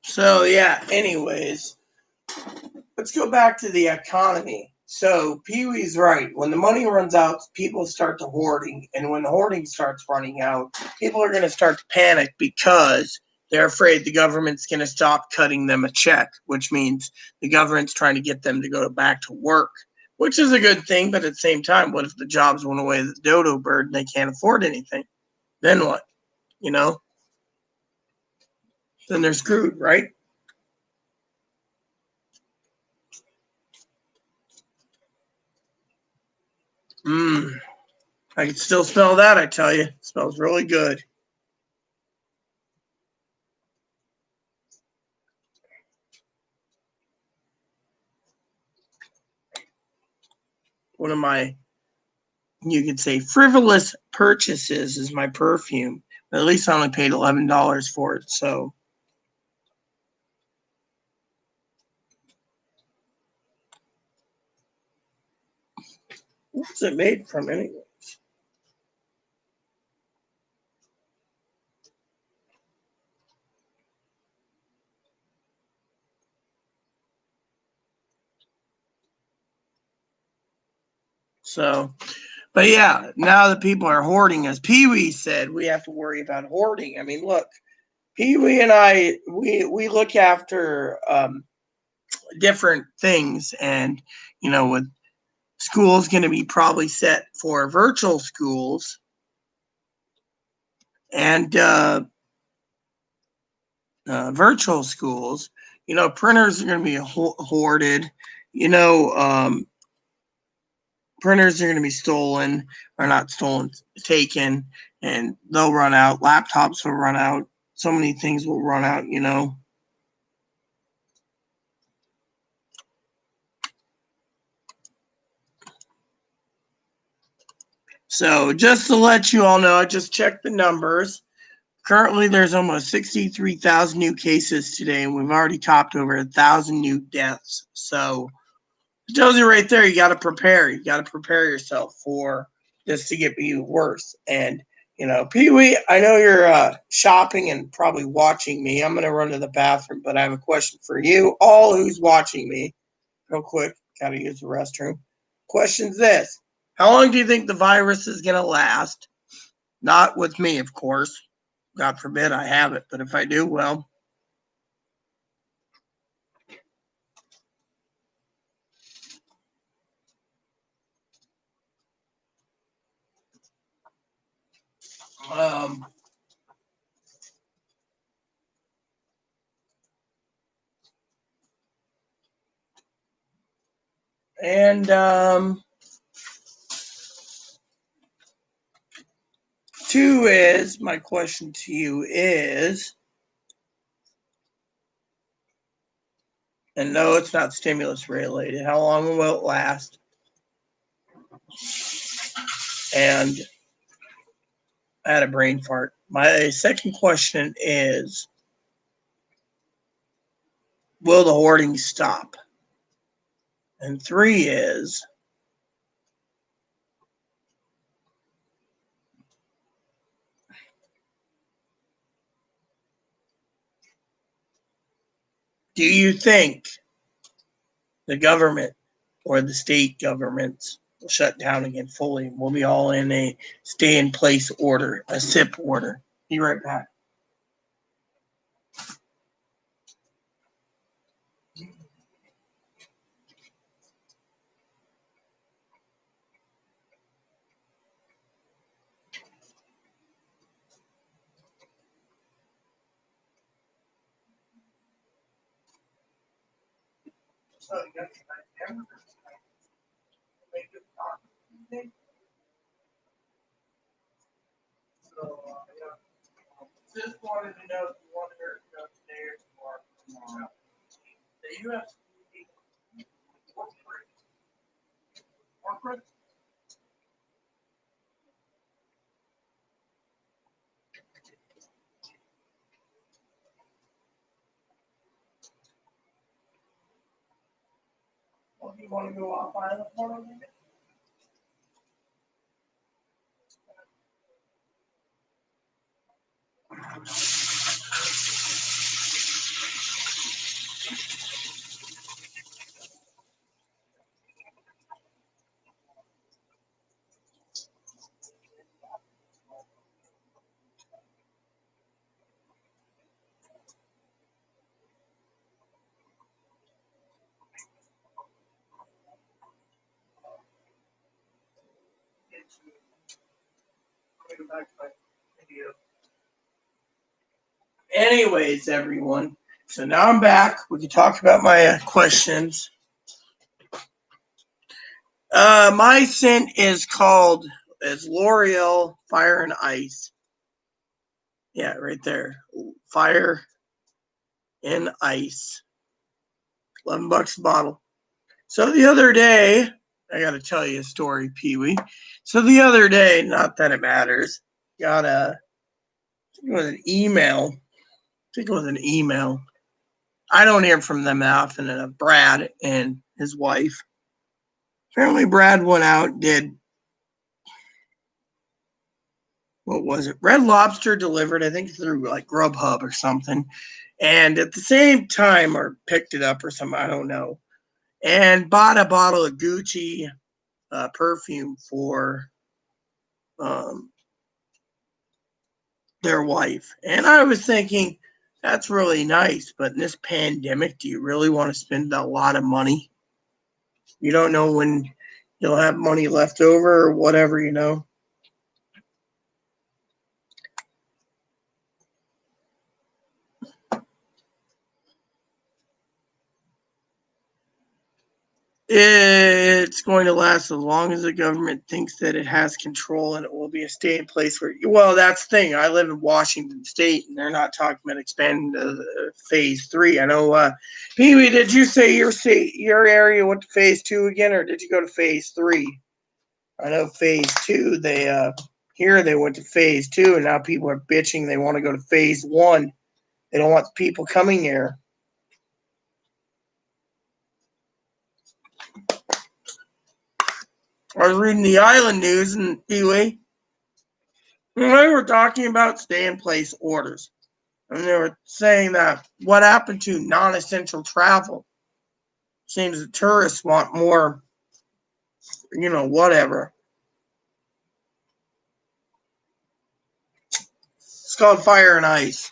A: So yeah. Anyways, let's go back to the economy. So Pee Wee's right. When the money runs out, people start to hoarding, and when the hoarding starts running out, people are going to start to panic because they're afraid the government's going to stop cutting them a check, which means the government's trying to get them to go back to work, which is a good thing. But at the same time, what if the jobs went away with the dodo bird and they can't afford anything? Then what? You know? Then they're screwed, right? Mmm. I can still smell that, I tell you. It smells really good. One of my, you could say, frivolous purchases is my perfume. But at least I only paid $11 for it. So what's it made from anyway? So, but yeah, now that people are hoarding, as Pee Wee said, we have to worry about hoarding. I mean, look, Pee Wee and I, we look after different things, and with schools going to be probably set for virtual schools, and virtual schools, printers are going to be hoarded. Printers are going to be stolen, or not stolen, taken, and they'll run out. Laptops will run out. So many things will run out. So just to let you all know, I just checked the numbers. Currently, there's almost 63,000 new cases today, and we've already topped over 1,000 new deaths. So it tells you right there, you got to prepare. You got to prepare yourself for this to get even worse. And, Pee Wee, I know you're shopping and probably watching me. I'm going to run to the bathroom, but I have a question for you, all who's watching me. Real quick, got to use the restroom. Question's this. How long do you think the virus is going to last? Not with me, of course. God forbid I have it, but if I do, well. Um, and two is, my question to you is, and no, it's not stimulus related. How long will it last? And I had a brain fart. My second question is, will the hoarding stop? And three is, do you think the government or the state governments will shut down again fully? We'll be all in a stay in place order, a SIP order. Be right back. So, just wanted to know if you wanted her to go today or tomorrow. The U.S. corporate. Well, do you want to go off island for a minute? Anyways, everyone. So now I'm back. We can talk about my questions. My scent is L'Oreal Fire and Ice. Yeah, right there. Fire and Ice. $11 a bottle. So the other day, I got to tell you a story, Pee Wee. So the other day, not that it matters, got I think it was an email. I don't hear from them often. Brad and his wife. Apparently, Brad went out, did, what was it? Red Lobster delivered, I think through like Grubhub or something. And at the same time, or picked it up or something, I don't know. And bought a bottle of Gucci perfume for their wife. And I was thinking, that's really nice, but in this pandemic, do you really want to spend a lot of money? You don't know when you'll have money left over or whatever, you know. It's going to last as long as the government thinks that it has control, and it will be a stay in place where, well, that's the thing. I live in Washington State, and they're not talking about expanding to phase 3. I know, Pee Wee, did you say your area went to phase 2 again, or did you go to phase 3? I know phase 2, here they went to phase 2, and now people are bitching. They want to go to phase 1. They don't want people coming here. I was reading the island news, and anyway, they were talking about stay-in-place orders. And they were saying that what happened to non-essential travel? Seems the tourists want more, whatever. It's called Fire and Ice.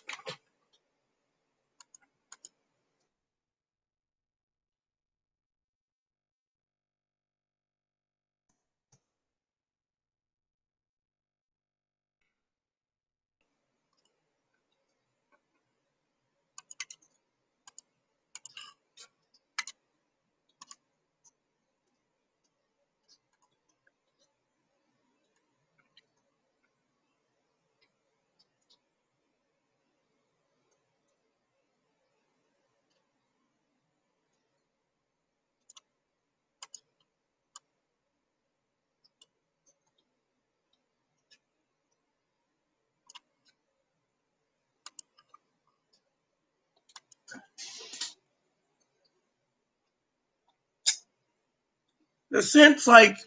A: The scent's like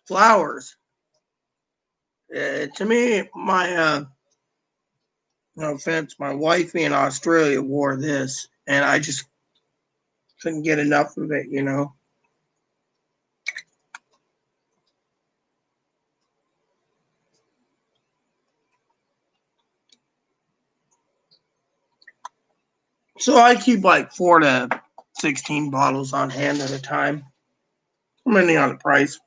A: flowers. To me, no offense, my wifey in Australia wore this, and I just couldn't get enough of it. So I keep like 4 to 16 bottles on hand at a time, depending on the price.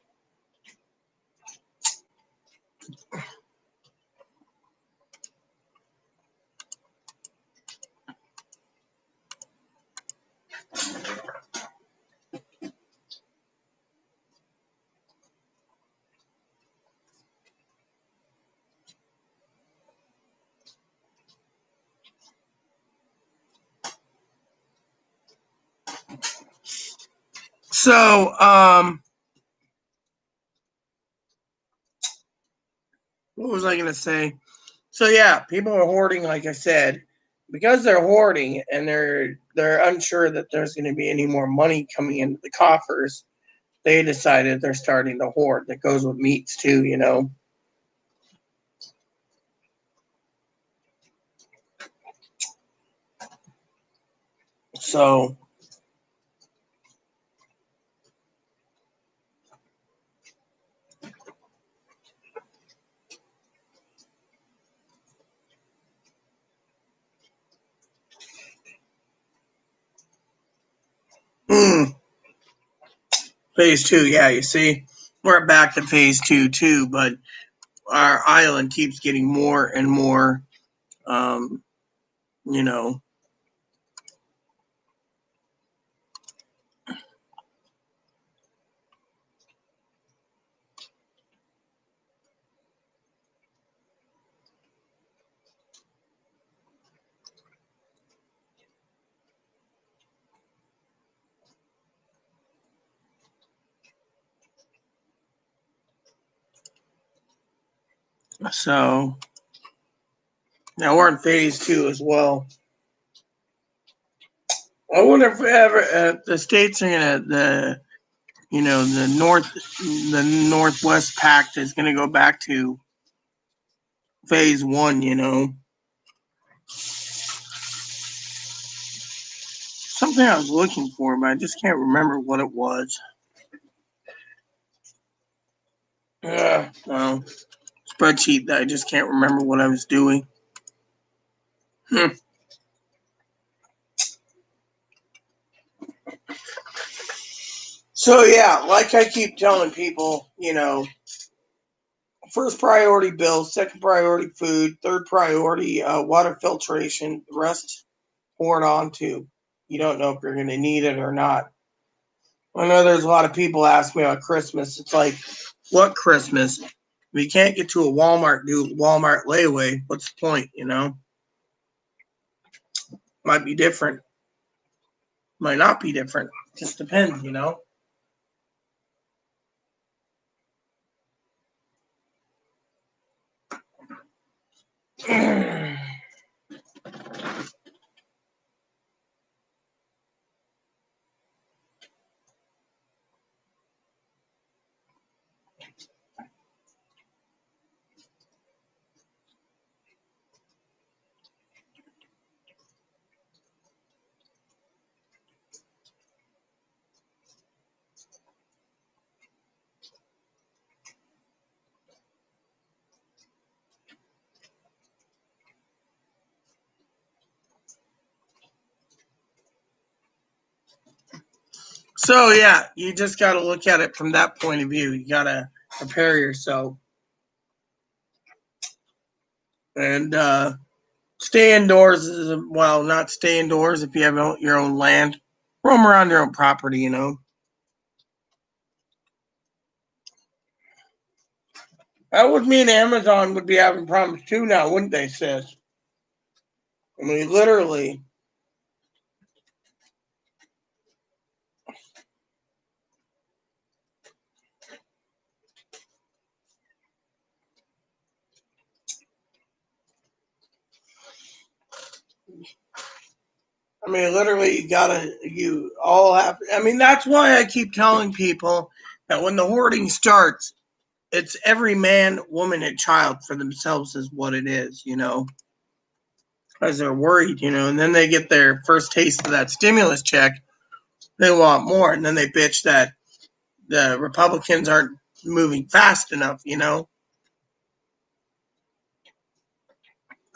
A: So, what was I going to say? So yeah, people are hoarding, like I said, because they're hoarding and they're unsure that there's going to be any more money coming into the coffers. They decided they're starting to hoard. That goes with meats too. So, phase 2, yeah, you see, we're back to phase 2 too, but our island keeps getting more and more, um, you know. So now we're in phase 2 as well. I wonder if ever the states are the Northwest Pact is gonna go back to phase 1. Something I was looking for, but I just can't remember what it was. Well, spreadsheet that I just can't remember what I was doing. So yeah, like I keep telling people, first priority bills, second priority food, third priority water filtration. The rest pour it on to. You don't know if you're going to need it or not. I know there's a lot of people ask me on Christmas. It's like, what Christmas? If you can't get to a Walmart, do Walmart layaway. What's the point? Might be different. Might not be different. Just depends. So yeah, you just got to look at it from that point of view. You got to prepare yourself and stay indoors. Well, not stay indoors if you have your own land. Roam around your own property. That would mean Amazon would be having problems too now, wouldn't they, sis? I mean, literally. I mean, literally, you all have. I mean, that's why I keep telling people that when the hoarding starts, it's every man, woman, and child for themselves is what it is. Because they're worried, and then they get their first taste of that stimulus check. They want more, and then they bitch that the Republicans aren't moving fast enough.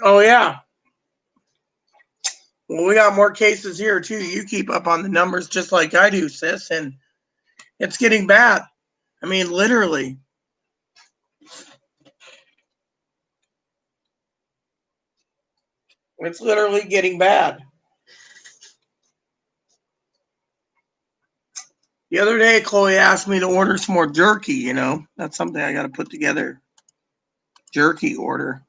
A: Oh, yeah. Well, we got more cases here, too. You keep up on the numbers just like I do, sis, and it's getting bad. I mean, literally. It's literally getting bad. The other day, Chloe asked me to order some more jerky. That's something I got to put together. Jerky order.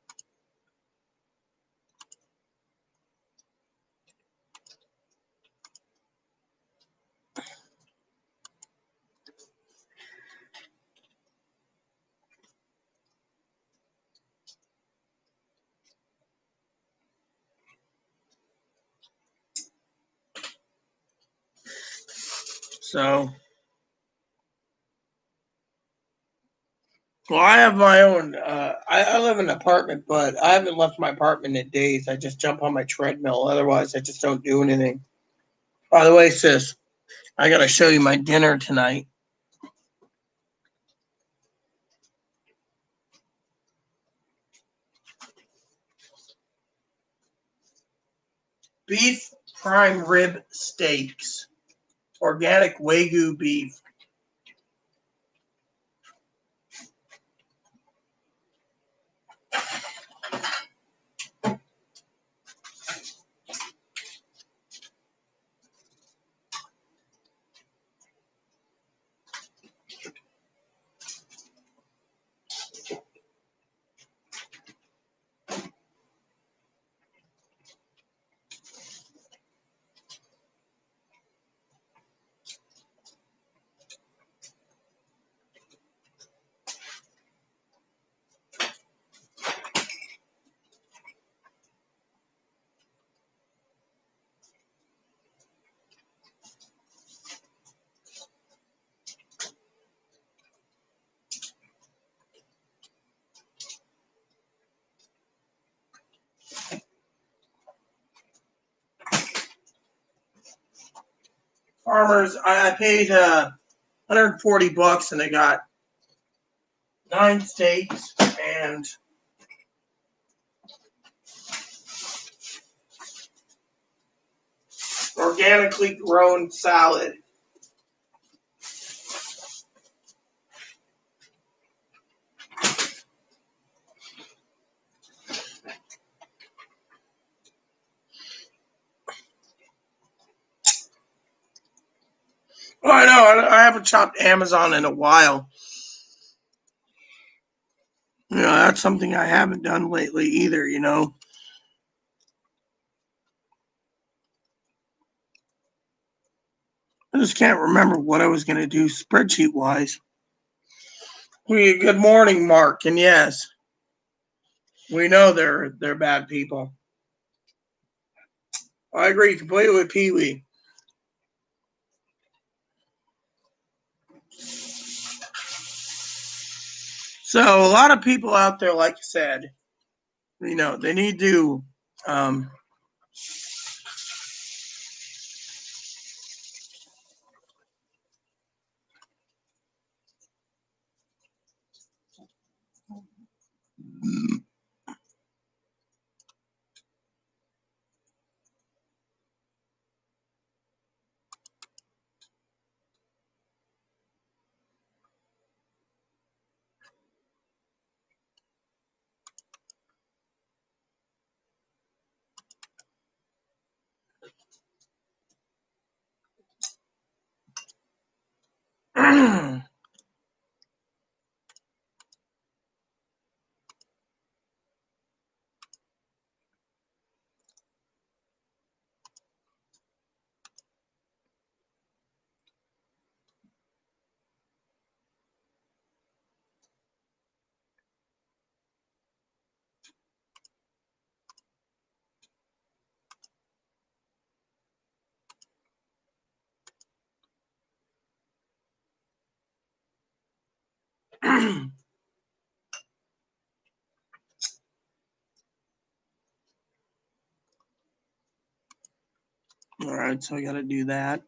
A: So, well, I have my own. I live in an apartment, but I haven't left my apartment in days. I just jump on my treadmill. Otherwise, I just don't do anything. By the way, sis, I got to show you my dinner tonight. Beef prime rib steaks, organic Wagyu beef. Farmers, I paid $140 and I got 9 states and organically grown salad. Oh, I know. I haven't shopped Amazon in a while. That's something I haven't done lately either, I just can't remember what I was going to do spreadsheet wise. Good morning, Mark. And yes, we know they're bad people. I agree completely with Pee Wee. So a lot of people out there, like you said, they need to all right, so I got to do that.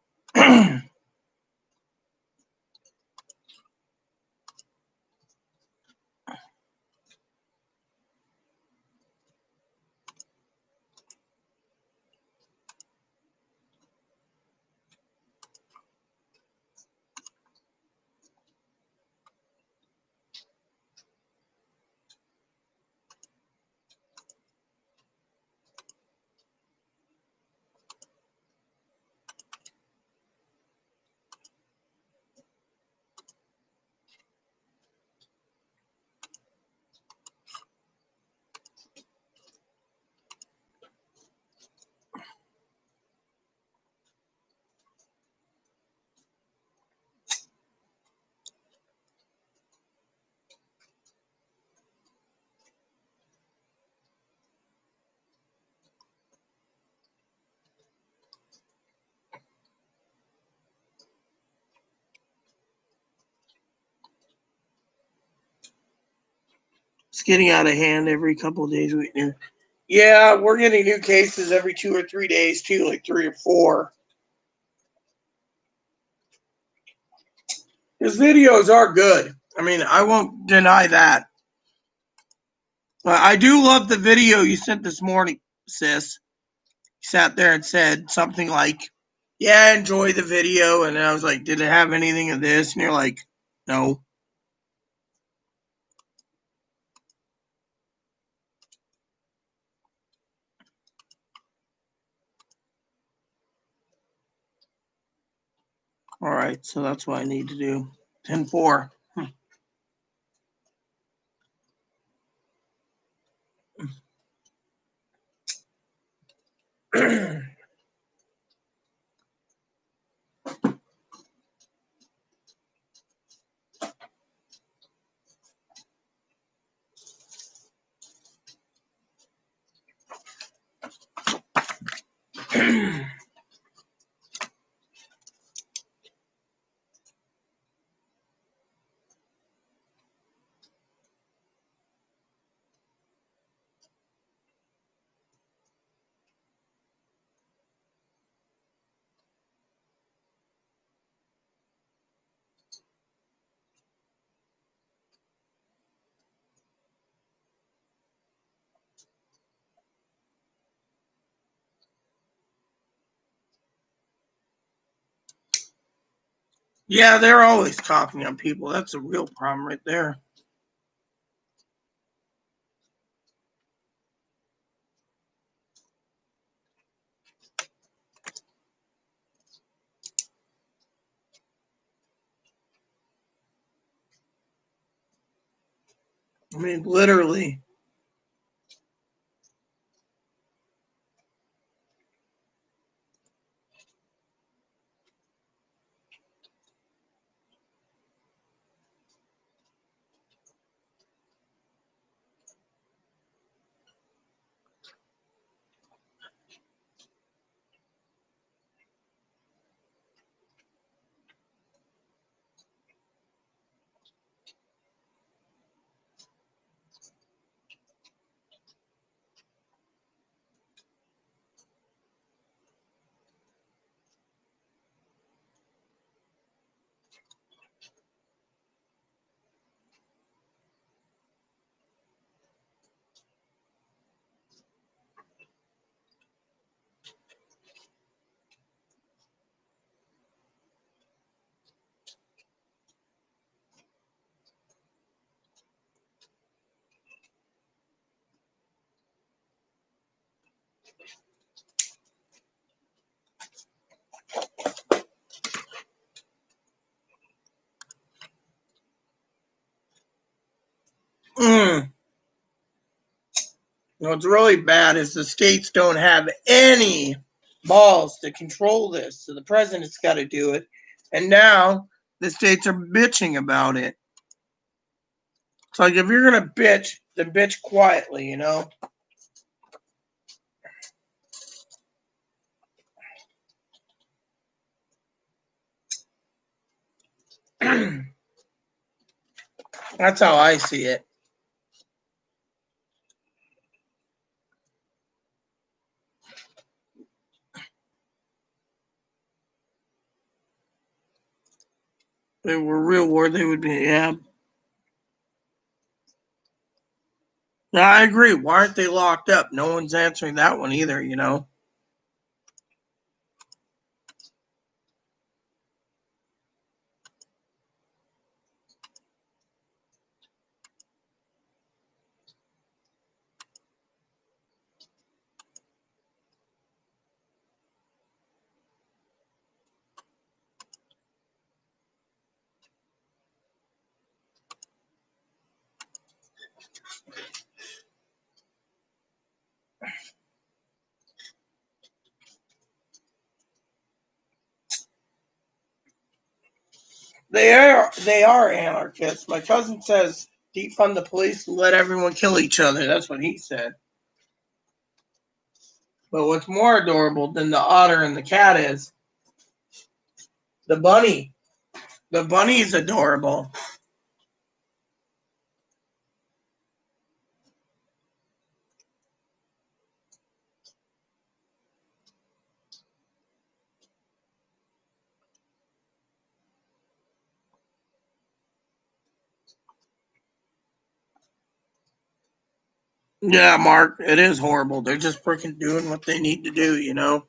A: It's getting out of hand every couple of days. Yeah, we're getting new cases every 2 or 3 days too, like 3 or 4. His videos are good. I mean, I won't deny that. I do love the video you sent this morning, sis. You sat there and said something like, "Yeah, I enjoy the video," and I was like, "Did it have anything of this?" And you're like, "No." All right, so that's what I need to do. 10-4. Yeah, they're always copying on people. That's a real problem right there. I mean, literally. Mm. What's really bad is the states don't have any balls to control this. So the president's got to do it. And now the states are bitching about it. It's like if you're going to bitch, then bitch quietly, you know? That's how I see it. If they were real war, they would be, yeah. Yeah, I agree. Why aren't they locked up? No one's answering that one either, you know? They are anarchists. My cousin says defund the police and let everyone kill each other. That's what he said. But what's more adorable than the otter and the cat is the bunny. The bunny is adorable. Yeah, Mark, it is horrible. They're just freaking doing what they need to do, you know?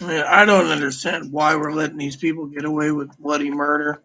A: I mean, I don't understand why we're letting these people get away with bloody murder.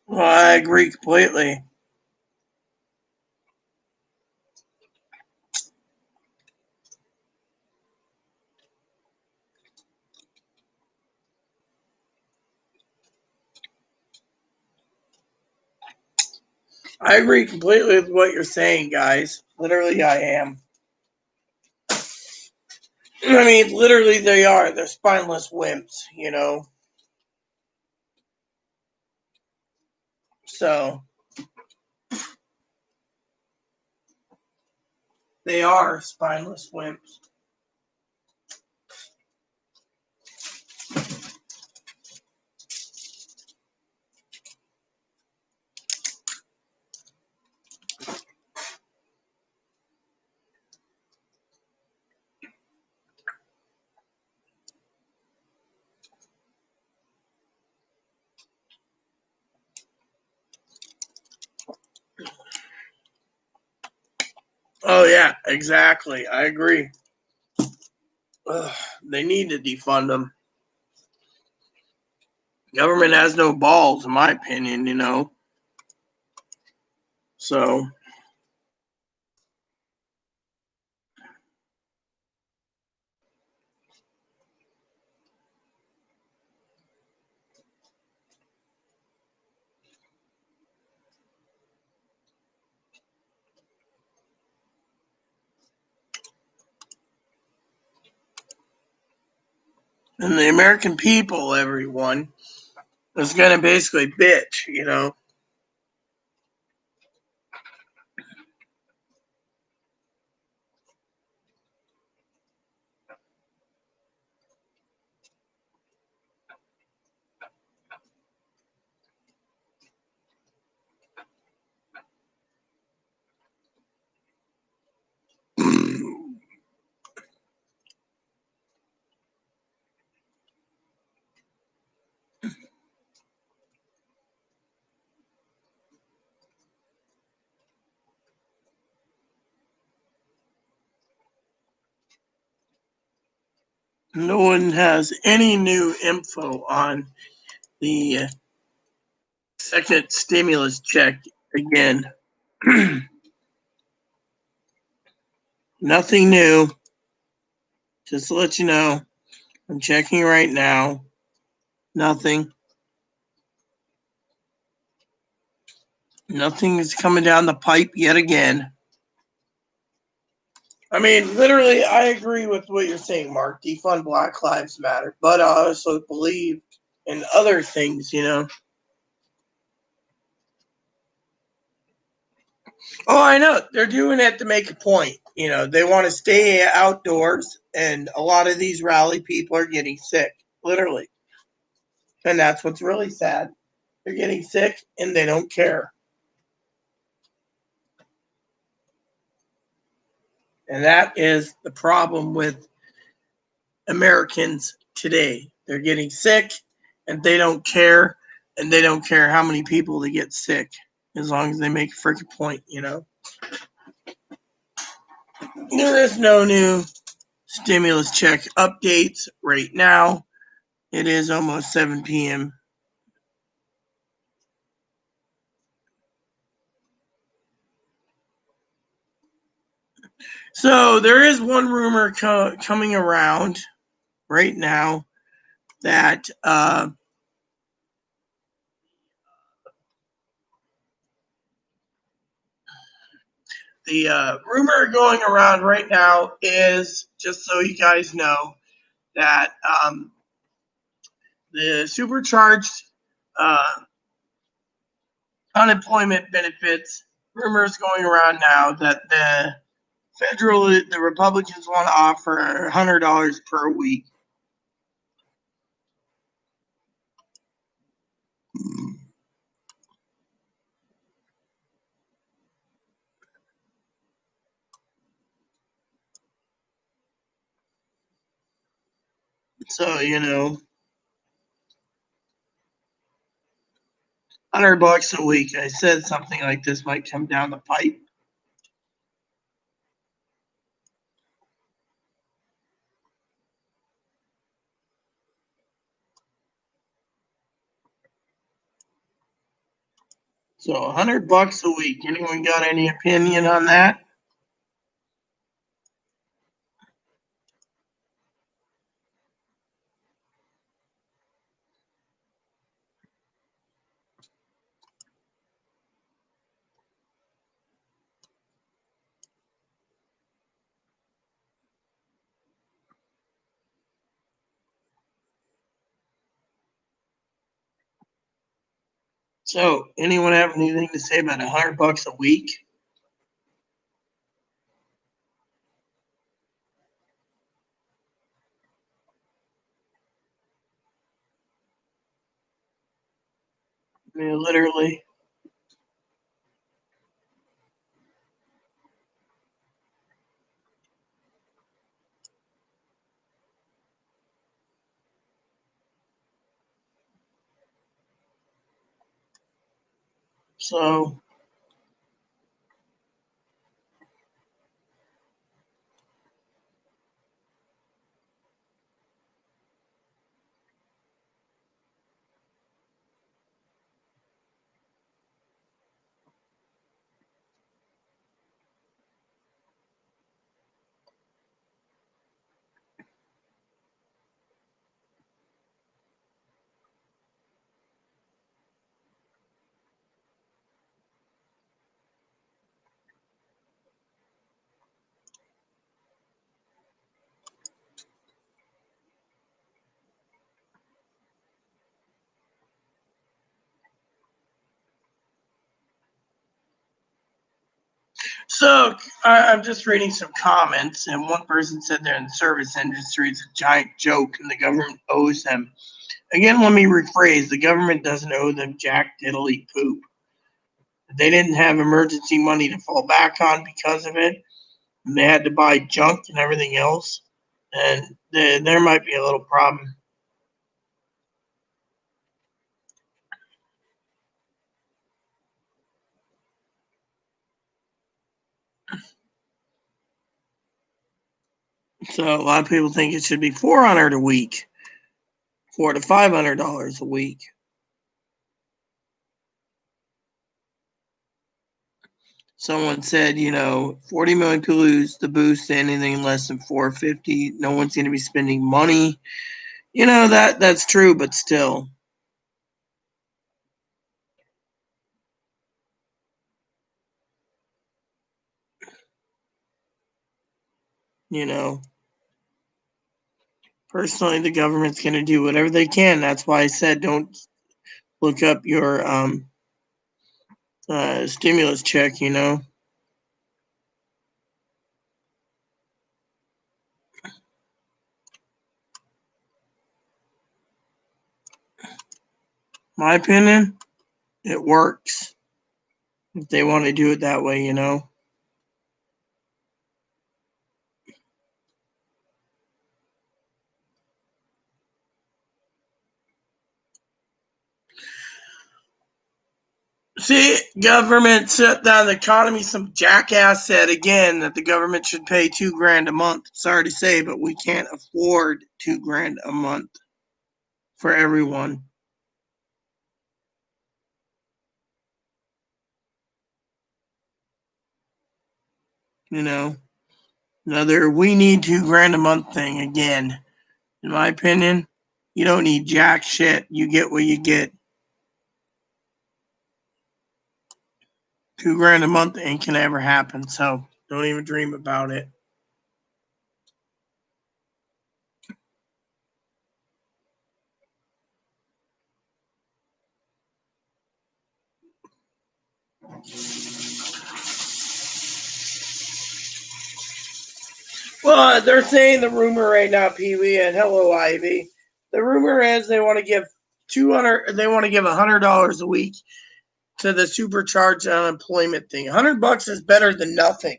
A: Well, I agree completely. I agree completely with what you're saying, guys. Literally, I am. I mean, literally, they are. They're spineless wimps, you know? So, they are spineless wimps. Oh, yeah, exactly. I agree. Ugh, they need to defund them. Government has no balls, in my opinion, you know? So, and the American people, everyone, is going to basically bitch, you know? No one has any new info on the second stimulus check again. Nothing new. Just to let you know, I'm checking right now. Nothing. Nothing is coming down the pipe yet again. I mean, literally, I agree with what you're saying, Mark. Defund Black Lives Matter. But I also believe in other things, you know. Oh, I know. They're doing it to make a point. You know, they want to stay outdoors, and a lot of these rally people are getting sick, literally. And that's what's really sad. They're getting sick, and they don't care. And that is the problem with Americans today. They're getting sick, and they don't care, and they don't care how many people they get sick, as long as they make a freaking point, you know. There is no new stimulus check updates right now. It is almost 7 p.m. So there is one rumor coming around right now that the rumor going around right now is, just so you guys know, that the supercharged uh, unemployment benefits, rumors going around now that the Republicans want to offer $100 per week. So, you know, $100 a week. I said something like this might come down the pipe. So $100 a week. Anyone got any opinion on that? So anyone have anything to say about $100 a week? I mean, literally. So So I'm just reading some comments, and one person said they're in the service industry. It's a giant joke, and the government owes them. Again, let me rephrase: the government doesn't owe them jack diddly poop. They didn't have emergency money to fall back on because of it, and they had to buy junk and everything else. And there might be a little problem. So a lot of people think it should be $400 a week, $400 to $500 a week. Someone said, 40 million to lose the boost to anything less than 450. No one's going to be spending money. That's true, but still, you know, personally, the government's going to do whatever they can. That's why I said don't look up your stimulus check. My opinion, it works if they want to do it that way. See, government shut down the economy. Some jackass said again that the government should pay $2,000 a month. Sorry to say, but we can't afford $2,000 a month for everyone. Another we need $2,000 a month thing again. In my opinion, you don't need jack shit. You get what you get. $2,000 a month ain't gonna ever happen. So don't even dream about it. Well, they're saying the rumor right now, Pee Wee, and hello, Ivy. The rumor is they want to give 200. They want to give $100 a week to the supercharged unemployment thing. $100 is better than nothing.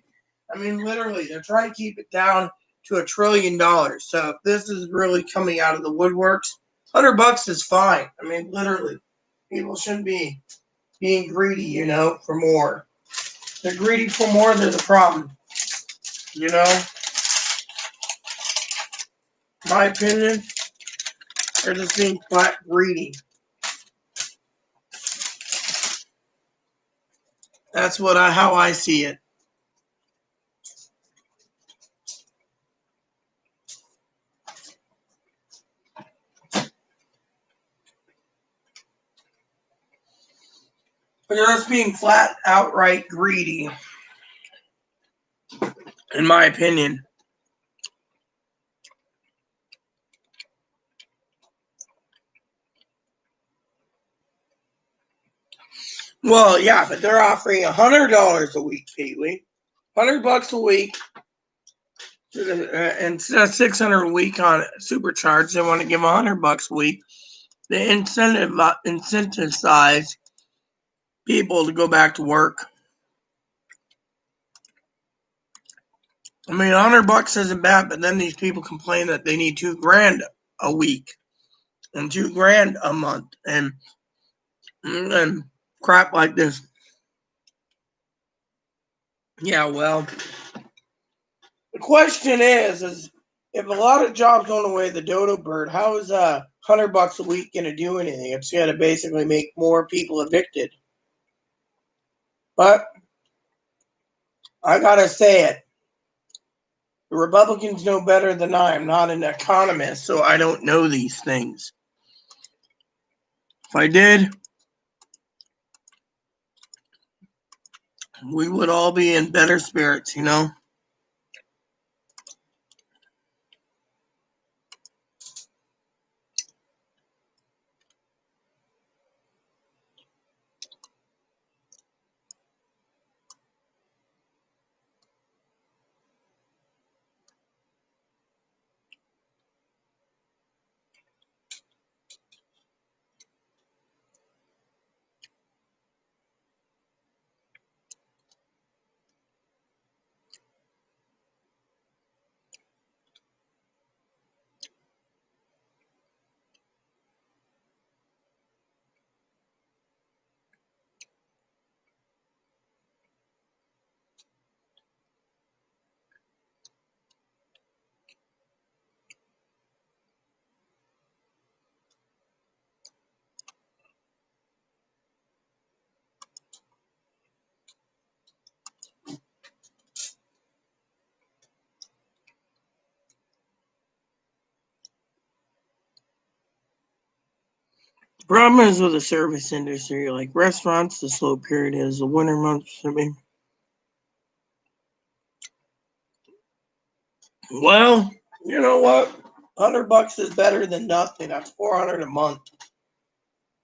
A: I mean, literally, they're trying to keep it down to $1 trillion. So if this is really coming out of the woodworks, $100 is fine. I mean, literally, people shouldn't be being greedy, for more. They're greedy for more, they're the problem. My opinion, they're just being flat greedy. That's how I see it. They're just being flat, outright greedy, in my opinion. Well, yeah, but they're offering $100 a week, Gately. $100 a week, and instead of $600 a week on Supercharge, they want to give $100 a week. They incentivize people to go back to work. I mean, $100 isn't bad, but then these people complain that they need $2,000 a week and $2,000 a month, and crap like this. Yeah, well, the question is if a lot of jobs going away, the dodo bird, how is $100 a week going to do anything? It's going to basically make more people evicted. But I gotta say it. The Republicans know better than I. I'm not an economist, so I don't know these things. If I did, we would all be in better spirits, The problem is with the service industry, like restaurants, the slow period is the winter months. I mean, well, you know what? $100 is better than nothing. That's $400 a month.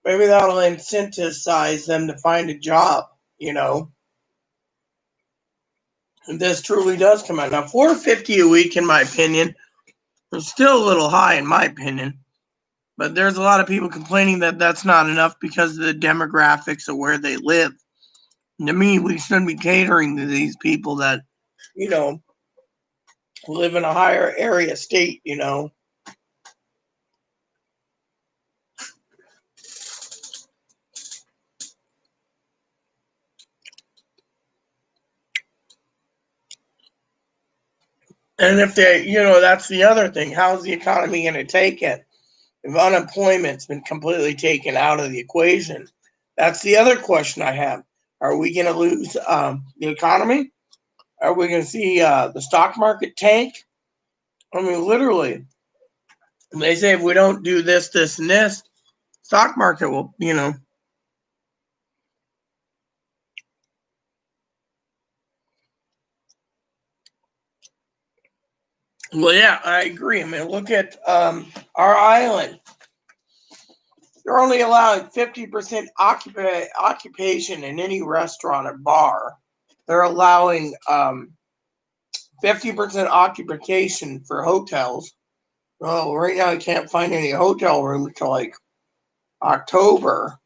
A: Maybe that'll incentivize them to find a job, And this truly does come out. Now, $450 a week, in my opinion, is still a little high, in my opinion. But there's a lot of people complaining that that's not enough because of the demographics of where they live. And to me, we shouldn't be catering to these people that, live in a higher area state, And if they, that's the other thing. How's the economy going to take it? If unemployment's been completely taken out of the equation, that's the other question I have. Are we going to lose the economy? Are we going to see the stock market tank? I mean, literally, they say if we don't do this, this, and this, stock market will, Well, yeah, I agree. I mean, look at our island. They're only allowing 50% occupation in any restaurant or bar. They're allowing 50% occupation for hotels. Well, right now I can't find any hotel rooms till like October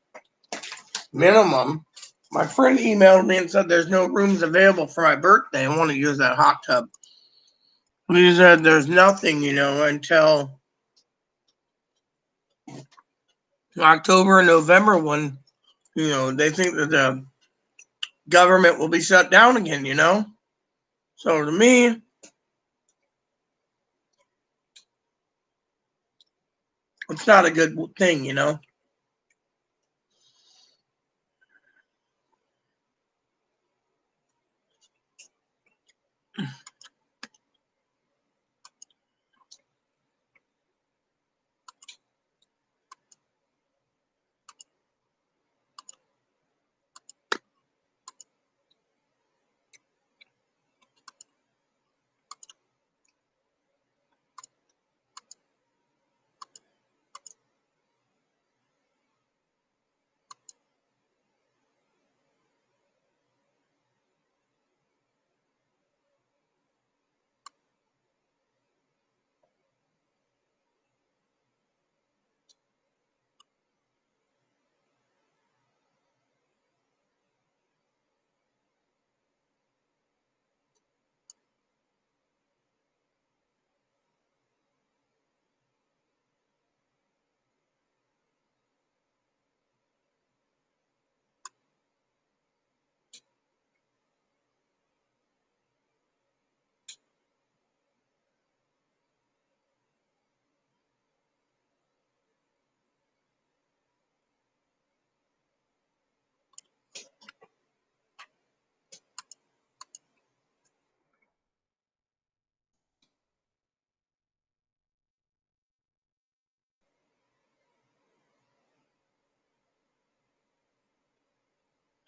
A: minimum. My friend emailed me and said there's no rooms available for my birthday. I want to use that hot tub. He said there's nothing, until October and November when They think that the government will be shut down again. So to me, it's not a good thing.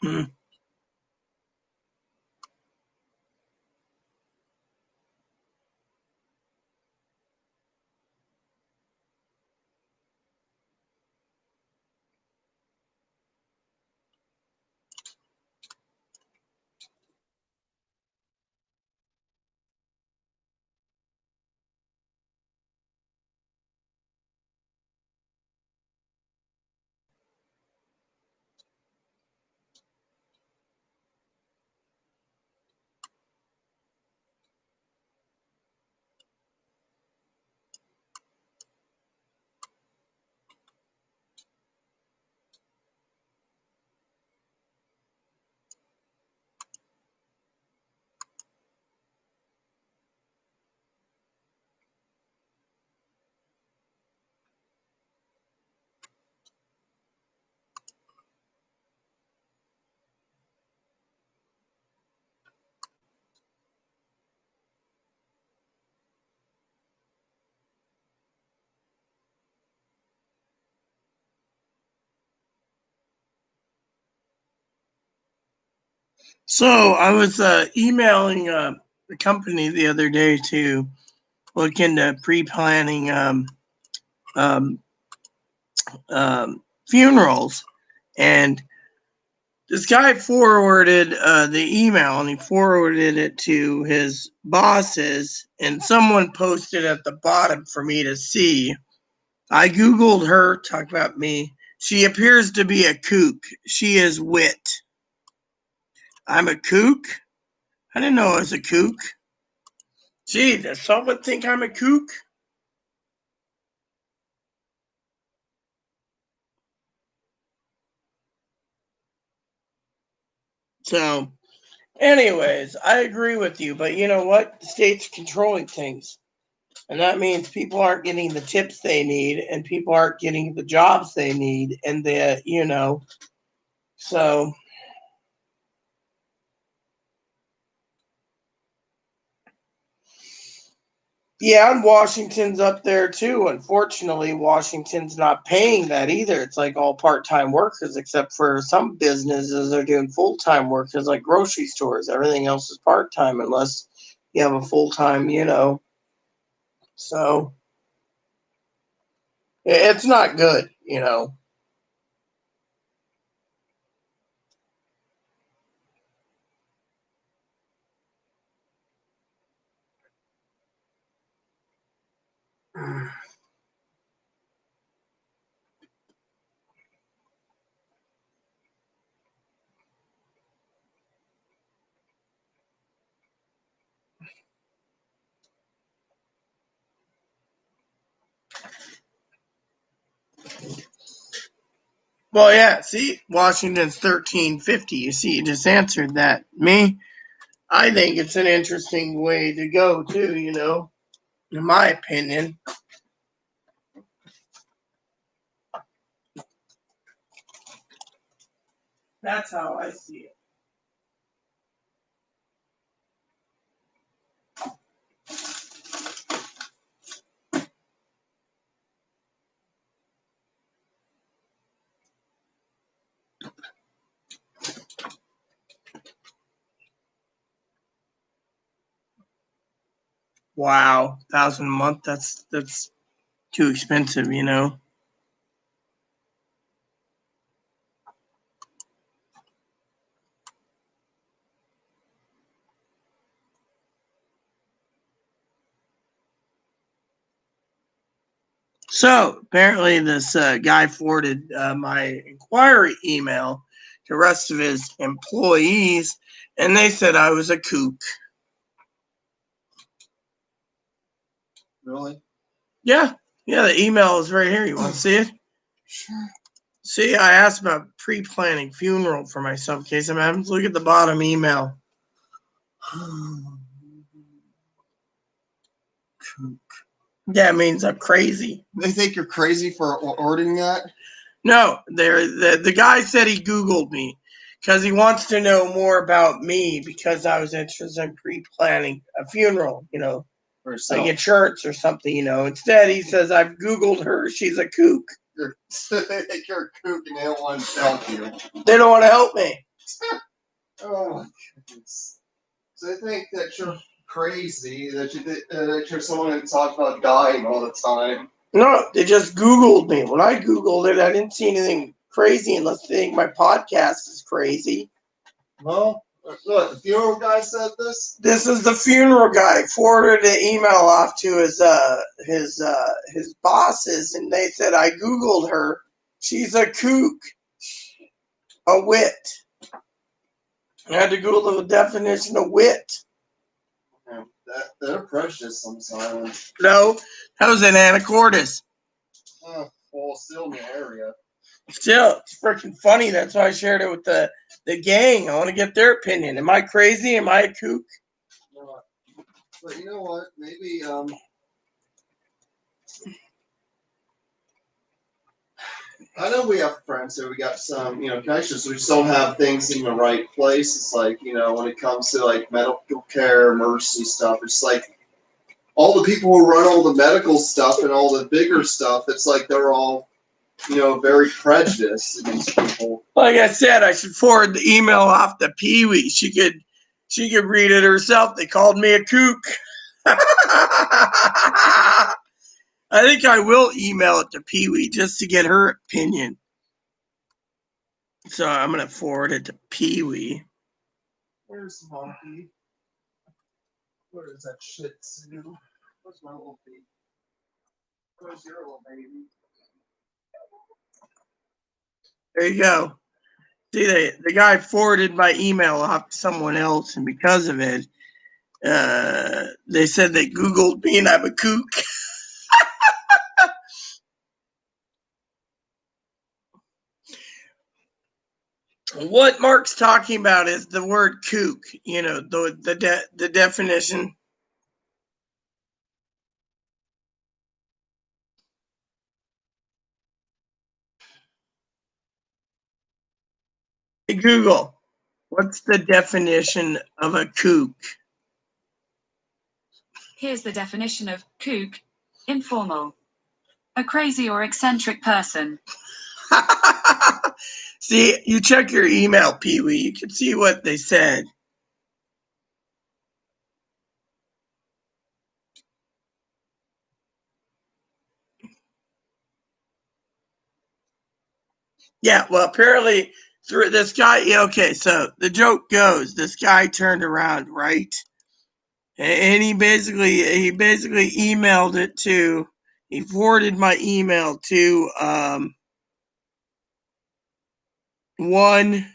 A: Hmm. So I was emailing the company the other day to look into pre-planning um, funerals, and this guy forwarded the email, and he forwarded it to his bosses, and someone posted at the bottom for me to see. I Googled her, talk about me. She appears to be a kook. She is wit. I'm a kook? I didn't know I was a kook. Gee, does someone think I'm a kook? So, anyways, I agree with you, but you know what? The state's controlling things. And that means people aren't getting the tips they need, and people aren't getting the jobs they need, and so yeah, and Washington's up there too. Unfortunately, Washington's not paying that either. It's like all part-time workers, except for some businesses are doing full-time workers, like grocery stores. Everything else is part-time unless you have a full-time. So it's not good. Well, yeah, see, Washington's 1350. You see, you just answered that. Me, I think it's an interesting way to go, too, in my opinion. That's how I see it. Wow, 1,000 a month. That's too expensive, So apparently, this guy forwarded my inquiry email to the rest of his employees, and they said I was a kook.
B: Really?
A: Yeah, the email is right here. You want to see it?
B: Sure.
A: See, I asked about pre-planning funeral for myself in case I'm having to look at the bottom email. That means I'm crazy.
B: They think you're crazy for ordering that?
A: No, the guy said he Googled me because he wants to know more about me because I was interested in pre-planning a funeral, like insurance or something, Instead, he says, I've Googled her. She's a kook.
B: They think you're a kook and they don't want to help you.
A: They don't want to help me.
B: Oh my goodness. So they think that you're crazy, that you're someone that talks about dying all the time.
A: No, they just Googled me. When I Googled it, I didn't see anything crazy unless they think my podcast is crazy.
B: Well, look, the funeral guy said this.
A: This is the funeral guy. Forwarded an email off to his bosses, and they said I Googled her. She's a kook, a wit. I had to Google the definition of wit.
B: Yeah, they're precious sometimes.
A: No, that was in Anacortes.
B: Oh, well, still in the area.
A: Still, it's freaking funny. That's why I shared it with the gang. I want to get their opinion. Am I crazy? Am I a kook?
B: No, but you know what? Maybe I know we have friends here. We got some, connections. We just don't have things in the right place. It's like, when it comes to like medical care, emergency stuff, it's like all the people who run all the medical stuff and all the bigger stuff. It's like they're all, very prejudiced against people.
A: Like I said, I should forward the email off to Pee Wee. She could read it herself. They called me a kook. I think I will email it to Pee Wee just to get her opinion. So I'm gonna forward it to Pee Wee.
B: Where's Monkey? Where is that shit tzu? Where's my little baby? Where's your little baby?
A: There you go. See, the guy forwarded my email off to someone else, and because of it, they said they Googled me and I'm a kook. What Mark's talking about is the word kook, the definition. Hey, Google, what's the definition of a kook?
C: Here's the definition of kook: informal, a crazy or eccentric person.
A: See, you check your email, Pee Wee. You can see what they said. Yeah, well, apparently through this guy. Yeah, okay, so the joke goes, this guy turned around, right, and he basically emailed it to. He forwarded my email to 1,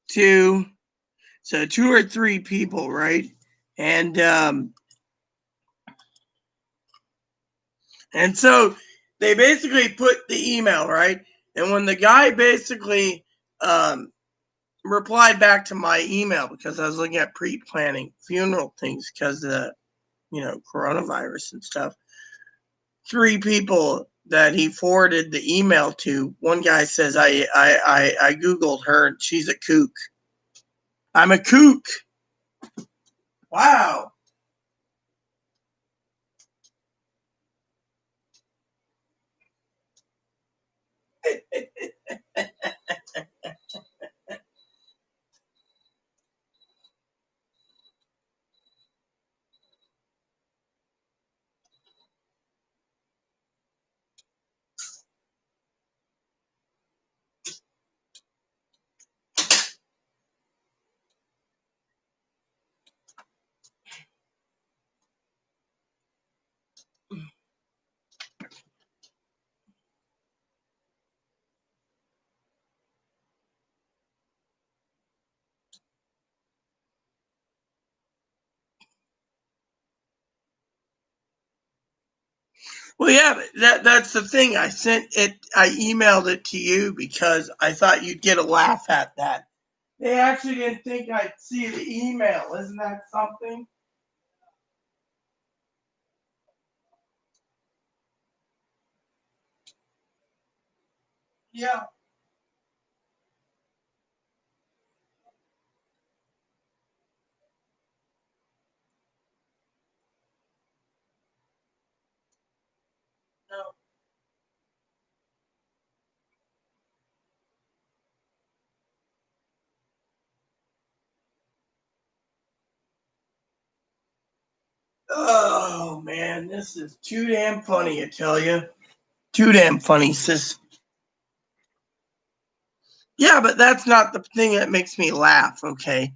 A: 2, so 2 or 3 people, right, and so they basically put the email, right? And when the guy basically replied back to my email, because I was looking at pre-planning funeral things because of the, coronavirus and stuff, 3 people that he forwarded the email to, one guy says, I Googled her and she's a kook. I'm a kook. Wow. Well, yeah, that's the thing. I emailed it to you because I thought you'd get a laugh at that. They actually didn't think I'd see the email. Isn't that something? Yeah. No. Oh man, this is too damn funny, I tell you. Too damn funny, sis. Yeah, but that's not the thing that makes me laugh, okay?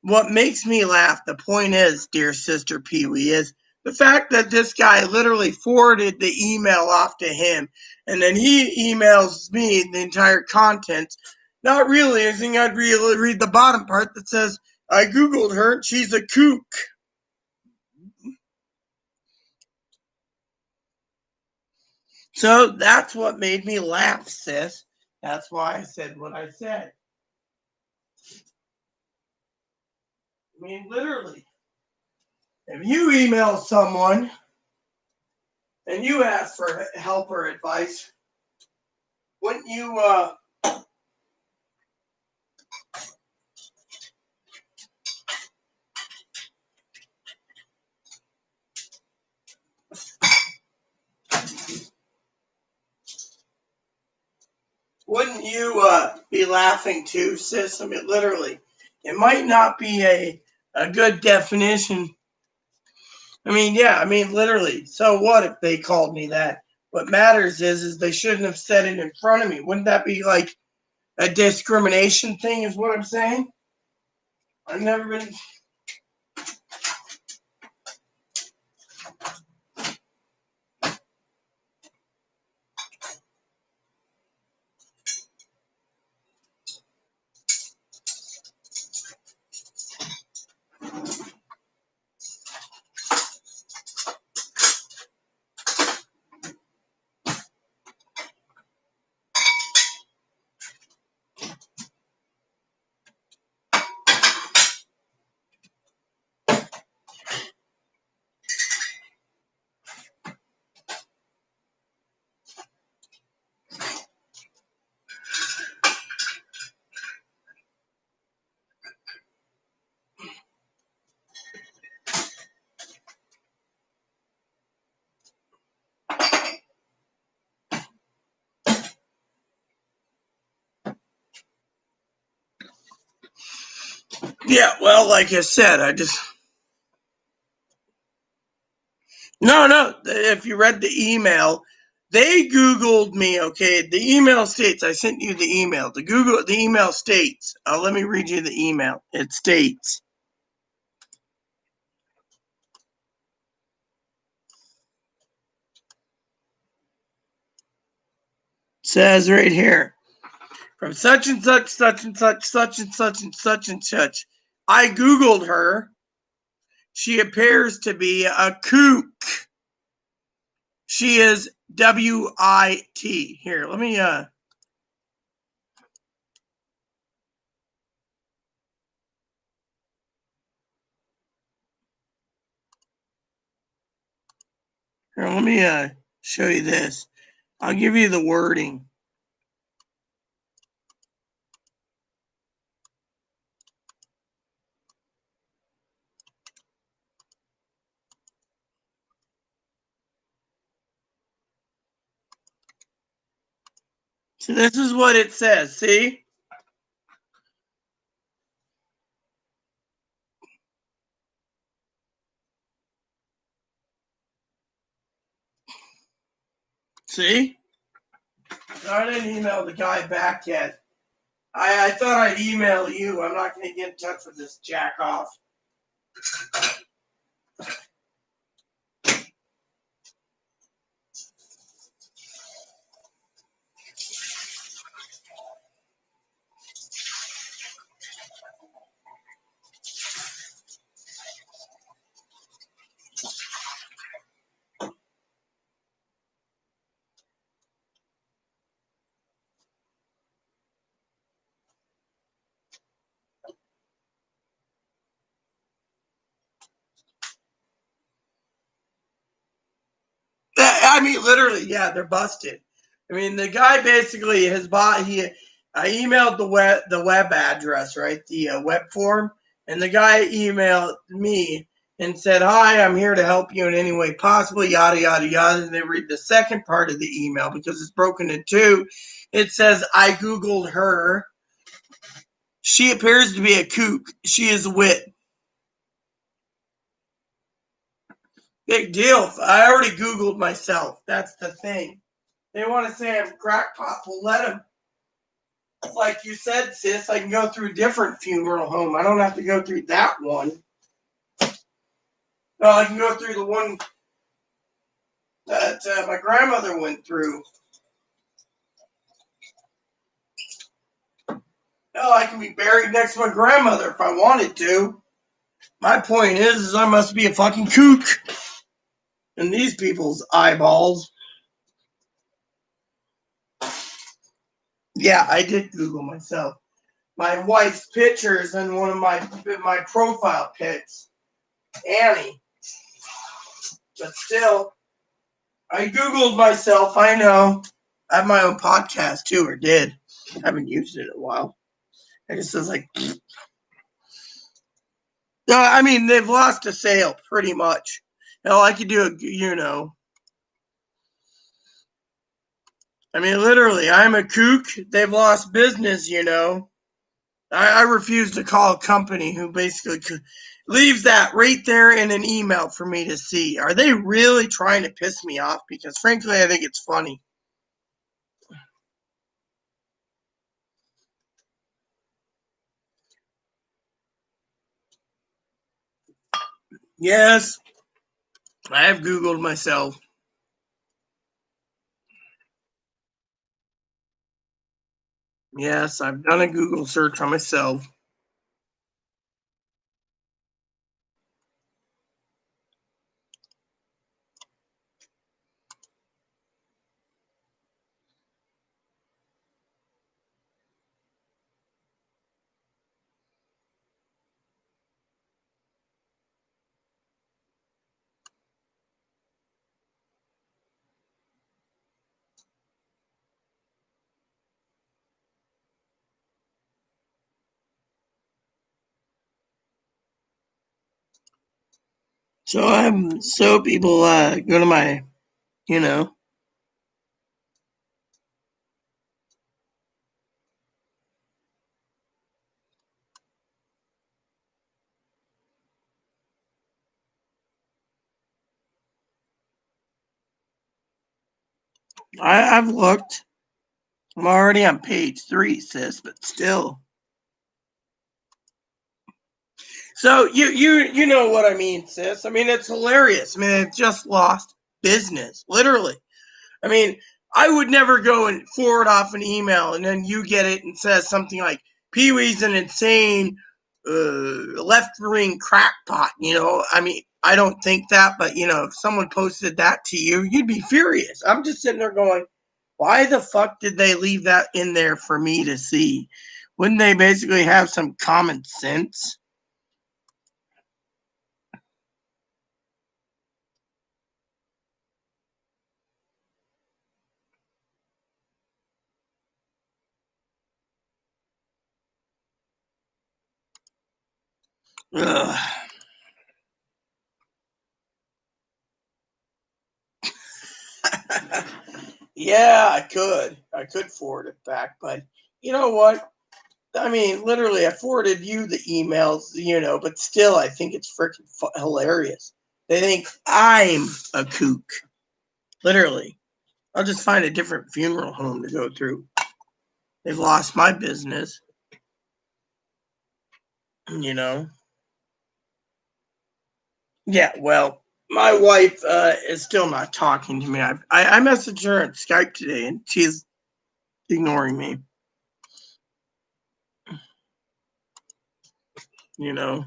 A: What makes me laugh, the point is, dear sister Pee Wee, is the fact that this guy literally forwarded the email off to him, and then he emails me the entire contents, not realizing I'd read the bottom part that says, I Googled her and she's a kook. So that's what made me laugh, sis. That's why I said what I said. I mean, literally, if you email someone and you ask for help or advice, wouldn't you, be laughing too, sis? I mean, literally, it might not be a good definition. I mean, yeah, I mean, literally. So what if they called me that? What matters is they shouldn't have said it in front of me. Wouldn't that be like a discrimination thing? Is what I'm saying. I've never been. Yeah, well, like I said, I just. No. If you read the email, they Googled me. Okay, the email states. I sent you the email. The email states. Let me read you the email. It states. Says right here, from such and such, such and such, such and such and such and such. I Googled her. She appears to be a kook. She is WIT. Here, let me Here, let me show you this. I'll give you the wording. So this is what it says. See? See? I didn't email the guy back yet. I thought I'd email you. I'm not going to get in touch with this jack off. I mean, literally, yeah, they're busted. I mean, the guy basically has bought. I emailed the web address, right, the web form, and the guy emailed me and said, "Hi, I'm here to help you in any way possible." Yada yada yada. And they read the second part of the email because it's broken in two. It says, "I googled her. She appears to be a kook. She is a wit." Big deal. I already googled myself. That's the thing. They want to say I'm a crackpot. We'll let them. Like you said, sis, I can go through a different funeral home. I don't have to go through that one. No, I can go through the one that my grandmother went through. No, I can be buried next to my grandmother if I wanted to. My point is I must be a fucking kook in these people's eyeballs. Yeah, I did Google myself. My wife's pictures and one of my profile pics, Annie. But still, I Googled myself. I know. I have my own podcast too, or did. I haven't used it in a while. I just was like, no, I mean, they've lost a sale pretty much. Hell, I could do a. I mean, literally, I'm a kook. They've lost business. I refuse to call a company who basically leaves that right there in an email for me to see. Are they really trying to piss me off? Because frankly, I think it's funny. Yes, I have Googled myself. Yes, I've done a Google search on myself. So people go to my, you know, I've looked. I'm already on page 3, sis, but still. So you know what I mean, sis. I mean, it's hilarious. I mean, it just lost business, literally. I mean, I would never go and forward off an email and then you get it and says something like Pee Wee's an insane left-wing crackpot. I mean, I don't think that, but if someone posted that to you, you'd be furious. I'm just sitting there going, why the fuck did they leave that in there for me to see? Wouldn't they basically have some common sense? Ugh. Yeah, I could forward it back, but you know what? I mean, literally, I forwarded you the emails, but still, I think it's freaking hilarious. They think I'm a kook. Literally. I'll just find a different funeral home to go through. They've lost my business, you know? Yeah, well, my wife is still not talking to me. I messaged her on Skype today, and she's ignoring me, you know?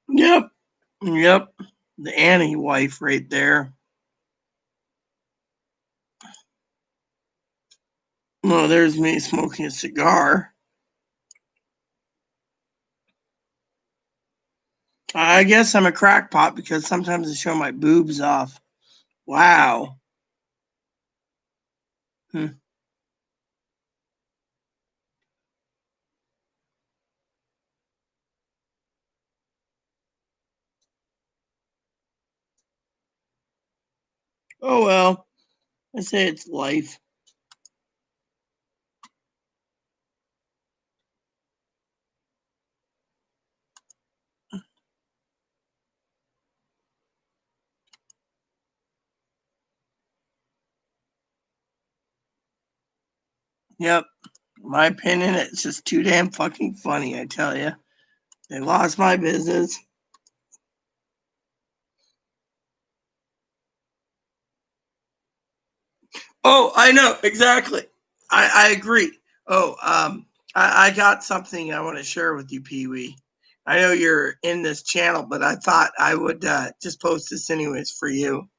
A: Yep, yep. The Annie wife right there. Oh, there's me smoking a cigar. I guess I'm a crackpot because sometimes I show my boobs off. Wow. Hmm. Oh well, I say it's life. Yep. My opinion, it's just too damn fucking funny, I tell you. They lost my business. Oh, I know, exactly. I agree. Oh, I got something I want to share with you, Pee Wee. I know you're in this channel, but I thought I would just post this anyways for you.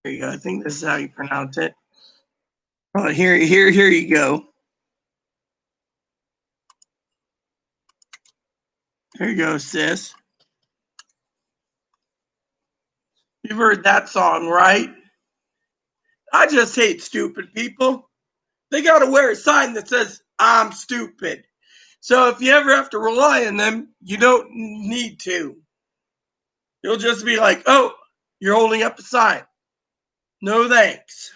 A: Here you go. I think this is how you pronounce it. Oh, here you go. Here you go, sis. You've heard that song, right? I just hate stupid people. They got to wear a sign that says, I'm stupid. So if you ever have to rely on them, you don't need to. You'll just be like, oh, you're holding up a sign. No thanks.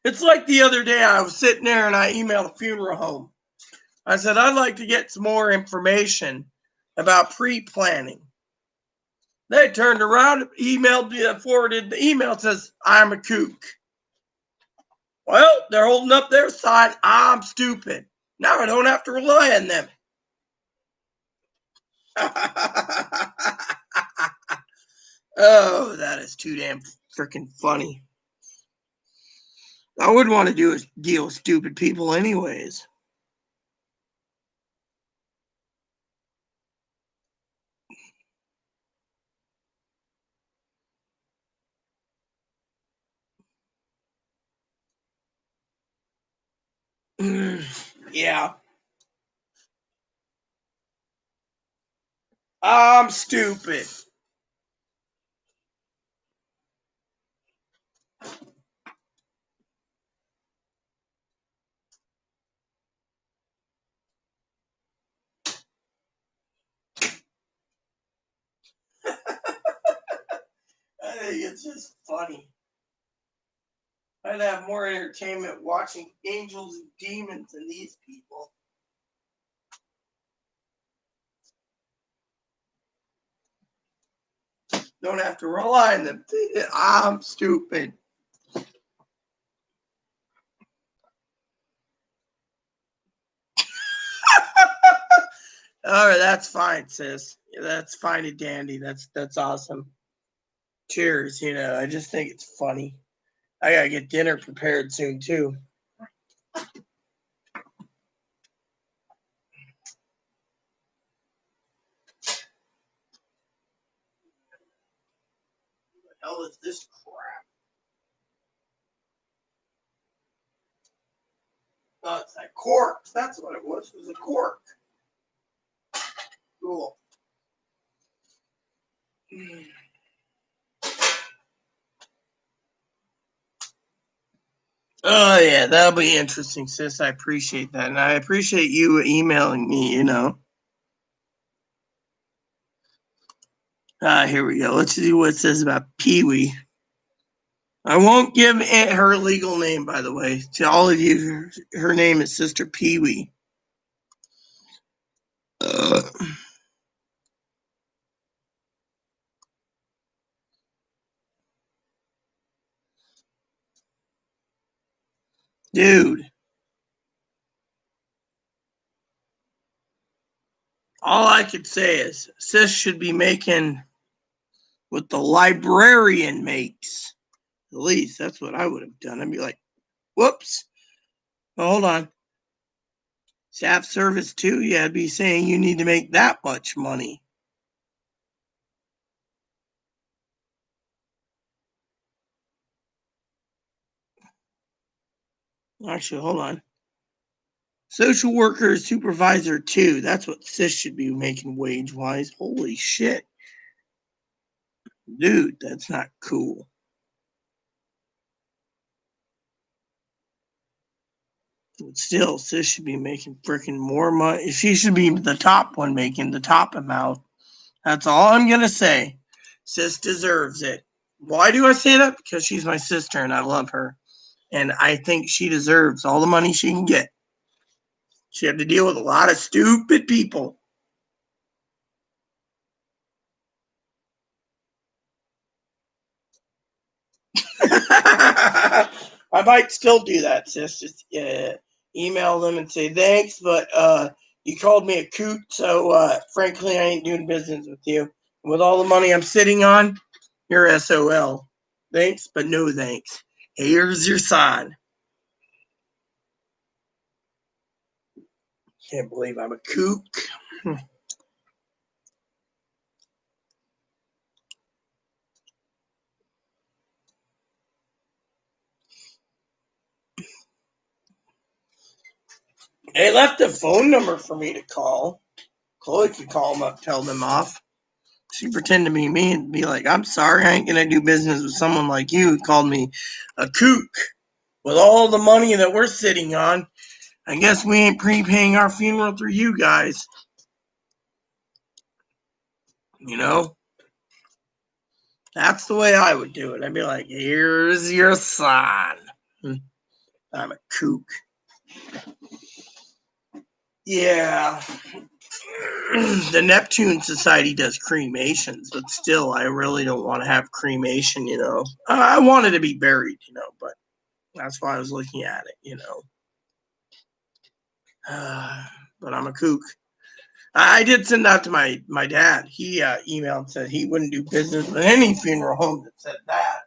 A: It's like the other day I was sitting there and I emailed a funeral home. I said, I'd like to get some more information about pre planning. They turned around, emailed me, forwarded the email, says, I'm a kook. Well, they're holding up their sign, I'm stupid. Now I don't have to rely on them. Oh, that is too damn freaking funny. I wouldn't want to do is deal with stupid people anyways. Yeah, I'm stupid. I think it's just funny. I'd have more entertainment watching angels and demons than these people. Don't have to rely on them. I'm stupid. All right, that's fine, sis. That's fine and dandy. That's awesome. Cheers. I just think it's funny. I gotta get dinner prepared soon too. What the hell is this crap? Oh, it's that cork. That's what it was. It was a cork. Cool. Oh yeah, that'll be interesting, sis. I appreciate that, and I appreciate you emailing me. Here we go. Let's see what it says about Pee Wee. I won't give it her legal name, by the way. To all of you, her name is Sister Pee Wee. Dude, all I could say is sis should be making what the librarian makes. At least that's what I would have done. I'd be like, whoops. Oh, hold on. Staff service too? Yeah, I'd be saying you need to make that much money. Actually, hold on. Social worker supervisor too. That's what sis should be making wage wise. Holy shit. Dude, that's not cool. But still, sis should be making freaking more money. She should be the top one making the top amount. That's all I'm going to say. Sis deserves it. Why do I say that? Because she's my sister and I love her. And I think she deserves all the money she can get. She had to deal with a lot of stupid people. I might still do that, sis. Just email them and say thanks, but you called me a coot, so frankly, I ain't doing business with you. And with all the money I'm sitting on, you're SOL. Thanks, but no thanks. Here's your sign. Can't believe I'm a kook. They left a phone number for me to call. Chloe could call them up, tell them off. She pretend to be me and be like, I'm sorry, I ain't gonna do business with someone like you who called me a kook. With all the money that we're sitting on, I guess we ain't prepaying our funeral through you guys. That's the way I would do it. I'd be like, here's your sign. I'm a kook. Yeah. The Neptune Society does cremations, but still, I really don't want to have cremation, I wanted to be buried, but that's why I was looking at it, But I'm a kook. I did send that to my dad. He emailed and said he wouldn't do business with any funeral home that said that.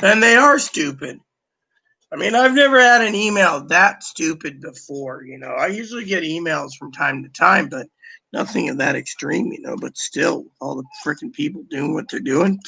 A: And they are stupid. I mean, I've never had an email that stupid before. I usually get emails from time to time, but nothing of that extreme, but still, all the freaking people doing what they're doing.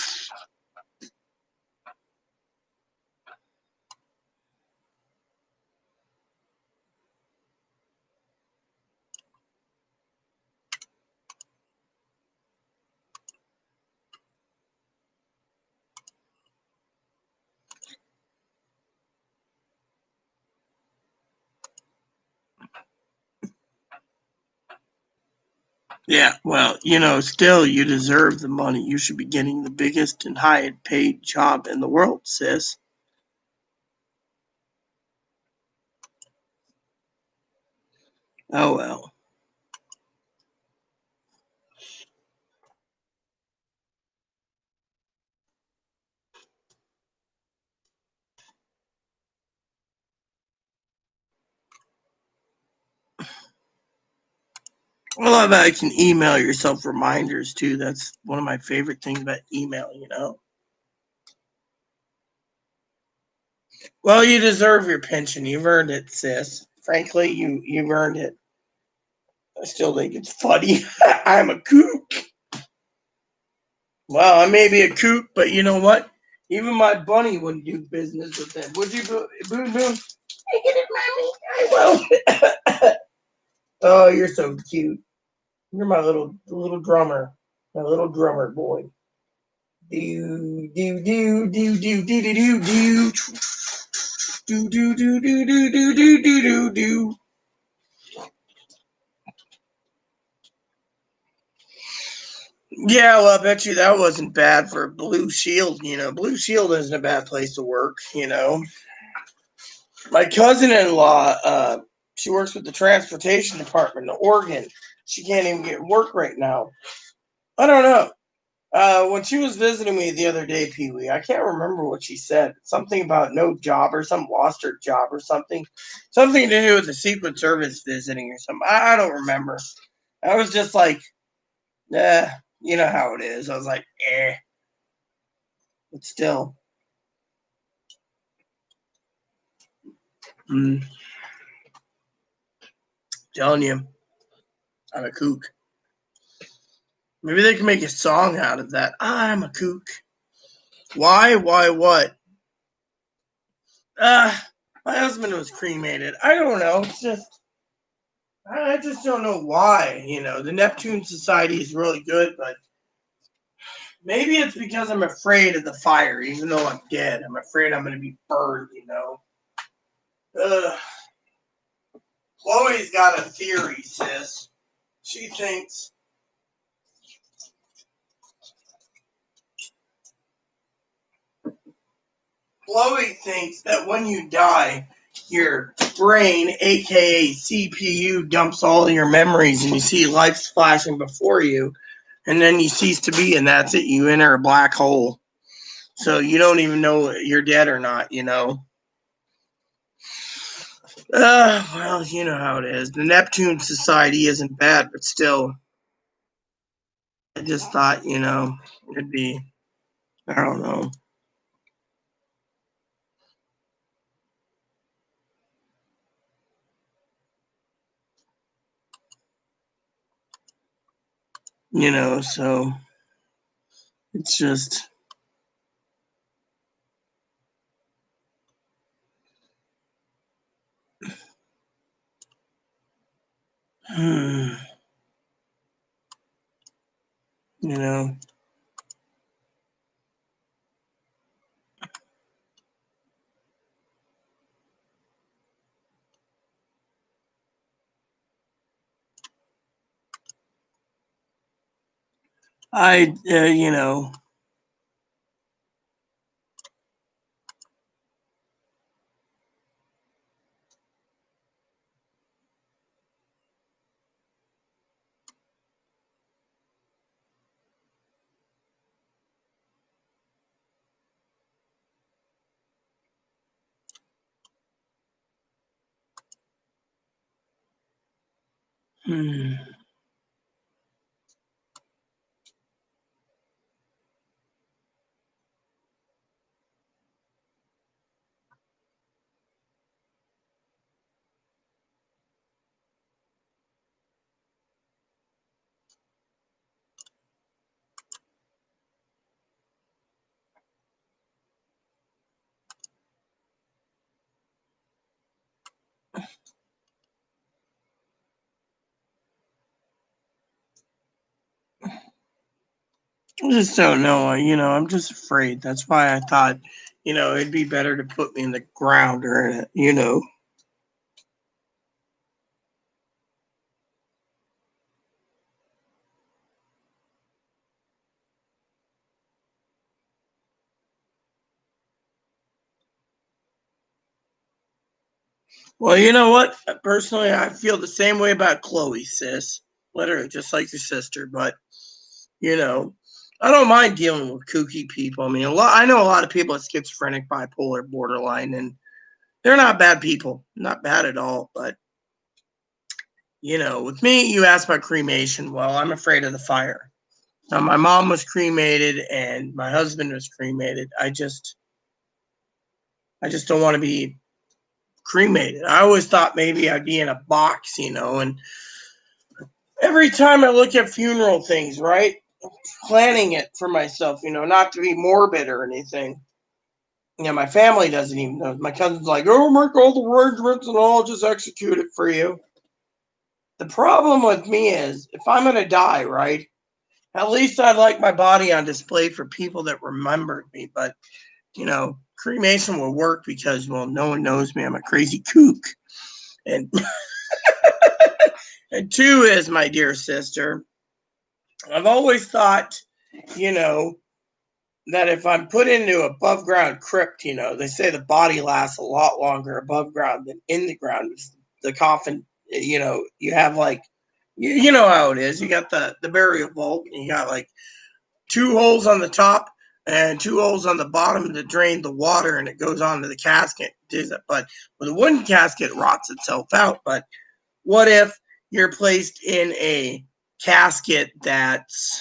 A: Yeah, well, still, you deserve the money. You should be getting the biggest and highest paid job in the world, sis. Oh, well. I love how you can email yourself reminders too. That's one of my favorite things about email, you know. Well, you deserve your pension. You've earned it, sis. Frankly, you've earned it. I still think it's funny. I'm a kook. Well, I may be a kook, but you know what? Even my bunny wouldn't do business with them. Would you, Boom Boom? Hey, get it, mommy. I will. Oh, you're so cute. You're my little drummer. My little drummer boy. Do do do do do do do do do do do do do do do do do do. Yeah, well, I bet you that wasn't bad for Blue Shield. You know, Blue Shield isn't a bad place to work. You know, my cousin-in-law, she works with the transportation department in Oregon. She can't even get work right now. I don't know. When she was visiting me the other day, Pee Wee, I can't remember what she said. Something about no job or something, lost her job or something. Something to do with the Secret Service visiting or something. I don't remember. I was just like, you know how it is. I was like, but still. Mm, telling you, I'm a kook. Maybe they can make a song out of that. I'm a kook. Why? Why? What? Uh, my husband was cremated. I don't know. It's just, I just don't know why. You know, the Neptune Society is really good, but maybe it's because I'm afraid of the fire, even though I'm dead. I'm afraid I'm going to be burned, you know. Uh, Chloe's got a theory, sis. She thinks Chloe thinks that when you die, your brain, aka CPU, dumps all your memories and you see life flashing before you, and then you cease to be, and that's it. You enter a black hole. So you don't even know you're dead or not, you know. Well, you know how it is. The Neptune Society isn't bad, but still, I just thought, you know, it'd be, I don't know. You know, so it's just, you know, you know, I just don't know. You know, I'm just afraid. That's why I thought, you know, it'd be better to put me in the ground or, you know. Well, you know what? Personally, I feel the same way about Chloe, sis. Literally, just like your sister. But you know, I don't mind dealing with kooky people. I mean, I know a lot of people with schizophrenic, bipolar, borderline, and they're not bad people. Not bad at all. But with me, you asked about cremation. Well, I'm afraid of the fire. Now, my mom was cremated and my husband was cremated. I just don't want to be cremated. I always thought maybe I'd be in a box, and every time I look at funeral things, right? Planning it for myself, not to be morbid or anything. My family doesn't even know. My cousin's like, oh, make all the arrangements and I'll just execute it for you. The problem with me is if I'm going to die, right? At least I'd like my body on display for people that remembered me. But, cremation will work because, well, no one knows me. I'm a crazy kook. And, and two is, my dear sister, I've always thought, you know, that if I'm put into above ground crypt, they say the body lasts a lot longer above ground than in the ground. The coffin, you have like, you know how it is. You got the burial vault, and you got like two holes on the top and two holes on the bottom to drain the water, and it goes onto the casket. But with a wooden casket, it rots itself out. But what if you're placed in a casket that's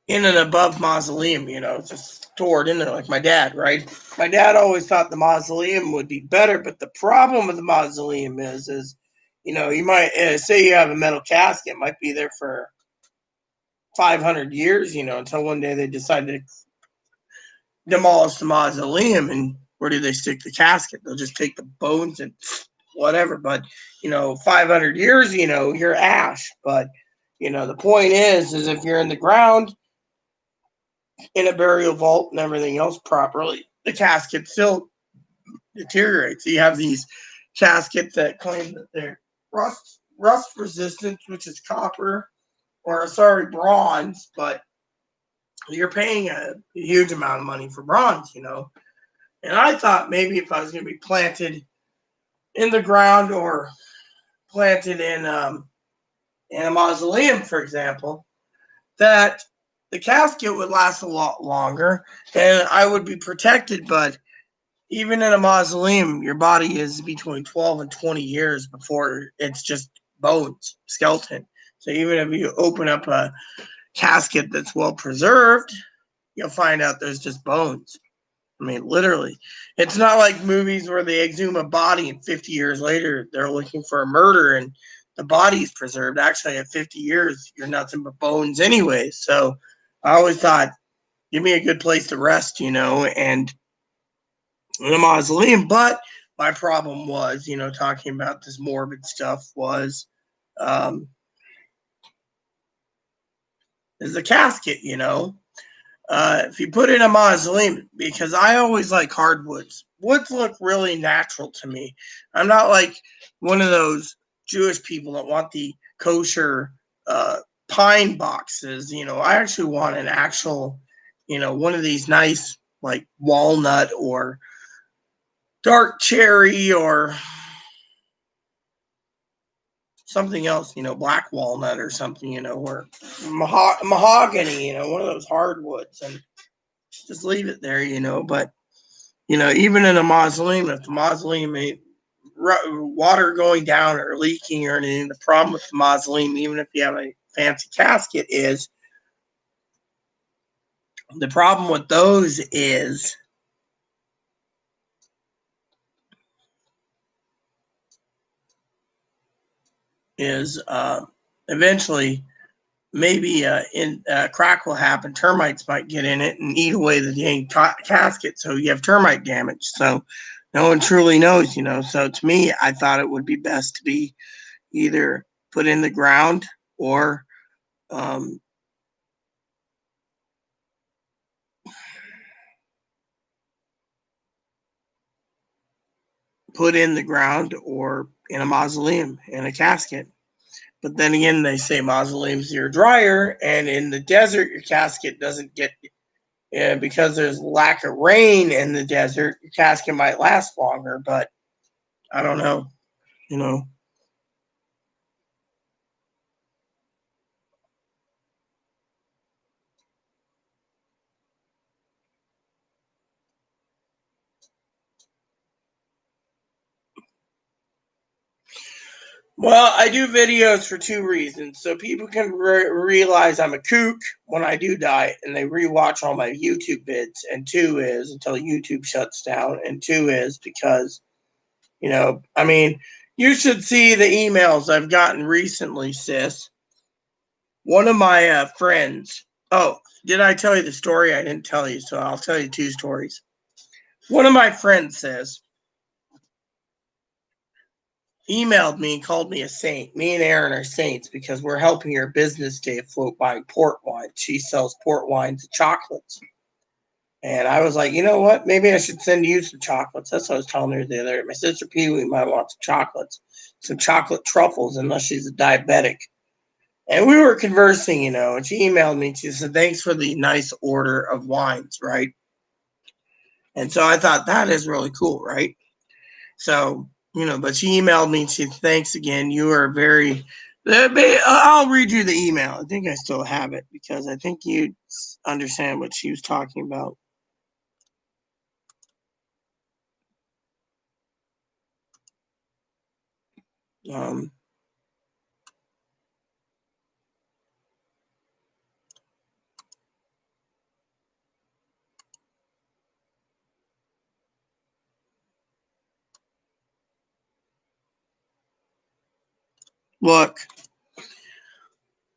A: in an above mausoleum, just stored in there like my dad, right? My dad always thought the mausoleum would be better, but the problem with the mausoleum is you might say you have a metal casket, it might be there for 500 years, until one day they decide to demolish the mausoleum, and where do they stick the casket? They'll just take the bones and whatever. But 500 years, you're ash. But the point is if you're in the ground in a burial vault and everything else properly, the casket still deteriorates. So you have these caskets that claim that they're rust resistant, which is copper, or sorry, bronze, but you're paying a huge amount of money for bronze. And I thought maybe if I was going to be planted in the ground or planted in a mausoleum, for example, that the casket would last a lot longer and I would be protected. But even in a mausoleum, your body is between 12 and 20 years before it's just bones, skeleton. So even if you open up a casket that's well preserved, you'll find out there's just bones. I mean, literally. It's not like movies where they exhume a body and 50 years later they're looking for a murder and the body's preserved. Actually, at 50 years, you're nothing but bones anyway. So I always thought, give me a good place to rest, and in a mausoleum. But my problem was, talking about this morbid stuff was, is the casket. If you put in a mausoleum, because I always like hardwoods. Woods look really natural to me. I'm not like one of those Jewish people that want the kosher pine boxes. I actually want an actual, one of these nice like walnut or dark cherry or something else, black walnut or something, or mahogany, one of those hardwoods, and just leave it there, But even in a mausoleum, if the mausoleum ain't water going down or leaking or anything, the problem with the mausoleum, even if you have a fancy casket, is the problem with those is eventually maybe in crack will happen. Termites might get in it and eat away the dang casket, so you have termite damage. So no one truly knows. So to me, I thought it would be best to be either put in the ground or um, put in the ground or in a mausoleum in a casket. But then again, they say mausoleums are drier, and in the desert, your casket doesn't get because there's lack of rain in the desert. Your casket might last longer, but I don't know. You know, Well, I do videos for two reasons. So people can realize I'm a kook when I do die, and they rewatch all my YouTube vids. And two is until YouTube shuts down. And two is because, I mean, you should see the emails I've gotten recently, sis. One of my friends. Oh, did I tell you the story? I didn't tell you, so I'll tell you two stories. One of my friends says, emailed me and called me a saint. Me and Erin are saints because we're helping her business stay afloat buying port wine. She sells port wines and chocolates. And I was like, you know what? Maybe I should send you some chocolates. That's what I was telling her the other day. My sister Pee Wee might want some chocolates, some chocolate truffles, unless she's a diabetic. And we were conversing, and she emailed me. She said, thanks for the nice order of wines, right? And so I thought that is really cool, right? So, but she emailed me and she said, thanks again. You are very, I'll read you the email. I think I still have it because I think you understand what she was talking about. Um, Look,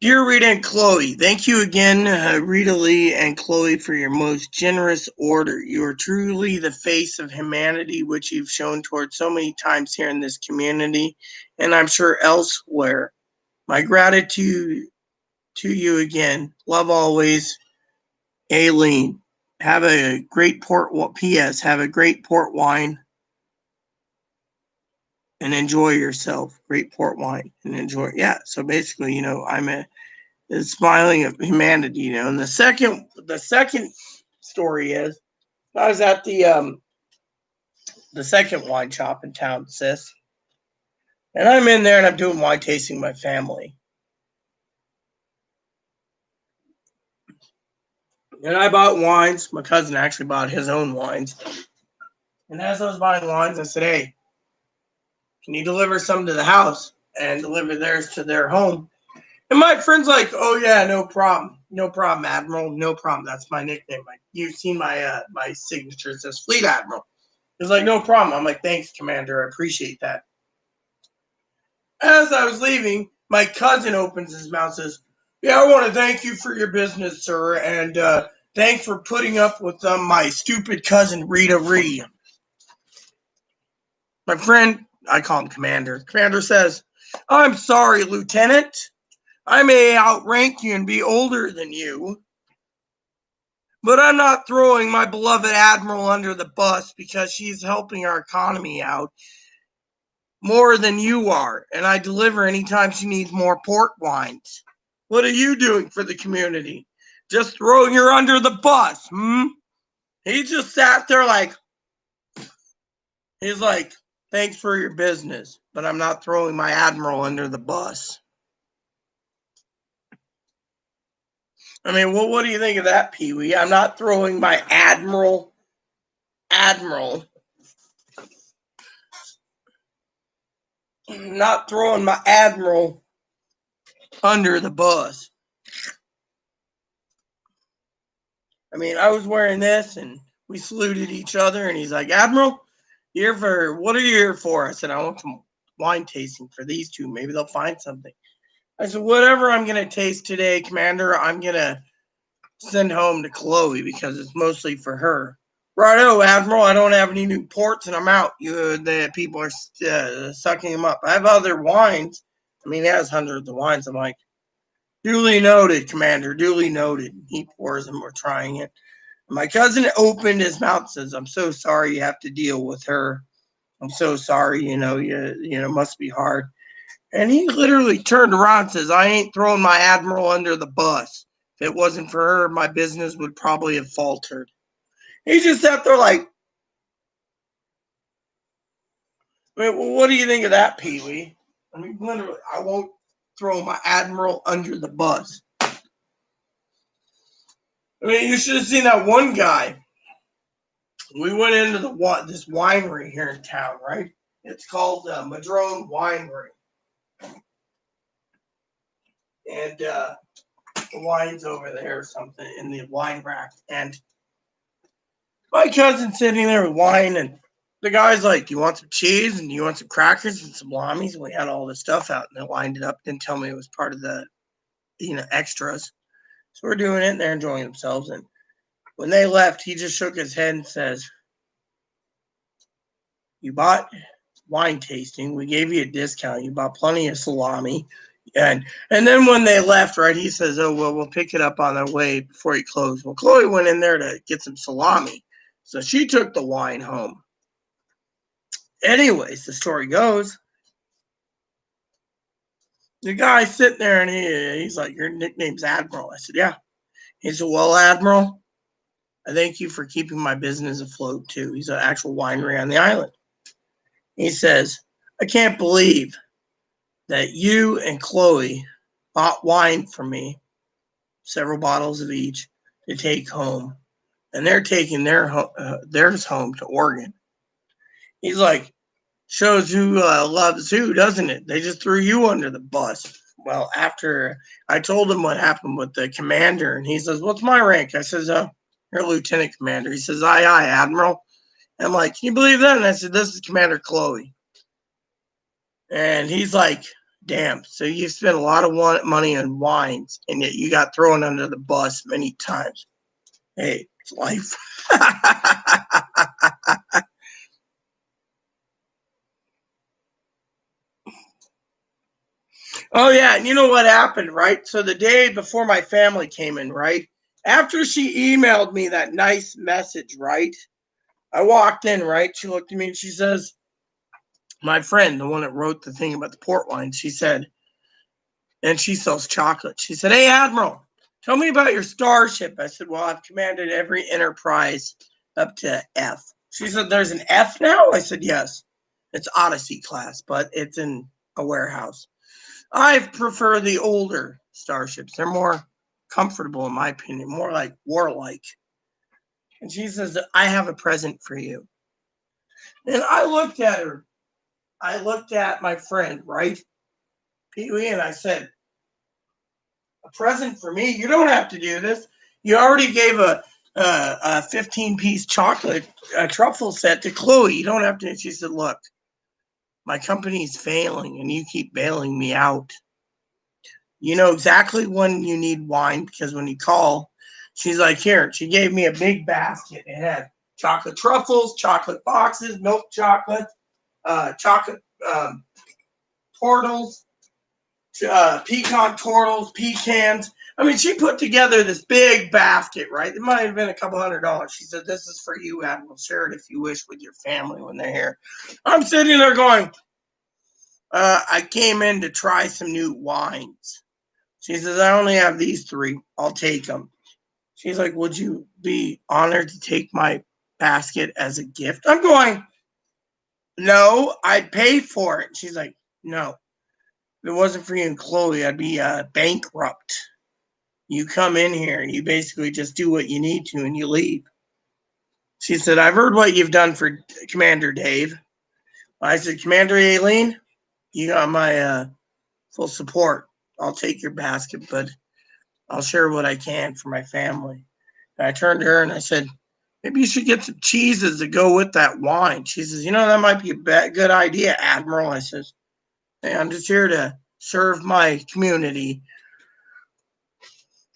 A: dear Rita and Chloe, thank you again, Rita Lee and Chloe, for your most generous order. You are truly the face of humanity, which you've shown towards so many times here in this community, and I'm sure elsewhere. My gratitude to you again. Love always, Aileen. Have a great P.S. Have a great port wine and enjoy yourself. Great port wine and enjoy. Yeah. So basically, I'm a smiling of humanity. And the second story is I was at the second wine shop in town, sis, and I'm in there and I'm doing wine tasting with my family. And I bought wines. My cousin actually bought his own wines. And as I was buying wines, I said, hey, can you deliver some to the house and deliver theirs to their home? And my friend's like, oh yeah, no problem. No problem, Admiral. No problem. That's my nickname. Like, you've seen my signature. It says Fleet Admiral. He's like, no problem. I'm like, thanks, Commander. I appreciate that. As I was leaving, my cousin opens his mouth and says, yeah, I want to thank you for your business, sir. And thanks for putting up with my stupid cousin, Rita Ree. My friend, I call him Commander. Commander says, I'm sorry, Lieutenant. I may outrank you and be older than you, but I'm not throwing my beloved Admiral under the bus because she's helping our economy out more than you are, and I deliver anytime she needs more port wines. What are you doing for the community? Just throwing her under the bus, He just sat there he's like, thanks for your business, but I'm not throwing my Admiral under the bus. I mean, what do you think of that, Pee Wee? I'm not throwing my Admiral, not throwing my Admiral under the bus. I mean, I was wearing this and we saluted each other and he's like, Admiral, what are you here for? I said, I want some wine tasting for these two. Maybe they'll find something. I said, whatever I'm going to taste today, Commander, I'm going to send home to Chloe because it's mostly for her. Righto, Admiral, I don't have any new ports and I'm out. The people are sucking them up. I have other wines. I mean, he has hundreds of wines. I'm like, duly noted, Commander, duly noted. He pours them. We're trying it. My cousin opened his mouth and says, I'm so sorry you have to deal with her. I'm so sorry, must be hard. And he literally turned around and says, I ain't throwing my Admiral under the bus. If it wasn't for her, my business would probably have faltered. He just sat there like, I mean, well, what do you think of that, Pee Wee? I mean, literally, I won't throw my Admiral under the bus. I mean, you should have seen that one guy. We went into this winery here in town, right? It's called Madrone Winery. and the wine's over there or something in the wine rack. And my cousin's sitting there with wine, and the guy's like, "Do you want some cheese and do you want some crackers and some lamies?" And we had all this stuff out, and they lined it up. Didn't tell me it was part of the extras. So we're doing it, and they're enjoying themselves. And when they left, he just shook his head and says, "You bought wine tasting. We gave you a discount. You bought plenty of salami." And then when they left, right, he says, "Oh, well, we'll pick it up on the way before you close." Well, Chloe went in there to get some salami. So she took the wine home. Anyways, the story goes, the guy's sitting there and he's like, "Your nickname's Admiral." I said, "Yeah." He said, "Well, Admiral, I thank you for keeping my business afloat too." He's an actual winery on the island. He says, "I can't believe that you and Chloe bought wine for me, several bottles of each, to take home. And they're taking theirs home to Oregon." He's like, "Shows who loves who, doesn't it? They just threw you under the bus." Well, after I told him what happened with the commander, and he says, "What's my rank?" I says, "You're lieutenant commander." He says, "Aye, aye, Admiral." I'm like, "Can you believe that?" And I said, "This is Commander Chloe." And he's like, "Damn, so you spent a lot of money on wines, and yet you got thrown under the bus many times." Hey, it's life. Oh, yeah, and you know what happened, right? So the day before my family came in, right? After she emailed me that nice message, right? I walked in, right? She looked at me and she says, my friend, the one that wrote the thing about the port wine, she said, and she sells chocolate. She said, "Hey, Admiral, tell me about your starship." I said, "Well, I've commanded every enterprise up to F." She said, "There's an F now?" I said, "Yes. It's Odyssey class, but it's in a warehouse." I prefer the older starships. They're more comfortable, in my opinion, more like warlike. And she says, "I have a present for you." And I looked at her. I looked at my friend, right? Pee Wee, and I said, "A present for me? You don't have to do this. You already gave a 15-piece chocolate truffle set to Chloe. You don't have to." She said, "Look, my company's failing and you keep bailing me out. You know exactly when you need wine because when you call," she's like, "Here." She gave me a big basket. It had chocolate truffles, chocolate boxes, milk chocolate, chocolate turtles, pecan turtles, pecans. I mean, she put together this big basket, right? It might have been a couple $100. She said, "This is for you, Admiral. Share it if you wish with your family when they're here." I'm sitting there going, "I came in to try some new wines." She says, "I only have these three. I'll take them." She's like, "Would you be honored to take my basket as a gift?" I'm going, "No, I'd pay for it." She's like, "No, if it wasn't for you and Chloe, I'd be bankrupt. You come in here and you basically just do what you need to and you leave." She said, "I've heard what you've done for Commander Dave." I said, "Commander Aileen, you got my full support. I'll take your basket, but I'll share what I can for my family." And I turned to her and I said, "Maybe you should get some cheeses to go with that wine." She says, "That might be a good idea, Admiral." I says, "Hey, I'm just here to serve my community."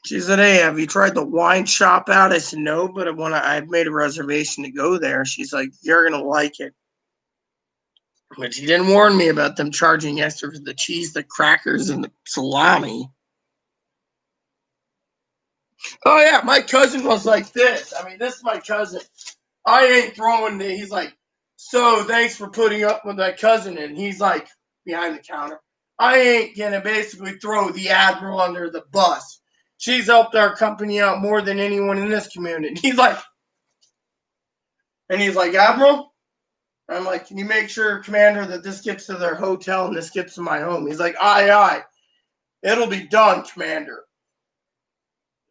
A: She said, "Hey, have you tried the wine shop out?" I said, "No, but I've made a reservation to go there." She's like, "You're going to like it." But she didn't warn me about them charging extra for the cheese, the crackers, and the salami. Oh, yeah, my cousin was like this. I mean, this is my cousin. I ain't throwing he's like, "So thanks for putting up with that cousin." And he's like, behind the counter, "I ain't going to basically throw the Admiral under the bus. She's helped our company out more than anyone in this community." He's like, "Admiral?" I'm like, "Can you make sure, Commander, that this gets to their hotel and this gets to my home?" He's like, "Aye, aye. It'll be done, Commander."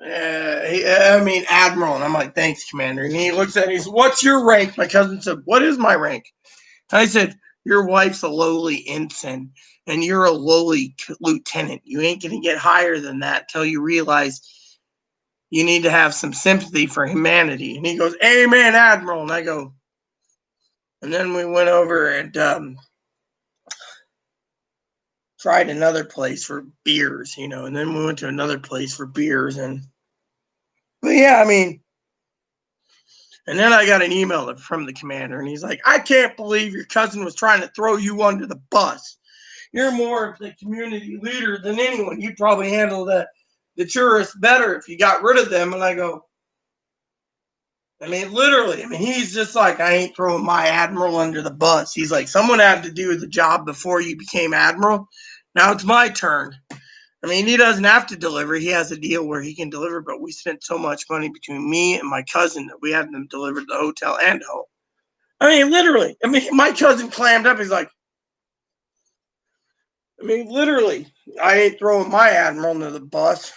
A: Admiral. And I'm like, "Thanks, Commander." And he looks at me, he says, "What's your rank?" My cousin said, "What is my rank?" And I said, Your wife's a lowly ensign, and you're a lowly lieutenant. You ain't going to get higher than that till you realize you need to have some sympathy for humanity. And he goes, amen, Admiral. And I go, and then we went over and tried another place for beers, and then we went to another place for beers. But yeah, I mean, and then I got an email from the commander, and he's like, I can't believe your cousin was trying to throw you under the bus. You're more of the community leader than anyone. You'd probably handle the tourists better if you got rid of them. And I go, I mean, literally, he's just like, I ain't throwing my admiral under the bus. He's like, someone had to do the job before you became admiral. Now it's my turn. I mean, he doesn't have to deliver. He has a deal where he can deliver, but we spent so much money between me and my cousin that we had them delivered to the hotel and home. I mean, literally. I mean, my cousin clammed up. He's like, I mean, literally, I ain't throwing my admiral under the bus.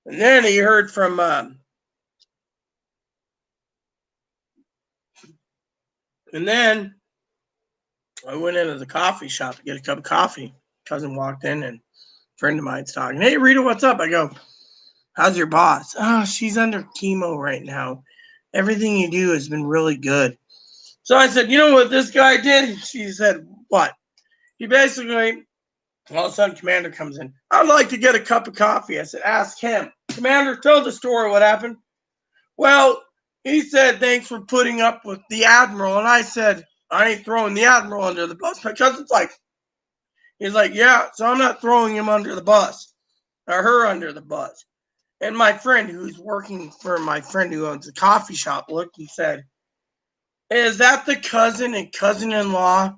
A: And then he heard from, and then I went into the coffee shop to get a cup of coffee. Cousin walked in and a friend of mine's talking. Hey, Rita, what's up? I go, how's your boss? Oh, she's under chemo right now. Everything you do has been really good. So I said, you know what this guy did? She said, what? He basically, all of a sudden, Commander comes in. I'd like to get a cup of coffee. I said, ask him. Commander, tell the story what happened. Well, he said, thanks for putting up with the Admiral. And I said, I ain't throwing the Admiral under the bus. My cousin's like, he's like, yeah, so I'm not throwing him under the bus or her under the bus. And my friend who's working for my friend who owns a coffee shop looked and said, is that the cousin and cousin-in-law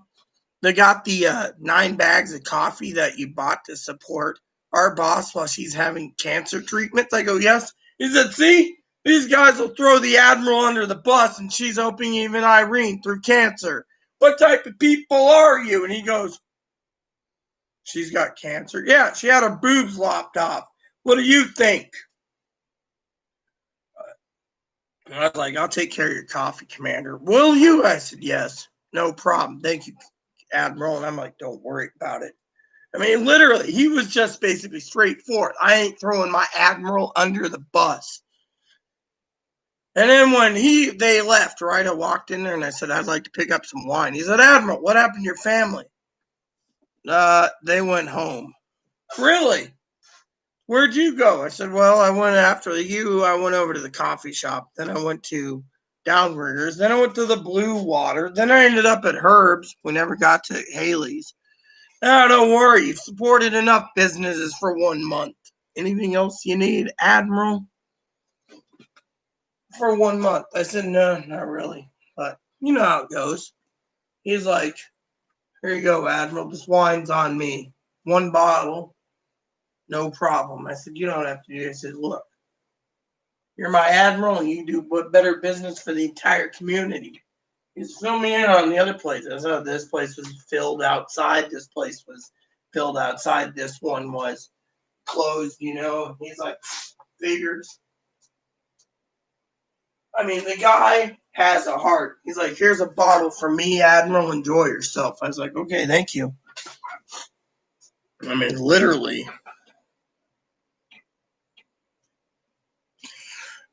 A: that got the 9 bags of coffee that you bought to support our boss while she's having cancer treatments? I go, yes. He said, see, these guys will throw the Admiral under the bus and she's helping even Irene through cancer. What type of people are you? And he goes, she's got cancer. Yeah, she had her boobs lopped off. What do you think? And I was like, I'll take care of your coffee, Commander. Will you? I said, yes. No problem. Thank you, Admiral. And I'm like, don't worry about it. I mean, literally, he was just basically straightforward. I ain't throwing my Admiral under the bus. And then when they left, right, I walked in there and I said, I'd like to pick up some wine. He said, Admiral, what happened to your family? They went home. Really? Where'd you go? I said, well, I went after you. I went over to the coffee shop. Then I went to Downriggers. Then I went to the Blue Water. Then I ended up at Herb's. We never got to Haley's. Oh, don't worry. You've supported enough businesses for 1 month. Anything else you need, Admiral? For 1 month. I said, no, not really. But you know how it goes. He's like, here you go, Admiral. This wine's on me. 1 bottle. No problem. I said, you don't have to do this. He said, look, you're my Admiral and you do better business for the entire community. He's filling me in on the other places. Oh, this place was filled outside. This place was filled outside. This one was closed, He's like, figures. I mean, the guy has a heart. He's like, here's a bottle for me, Admiral. Enjoy yourself. I was like, okay, thank you. I mean, literally.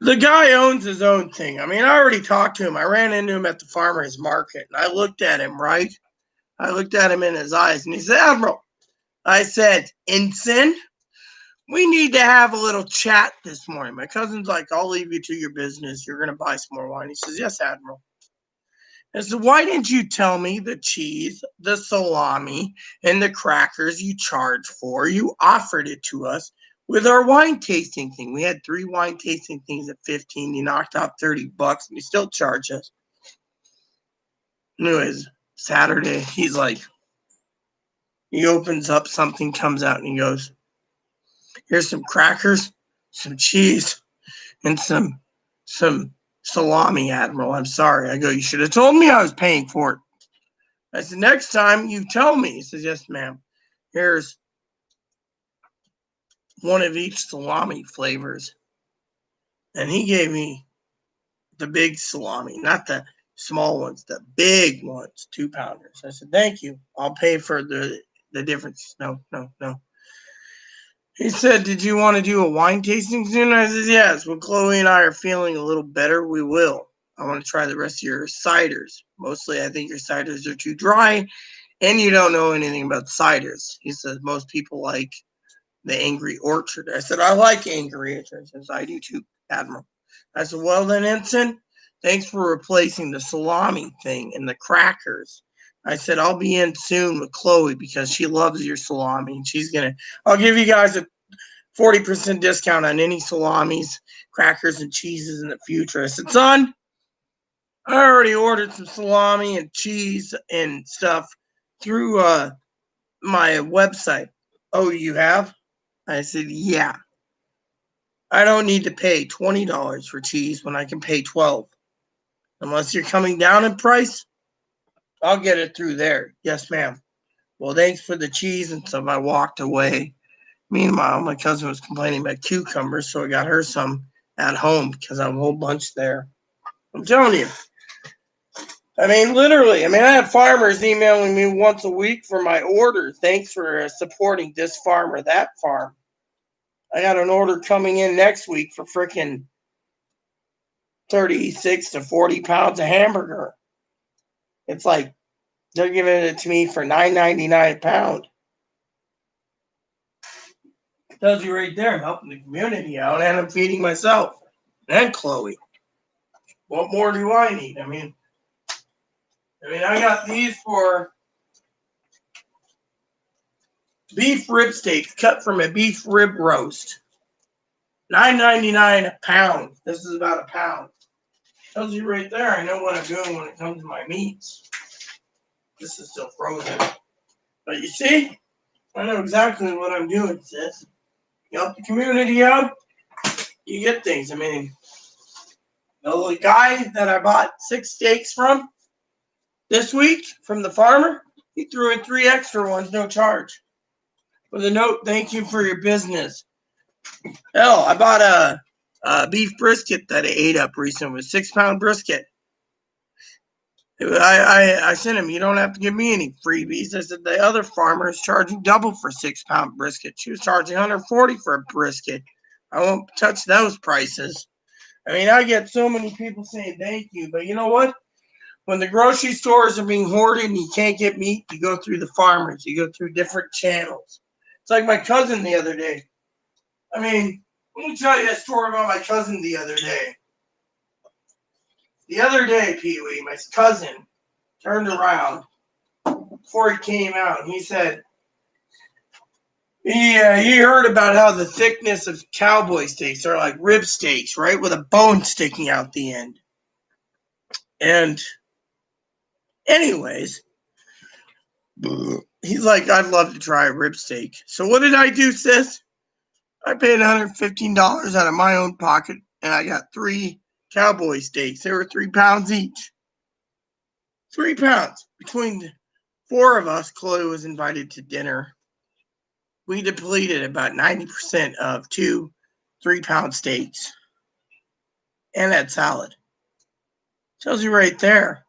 A: The guy owns his own thing. I mean, I already talked to him. I ran into him at the farmer's market, and I looked at him, right? I looked at him in his eyes, and he said, Admiral. I said, Ensign, we need to have a little chat this morning. My cousin's like, I'll leave you to your business. You're going to buy some more wine. He says, yes, Admiral. I said, why didn't you tell me the cheese, the salami, and the crackers you charged for? You offered it to us with our wine tasting thing. We had 3 wine tasting things at 15. You knocked out $30 and you still charge us. Anyways, Saturday, he's like, he opens up something, comes out, and he goes, here's some crackers, some cheese, and some salami, Admiral. I'm sorry. I go, you should have told me I was paying for it. I said, next time you tell me. He says, yes, ma'am. Here's one of each salami flavors. And he gave me the big salami, not the small ones, the big ones, 2-pounders. I said, thank you. I'll pay for the difference. No. He said, did you want to do a wine tasting soon? I said, yes. When Chloe and I are feeling a little better, we will. I want to try the rest of your ciders. Mostly, I think your ciders are too dry, and you don't know anything about ciders. He says, most people like the Angry Orchard. I said, I like Angry Orchard. He says, I do too, Admiral. I said, well then, Ensign, thanks for replacing the salami thing and the crackers. I said, I'll be in soon with Chloe because she loves your salami. And I'll give you guys a 40% discount on any salamis, crackers, and cheeses in the future. I said, son, I already ordered some salami and cheese and stuff through my website. Oh, you have? I said, yeah. I don't need to pay $20 for cheese when I can pay $12. Unless you're coming down in price, I'll get it through there. Yes, ma'am. Well, thanks for the cheese and stuff. I walked away. Meanwhile, my cousin was complaining about cucumbers, so I got her some at home because I have a whole bunch there. I'm telling you. I mean, literally. I have farmers emailing me once a week for my order. Thanks for supporting this farm or that farm. I got an order coming in next week for freaking 36 to 40 pounds of hamburger. It's like they're giving it to me for $9.99 a pound. Tells you right there, I'm helping the community out and I'm feeding myself and Chloe. What more do I need? I got these for beef rib steaks cut from a beef rib roast. $9.99 a pound. This is about a pound. Tells you right there, I know what I'm doing when it comes to my meats. This is still frozen. But you see, I know exactly what I'm doing, sis. You help the community out, you get things. The guy that I bought 6 steaks from this week from the farmer, he threw in 3 extra ones, no charge. With a note, thank you for your business. Hell, I bought a beef brisket that I ate up recently, 6-pound brisket. I sent him, you don't have to give me any freebies. I said, the other farmer is charging double for 6-pound brisket. She was charging $140 for a brisket. I won't touch those prices. I get so many people saying thank you, but you know what? When the grocery stores are being hoarded and you can't get meat, you go through the farmers. You go through different channels. It's like my cousin the other day. Let me tell you a story about my cousin the other day. The other day, Pee-wee, my cousin turned around before he came out and he said, he heard about how the thickness of cowboy steaks are like rib steaks, right? With a bone sticking out the end. And anyways, he's like, I'd love to try a rib steak. So what did I do, sis? I paid $115 out of my own pocket, and I got 3 cowboy steaks. They were 3 pounds each. 3 pounds. Between the 4 of us, Chloe was invited to dinner. We depleted about 90% of 2 3-pound steaks. And that salad. Tells you right there.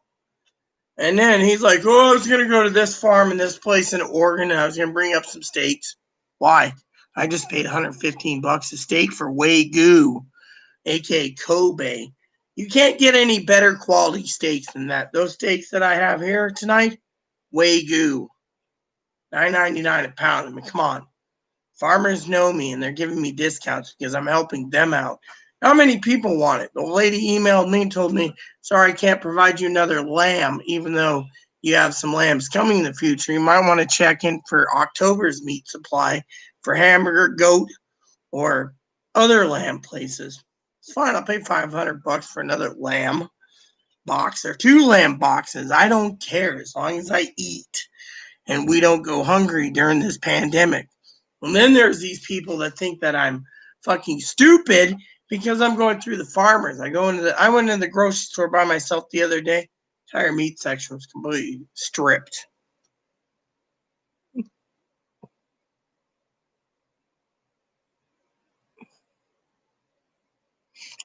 A: And then he's like, oh, I was going to go to this farm and this place in Oregon, and I was going to bring up some steaks. Why? I just paid $115 a steak for Wagyu, a.k.a. Kobe. You can't get any better quality steaks than that. Those steaks that I have here tonight, Wagyu, $9.99 a pound. Come on. Farmers know me, and they're giving me discounts because I'm helping them out. How many people want it? The lady emailed me and told me, sorry, I can't provide you another lamb, even though you have some lambs coming in the future. You might want to check in for October's meat supply for hamburger, goat, or other lamb places. It's fine. I'll pay $500 for another lamb box or 2 lamb boxes. I don't care as long as I eat and we don't go hungry during this pandemic. And then there's these people that think that I'm fucking stupid because I'm going through the farmers. I went into the grocery store by myself the other day. Entire meat section was completely stripped.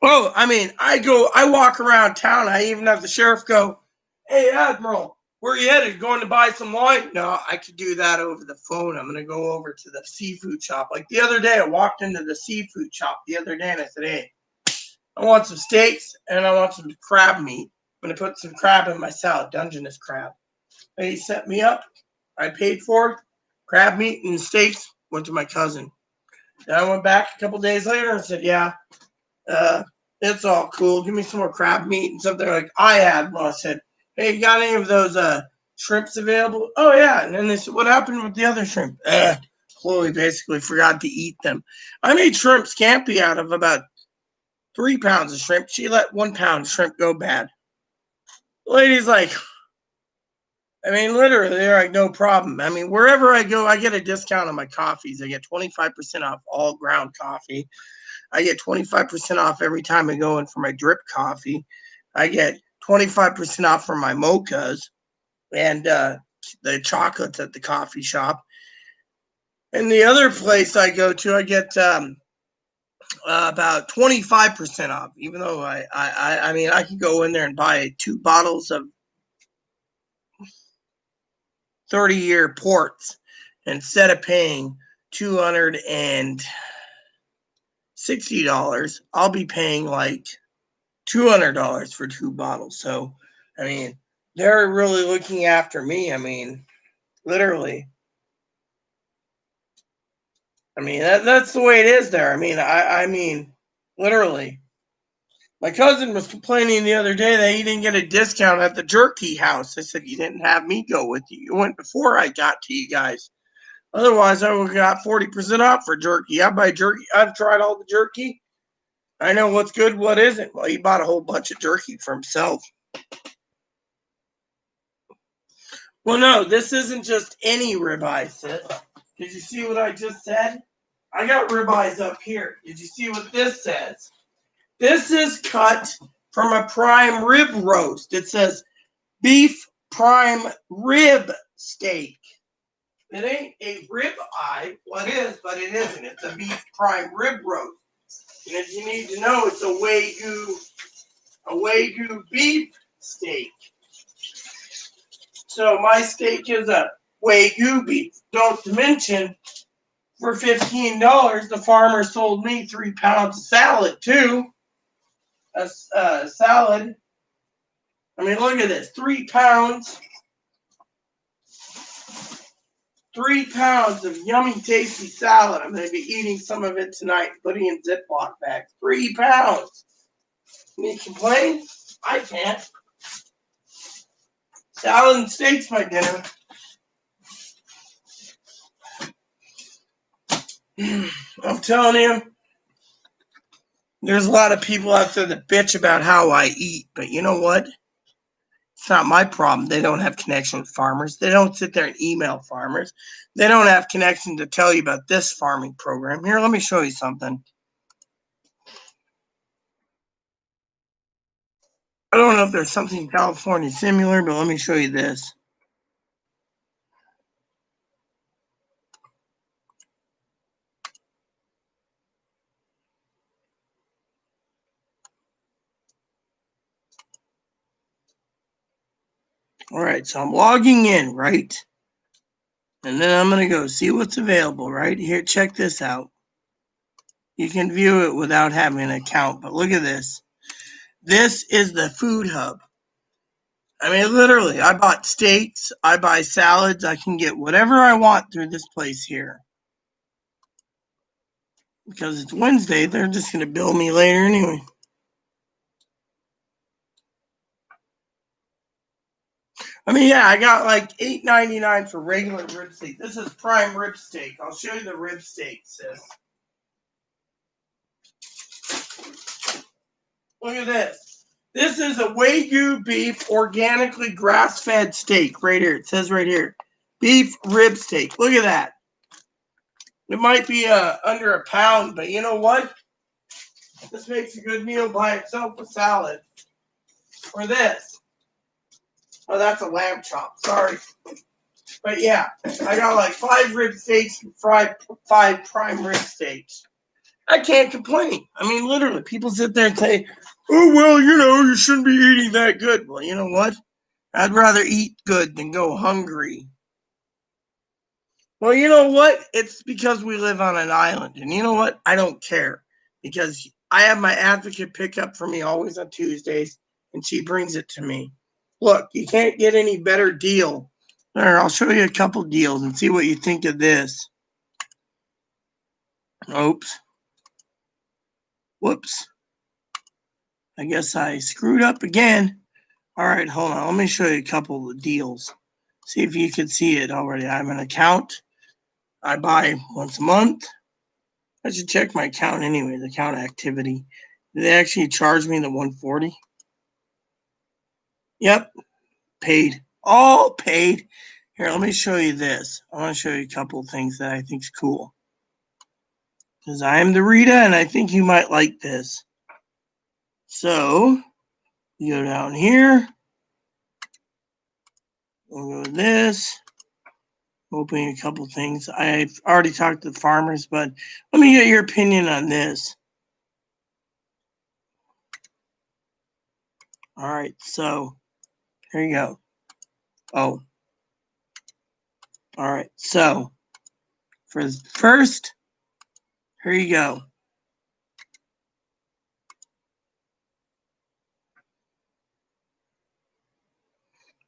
A: Oh, I mean, I walk around town. I even have the sheriff go, "Hey, Admiral, where you headed? Going to buy some wine?" No, I could do that over the phone. I'm going to go over to the seafood shop. Like the other day, I walked into the seafood shop the other day and I said, "Hey, I want some steaks and I want some crab meat. I'm going to put some crab in my salad, Dungeness crab." And he set me up. I paid for it. Crab meat and steaks went to my cousin. Then I went back a couple days later and said, "Yeah, uh, it's all cool. Give me some more crab meat and something." Like I had. Well, I said, "Hey, you got any of those shrimps available?" "Oh yeah." And then they said, "What happened with the other shrimp?" Chloe basically forgot to eat them. I made shrimp scampi out of about 3 pounds of shrimp. She let 1 pound of shrimp go bad. The lady's like, I mean, literally, they're like, "No problem." I mean, wherever I go, I get a discount on my coffees. I get 25% off all ground coffee. I get 25% off every time I go in for my drip coffee. I get 25% off for my mochas and the chocolates at the coffee shop. And the other place I go to, I get about 25% off. Even though I mean, I could go in there and buy 2 bottles of 30-year ports instead of paying $260. I'll be paying like $200 for 2 bottles. So, I mean, they're really looking after me. I mean, literally. I mean, that's the way it is there. I mean, literally. My cousin was complaining the other day that he didn't get a discount at the jerky house. I said, "You didn't have me go with you. You went before I got to you guys. Otherwise, I would have got 40% off for jerky. I buy jerky. I've tried all the jerky. I know what's good, what isn't." Well, he bought a whole bunch of jerky for himself. Well, no, this isn't just any ribeye, sis. Did you see what I just said? I got ribeyes up here. Did you see what this says? This is cut from a prime rib roast. It says beef prime rib steak. It ain't a rib eye. Well, it is, but it isn't. It's a beef prime rib roast. And if you need to know, it's a Wagyu beef steak. So my steak is a Wagyu beef. Don't mention, for $15, the farmer sold me 3 pounds of salad too. A salad. I mean, look at this. 3 pounds. 3 pounds of yummy, tasty salad. I'm going to be eating some of it tonight, putting in Ziploc bags. 3 pounds. Can you complain? I can't. Salad and steak's my dinner. I'm telling you, there's a lot of people out there that bitch about how I eat, but you know what? It's not my problem. They don't have connection with farmers. They don't sit there and email farmers. They don't have connection to tell you about this farming program. Here, let me show you something. I don't know if there's something in California similar, but let me show you this. All right, so I'm logging in, right? And then I'm going to go see what's available, right? Here, check this out. You can view it without having an account, but look at this. This is the food hub. I mean, literally, I bought steaks, I buy salads, I can get whatever I want through this place here. Because it's Wednesday, they're just going to bill me later anyway. I mean, yeah, I got like $8.99 for regular rib steak. This is prime rib steak. I'll show you the rib steak, sis. Look at this. This is a Wagyu beef organically grass-fed steak right here. It says right here, beef rib steak. Look at that. It might be under a pound, but you know what? This makes a good meal by itself with salad. Or this. Oh, that's a lamb chop. Sorry. But yeah, I got like 5 rib steaks and 5 prime rib steaks. I can't complain. I mean, literally, people sit there and say, oh, well, you shouldn't be eating that good. Well, you know what? I'd rather eat good than go hungry. Well, you know what? It's because we live on an island. And you know what? I don't care. Because I have my advocate pick up for me always on Tuesdays, and she brings it to me. Look, you can't get any better deal. There, I'll show you a couple deals and see what you think of this. Oops. Whoops. I guess I screwed up again. All right, hold on. Let me show you a couple of deals. See if you can see it already. I have an account. I buy once a month. I should check my account anyway, the account activity. Did they actually charge me the $140? Yep, paid. All paid. Here, let me show you this. I want to show you a couple of things that I think is cool. Because I am the Rita, and I think you might like this. So, you go down here. We'll go to this. Opening a couple things. I've already talked to the farmers, but let me get your opinion on this. All right, so here you go. Oh, all right. So for first, here you go.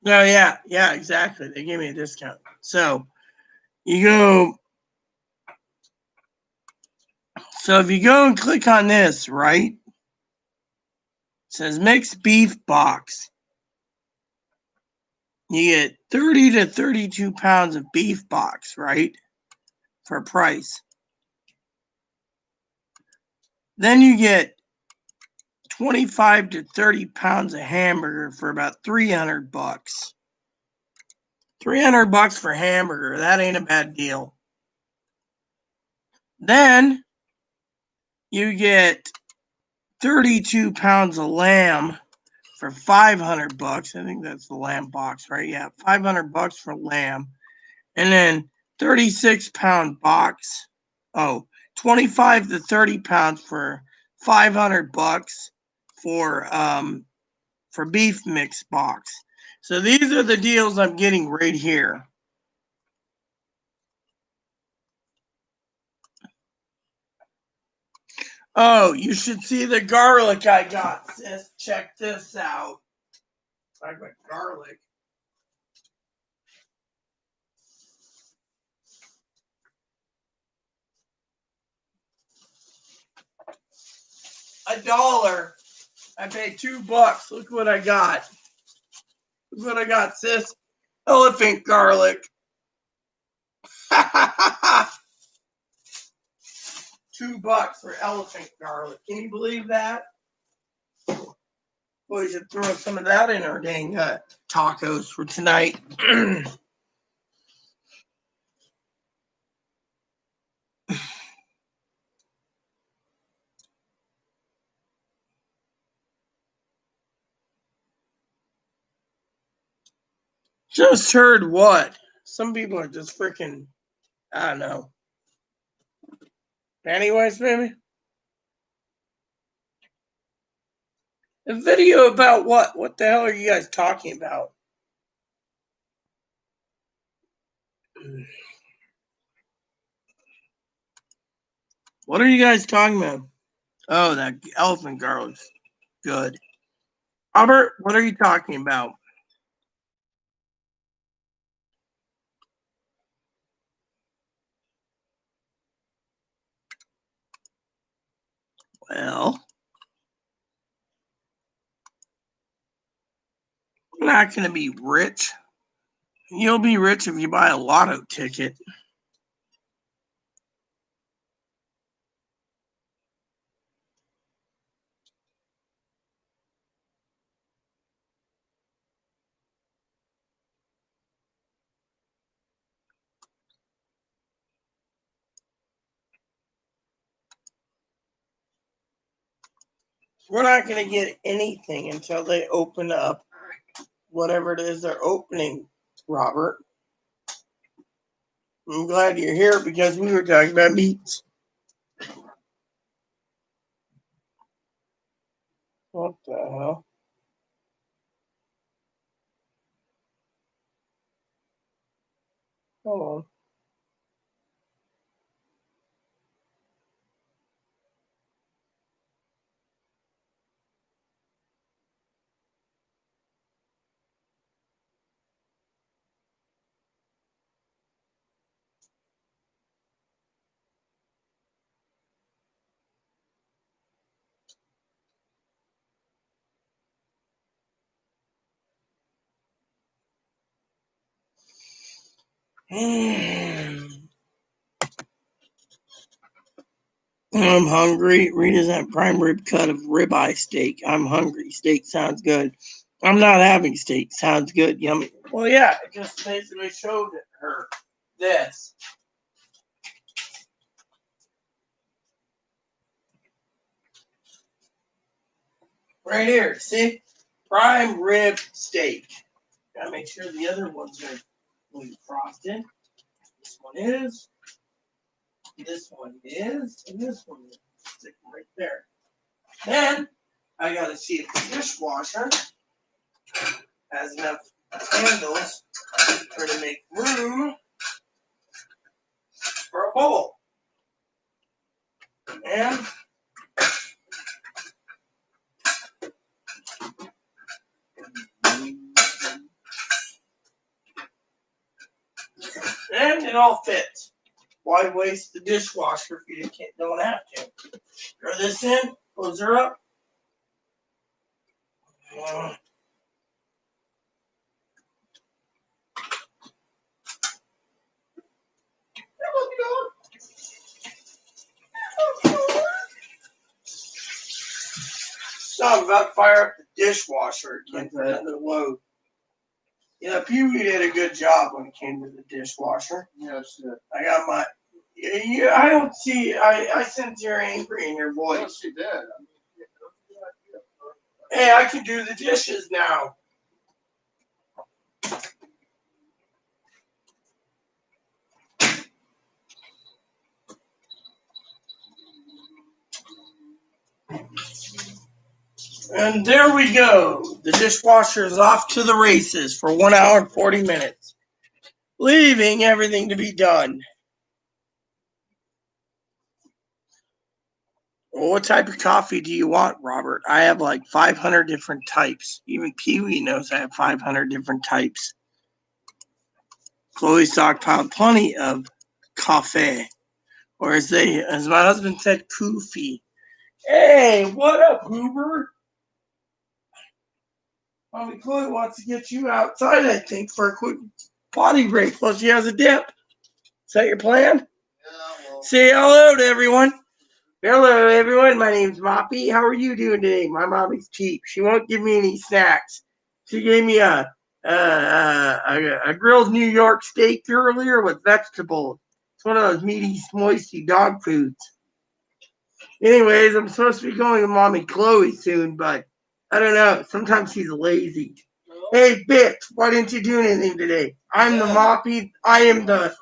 A: No, yeah, exactly. They gave me a discount. So you go. So if you go and click on this, right? It says mixed beef box. You get 30 to 32 pounds of beef box, right? For a price. Then you get 25 to 30 pounds of hamburger for about $300. $300 for hamburger. That ain't a bad deal. Then you get 32 pounds of lamb for $500. I think that's the lamb box, right? Yeah, $500 for lamb. And then 36-pound box. Oh, 25 to 30 pounds for $500 for beef mix box. So these are the deals I'm getting right here. Oh, you should see the garlic I got, sis. Check this out. I got garlic. $1. I paid $2. Look what I got. Look what I got, sis. Elephant garlic. $2 for elephant garlic. Can you believe that? Boy, we should throw some of that in our dang tacos for tonight. Just heard what? Some people are just freaking, I don't know. Anyways, baby. A video about what? What the hell are you guys talking about? What are you guys talking about? Oh, that elephant garlic's good. Robert, what are you talking about? Well, we're not going to be rich. You'll be rich if you buy a lotto ticket. We're not going to get anything until they open up whatever it is they're opening, Robert. I'm glad you're here because we were talking about meats. What the hell? Hold on. I'm hungry. Rita's at prime rib cut of ribeye steak. I'm hungry. Steak sounds good. I'm not having steak. Sounds good. Yummy. Well, yeah, I just basically showed her this. Right here. See? Prime rib steak. Gotta make sure the other ones are frosted. This one is. This one is. And this one is. Stick them right there. Then I gotta see if the dishwasher has enough handles for to make room for a bowl. And it all fits. Why waste the dishwasher if you don't have to? Throw this in, close her up. So I'm about to fire up the dishwasher again for another load. Yeah, Pee Wee did a good job when it came to the dishwasher.
B: Yeah, she did.
A: I got my. Yeah, I don't see. I sense you're angry in your voice.
B: Yes, she did.
A: Hey, I can do the dishes now. And there we go. The dishwasher is off to the races for 1 hour and 40 minutes, leaving everything to be done. Well, what type of coffee do you want, Robert? I have like 500 different types. Even Pee Wee knows I have 500 different types. Chloe stockpiled plenty of coffee, or as my husband said, koofy. Hey, what up, Hoover? Mommy Chloe wants to get you outside, I think, for a quick potty break. Plus, she has a dip. Is that your plan?
B: Yeah, well.
A: Say hello to everyone. Hello, everyone. My name's Moppy. How are you doing today? My mommy's cheap. She won't give me any snacks. She gave me a grilled New York steak earlier with vegetables. It's one of those meaty, moisty dog foods. Anyways, I'm supposed to be going to Mommy Chloe soon, but I don't know. Sometimes she's lazy. Hey, bitch, why didn't you do anything today? I'm the Moppy. I am the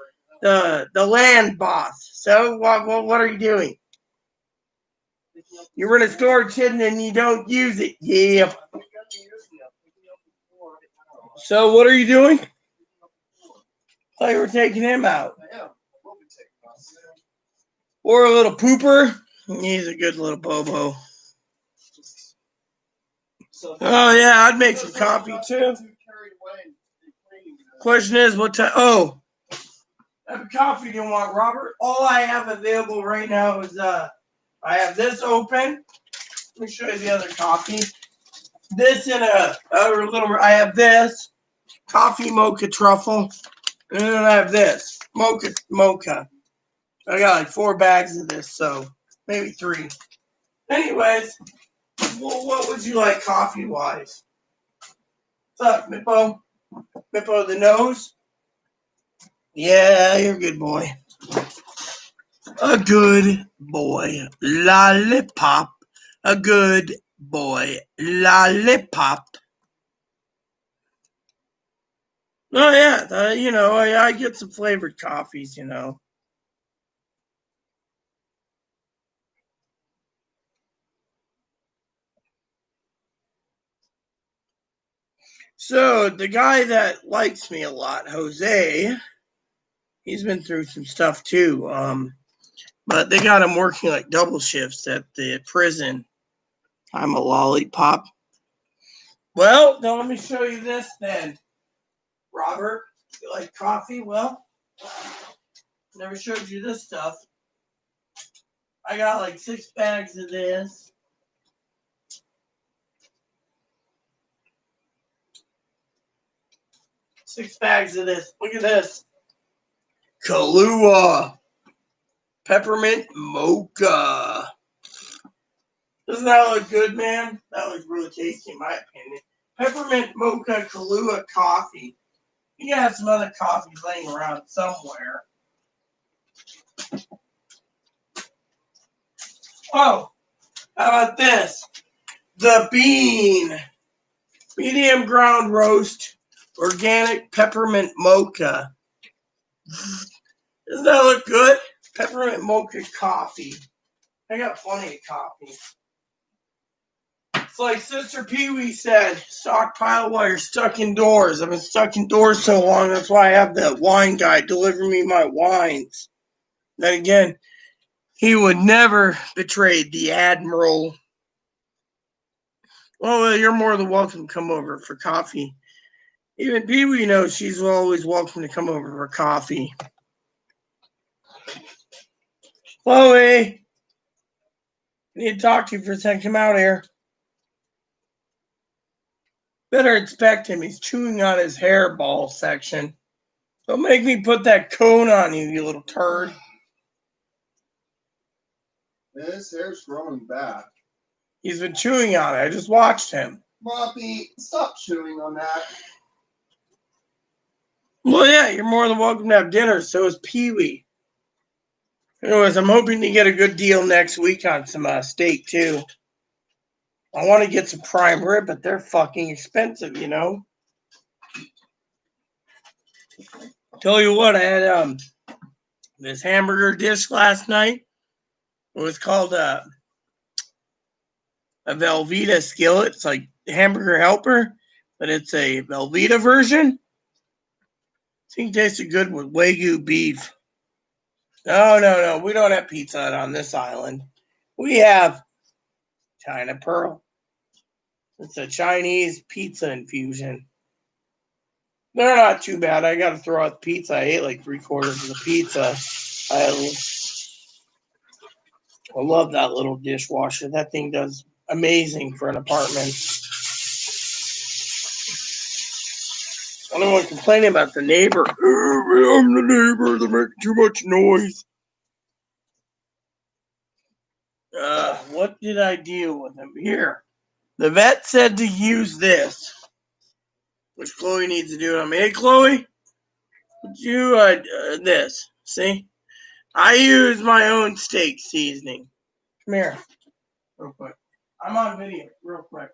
A: land boss. So what are you doing? You're in a storage hidden and you don't use it. Yeah. So what are you doing? I thought you were taking him out. Or a little pooper. He's a good little bobo. Oh yeah, I'd make some coffee too. Question is what time? Oh, type of coffee do you want, Robert? All I have available right now is I have this open. Let me show you the other coffee. This in a little. I have this coffee mocha truffle, and then I have this mocha. I got like 4 bags of this, so maybe 3. Anyways, well, what would you like coffee wise? What's up, Mippo? Mippo the nose? Yeah, you're a good boy. A good boy. Lollipop. A good boy. Lollipop. Oh yeah, I get some flavored coffees, So the guy that likes me a lot, Jose, he's been through some stuff too. But they got him working like double shifts at the prison. I'm a lollipop. Well, now let me show you this then, Robert. You like coffee? Well, never showed you this stuff. I got like 6 bags of this. Six bags of this. Look at this. Kahlua peppermint mocha. Doesn't that look good, man? That looks really tasty in my opinion. Peppermint mocha Kahlua coffee. You gotta have some other coffees laying around somewhere. Oh, how about this? The Bean medium ground roast organic peppermint mocha. Doesn't that look good? Peppermint mocha coffee. I got plenty of coffee. It's like Sister Pee Wee said, stockpile while you're stuck indoors. I've been stuck indoors so long, that's why I have that wine guy deliver me my wines. Then again, he would never betray the Admiral. Well, you're more than welcome to come over for coffee. Even Pee Wee knows she's always welcome to come over for coffee. Chloe, I need to talk to you for a second. Come out here. Better expect him. He's chewing on his hairball section. Don't make me put that cone on you, you little turd.
B: His hair's growing back.
A: He's been chewing on it. I just watched him.
B: Moppy, stop chewing on that.
A: Well, yeah, you're more than welcome to have dinner. So is Pee Wee. Anyways, I'm hoping to get a good deal next week on some steak, too. I want to get some prime rib, but they're fucking expensive, you know? Tell you what, I had this hamburger dish last night. It was called a Velveeta skillet. It's like hamburger helper, but it's a Velveeta version. I think it tasted good with Wagyu beef. No. We don't have Pizza Hut on this island. We have China Pearl. It's a Chinese pizza infusion. They're not too bad. I got to throw out the pizza. I ate like 3/4 of the pizza. I love that little dishwasher. That thing does amazing for an apartment. Anyone complaining about the neighbor? Oh, I'm the neighbor. They're making too much noise. What did I deal with him here? The vet said to use this, which Chloe needs to do on me. Hey, Chloe, would you this? See, I use my own steak seasoning. Come here, real quick. I'm on video, real quick.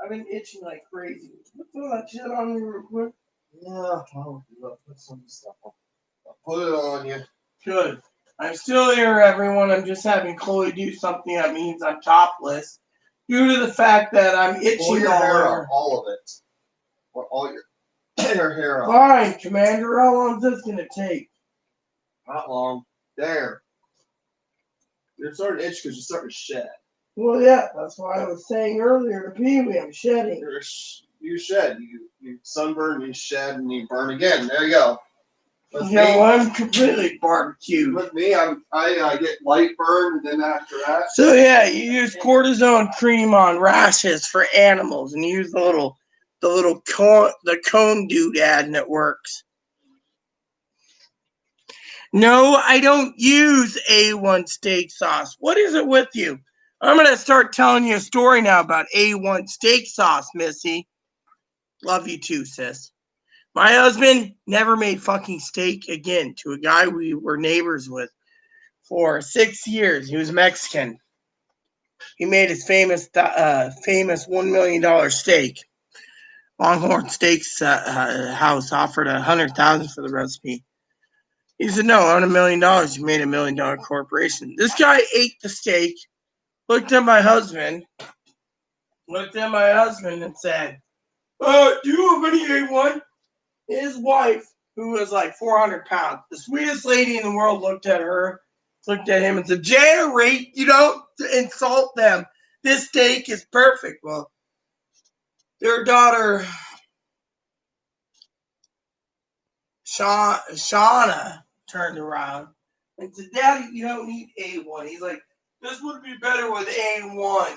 A: I've been itching like crazy. Throw that shit on me real quick.
B: Yeah, I'll put some stuff on. I'll put it on you.
A: Good. I'm still here, everyone. I'm just having Chloe do something that means I'm topless due to the fact that I'm itching
B: Pull your
A: all
B: hair
A: over.
B: out, all of it. Or all your hair out.
A: Fine, Commander. How long is this going to take?
B: Not long. There. You're starting to itch because you're starting to shed.
A: Well, yeah, that's why I was saying earlier to Pee Wee, I'm shedding.
B: You shed. You sunburn, you shed, and you burn again. There you go. With
A: You know, I'm completely barbecued.
B: With me, I get light burn, and then after that.
A: So yeah, you use cortisone cream on rashes for animals, and you use the cone doodad, and it works. No, I don't use A1 steak sauce. What is it with you? I'm gonna start telling you a story now about A1 steak sauce, Missy. Love you too, sis. My husband never made fucking steak again to a guy we were neighbors with for 6 years. He was Mexican. He made his famous $1 million steak. Longhorn Steaks house offered $100,000 for the recipe. He said, "No, I want $1 million. You made $1 million corporation." This guy ate the steak, looked at my husband, looked at my husband and said, do you have any A1? His wife, who was like 400 pounds, the sweetest lady in the world, looked at him and said, Jerry, you don't insult them. This steak is perfect. Well, their daughter, Shauna, turned around and said, Daddy, you don't need A1. He's like, this would be better with A1.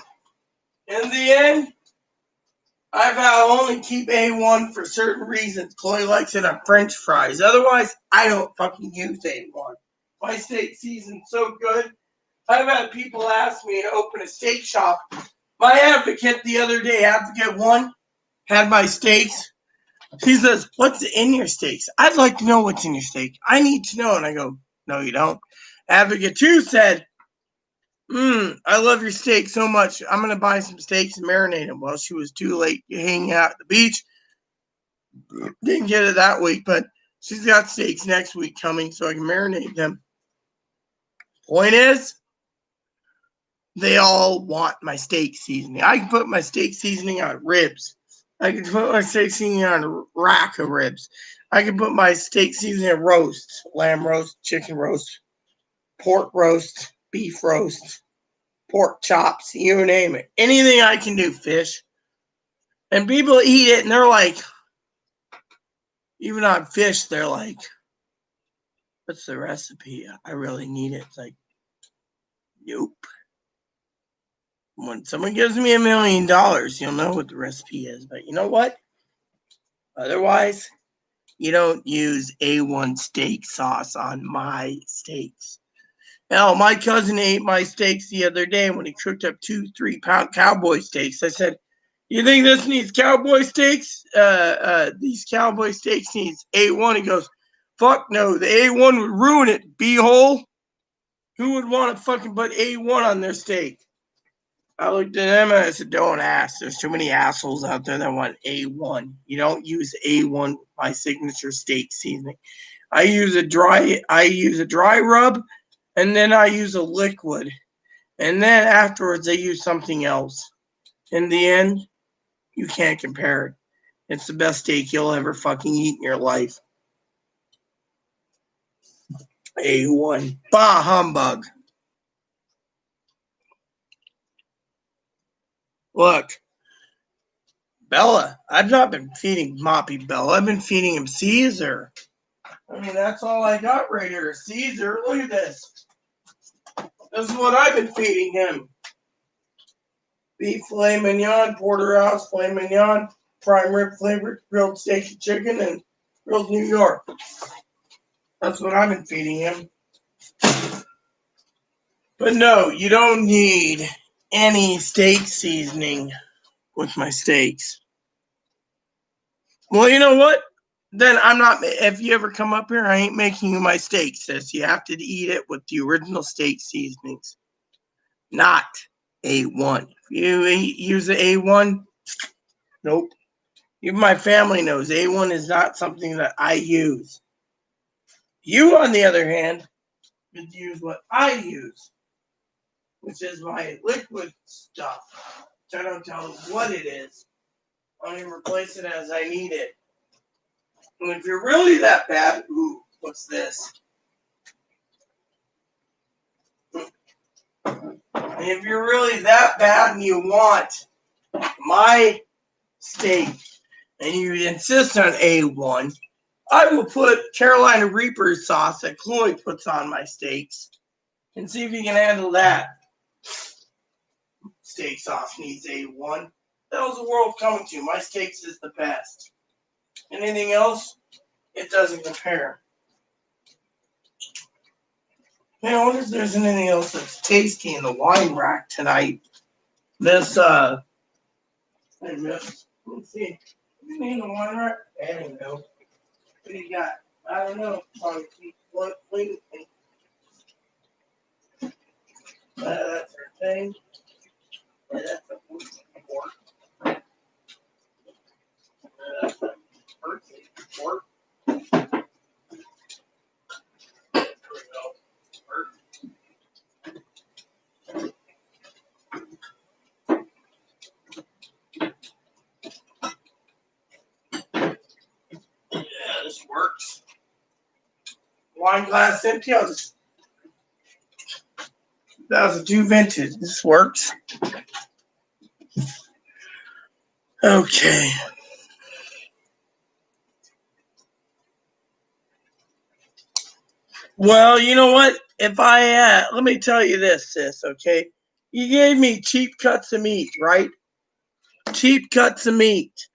A: In the end, I'll only keep A1 for certain reasons. Chloe likes it on French fries. Otherwise, I don't fucking use A1. My steak season's so good. I've had people ask me to open a steak shop. My advocate the other day, Advocate 1, had my steaks. She says, what's in your steaks? I'd like to know what's in your steak. I need to know. And I go, no, you don't. Advocate 2 said, I love your steak so much. I'm going to buy some steaks and marinate them. Well, she was too late hanging out at the beach. Didn't get it that week, but she's got steaks next week coming so I can marinate them. Point is, they all want my steak seasoning. I can put my steak seasoning on ribs. I can put my steak seasoning on a rack of ribs. I can put my steak seasoning on roast, lamb roast, chicken roast, pork roast, beef roast, pork chops, you name it. Anything I can do, fish. And people eat it and they're like, even on fish, they're like, what's the recipe? I really need it. It's like, nope. When someone gives me $1 million, you'll know what the recipe is. But you know what? Otherwise, you don't use A1 steak sauce on my steaks. Hell, my cousin ate my steaks the other day when he cooked up 2-3 pound cowboy steaks. I said, you think this needs cowboy steaks? These cowboy steaks needs A1. He goes, fuck no, the A1 would ruin it, b-hole. Who would want to fucking put A1 on their steak? I looked at him and I said, don't ask. There's too many assholes out there that want A1. You don't use A1, my signature steak seasoning. I use a dry rub, and then I use a liquid. And then afterwards I use something else. In the end, you can't compare it. It's the best steak you'll ever fucking eat in your life. A1. Bah humbug. Look, Bella, I've not been feeding Moppy Bella. I've been feeding him Caesar. I mean, that's all I got right here. Caesar, look at this. This is what I've been feeding him. Beef filet mignon, porterhouse filet mignon, prime rib flavored, grilled steak and chicken, and grilled New York. That's what I've been feeding him. But no, you don't need any steak seasoning with my steaks. Well, you know what? Then I'm not, if you ever come up here, I ain't making you my steak, sis. You have to eat it with the original steak seasonings, not A1. If you use the A1, nope. Even my family knows A1 is not something that I use. You, on the other hand, could use what I use, which is my liquid stuff. Which I don't tell what it is. I only replace it as I need it. And if you're really that bad, ooh, what's this? And if you're really that bad and you want my steak and you insist on A1, I will put Carolina Reaper sauce that Chloe puts on my steaks and see if you can handle that. Steak sauce needs A1. How's the world coming to? My steaks is the best. Anything else? It doesn't compare. Man, I wonder if there's anything else that's tasty in the wine rack tonight. Let's see. Anything in the wine rack? I don't know. What do you got? I don't know. That's our thing. That's a pork. That's a pork. There we go. wine glass empty. That was a 2 vintage. This works. Okay. Well, you know what? If I let me tell you this, sis. Okay, you gave me cheap cuts of meat, right? Cheap cuts of meat.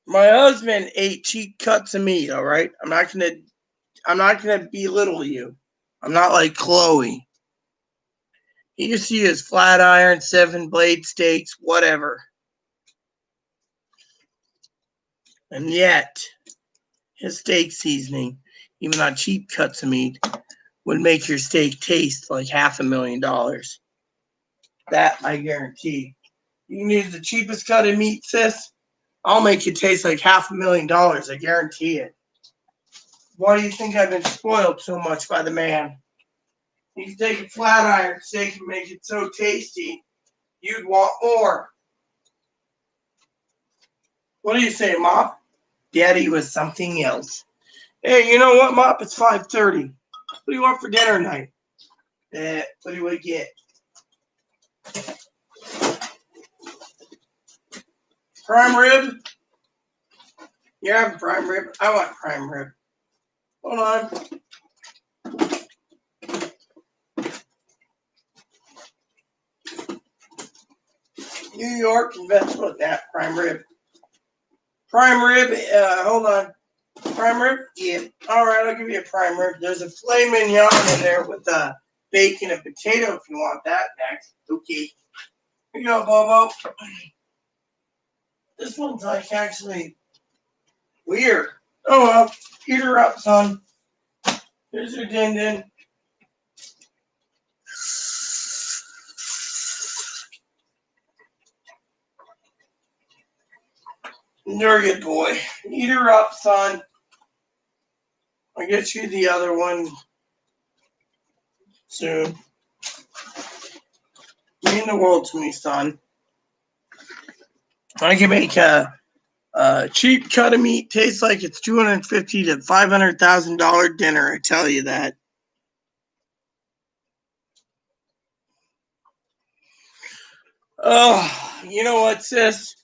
A: My husband ate cheap cuts of meat. All right. I'm not gonna belittle you. I'm not like Chloe. You can see his flat iron, 7-blade steaks, whatever. And yet, his steak seasoning, even on cheap cuts of meat, would make your steak taste like $500,000. That I guarantee. You can use the cheapest cut of meat, sis. I'll make it taste like $500,000. I guarantee it. Why do you think I've been spoiled so much by the man? You can take a flat iron steak and make it so tasty, you'd want more. What do you say, Mop? Daddy was something else. Hey, you know what, Mop? It's 5:30. What do you want for dinner tonight? What do we get? Prime rib? You're having prime rib? I want prime rib. Hold on. New York and vegetable that prime rib. Prime rib, hold on. Prime rib? Yeah. Alright, I'll give you a prime rib. There's a filet mignon in there with bacon and potato if you want that next. Okay. Here you go, Bobo. This one's like actually weird. Oh well. Eat her up, son. Here's your din din. You're a good boy. Eat her up, son. I'll get you the other one soon. Mean the world to me, son. I can make a cheap cut of meat taste like it's $250,000 to $500,000 dinner. I tell you that. Oh, you know what, sis?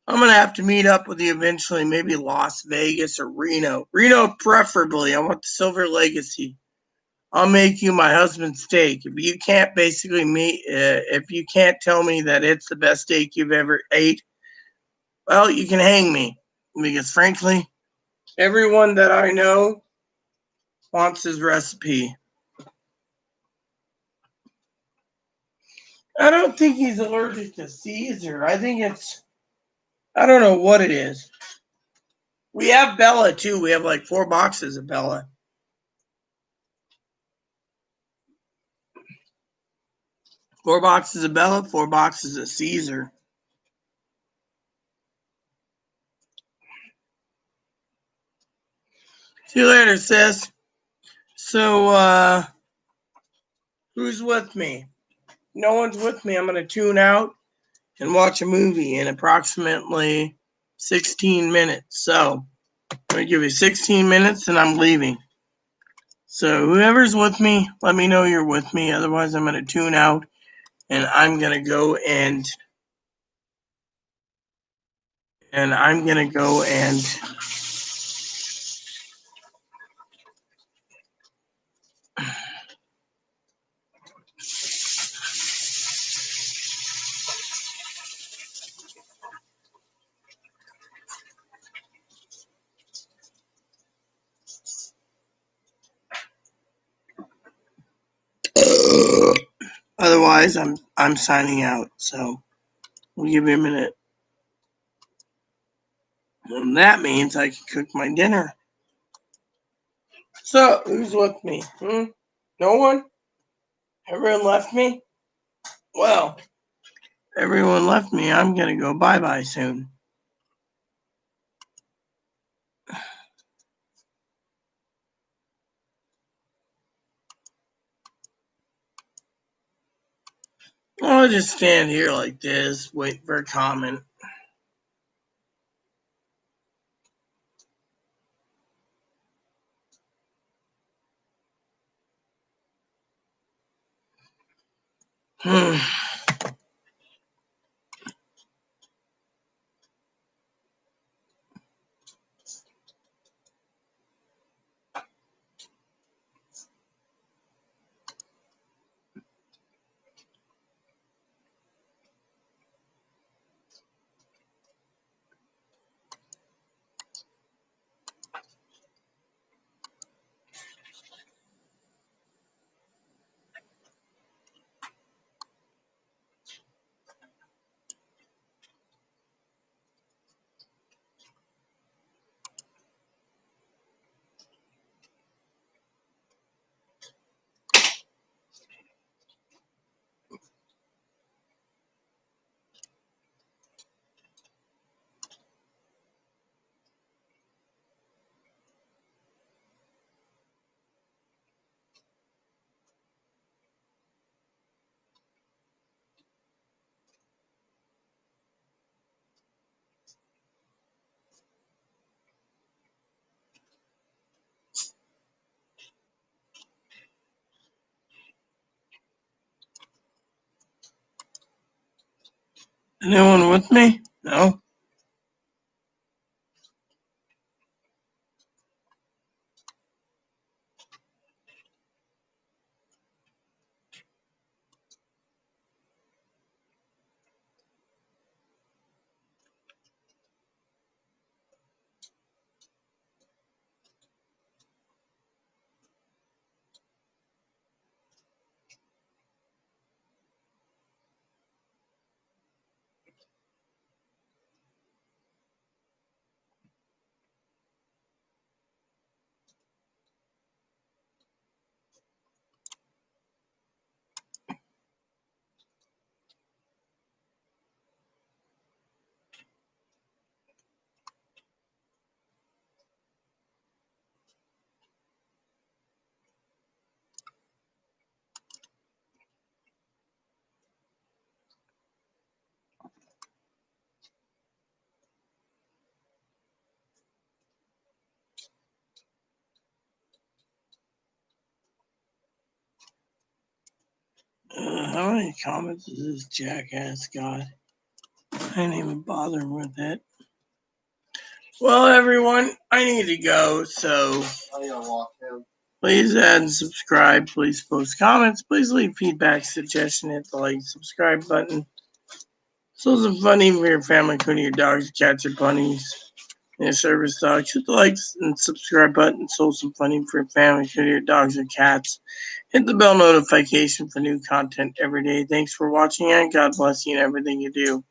A: I'm gonna have to meet up with you eventually. Maybe Las Vegas or Reno. Reno, preferably. I want the Silver Legacy. I'll make you my husband's steak. If you can't if you can't tell me that it's the best steak you've ever ate, well, you can hang me. Because frankly, everyone that I know wants his recipe. I don't think he's allergic to Caesar. I don't know what it is. We have Bella too. We have like 4 boxes of Bella. 4 boxes of Bella, 4 boxes of Caesar. See you later, sis. So, who's with me? No one's with me. I'm going to tune out and watch a movie in approximately 16 minutes. So, I'm going to give you 16 minutes and I'm leaving. So, whoever's with me, let me know you're with me. Otherwise, I'm going to tune out and I'm going to go and otherwise I'm signing out. So, we'll give me a minute. And that means I can cook my dinner. So, who's with me? No one? Everyone left me? Well, everyone left me. I'm going to go bye-bye soon. I'll just stand here like this, wait for a comment. Anyone with me? No? How many comments does this jackass got? I ain't even bothering with it. Well, everyone, I need to go, so
B: I gotta walk him.
A: please add and subscribe. Please post comments. Please leave feedback, suggestion, hit the like, subscribe button. So some funny for your family, including your dogs, cats, or bunnies, and your service dogs. Hit the likes and subscribe button. So some funny for your family, including your dogs or cats. Hit the bell notification for new content every day. Thanks for watching, and God bless you in everything you do.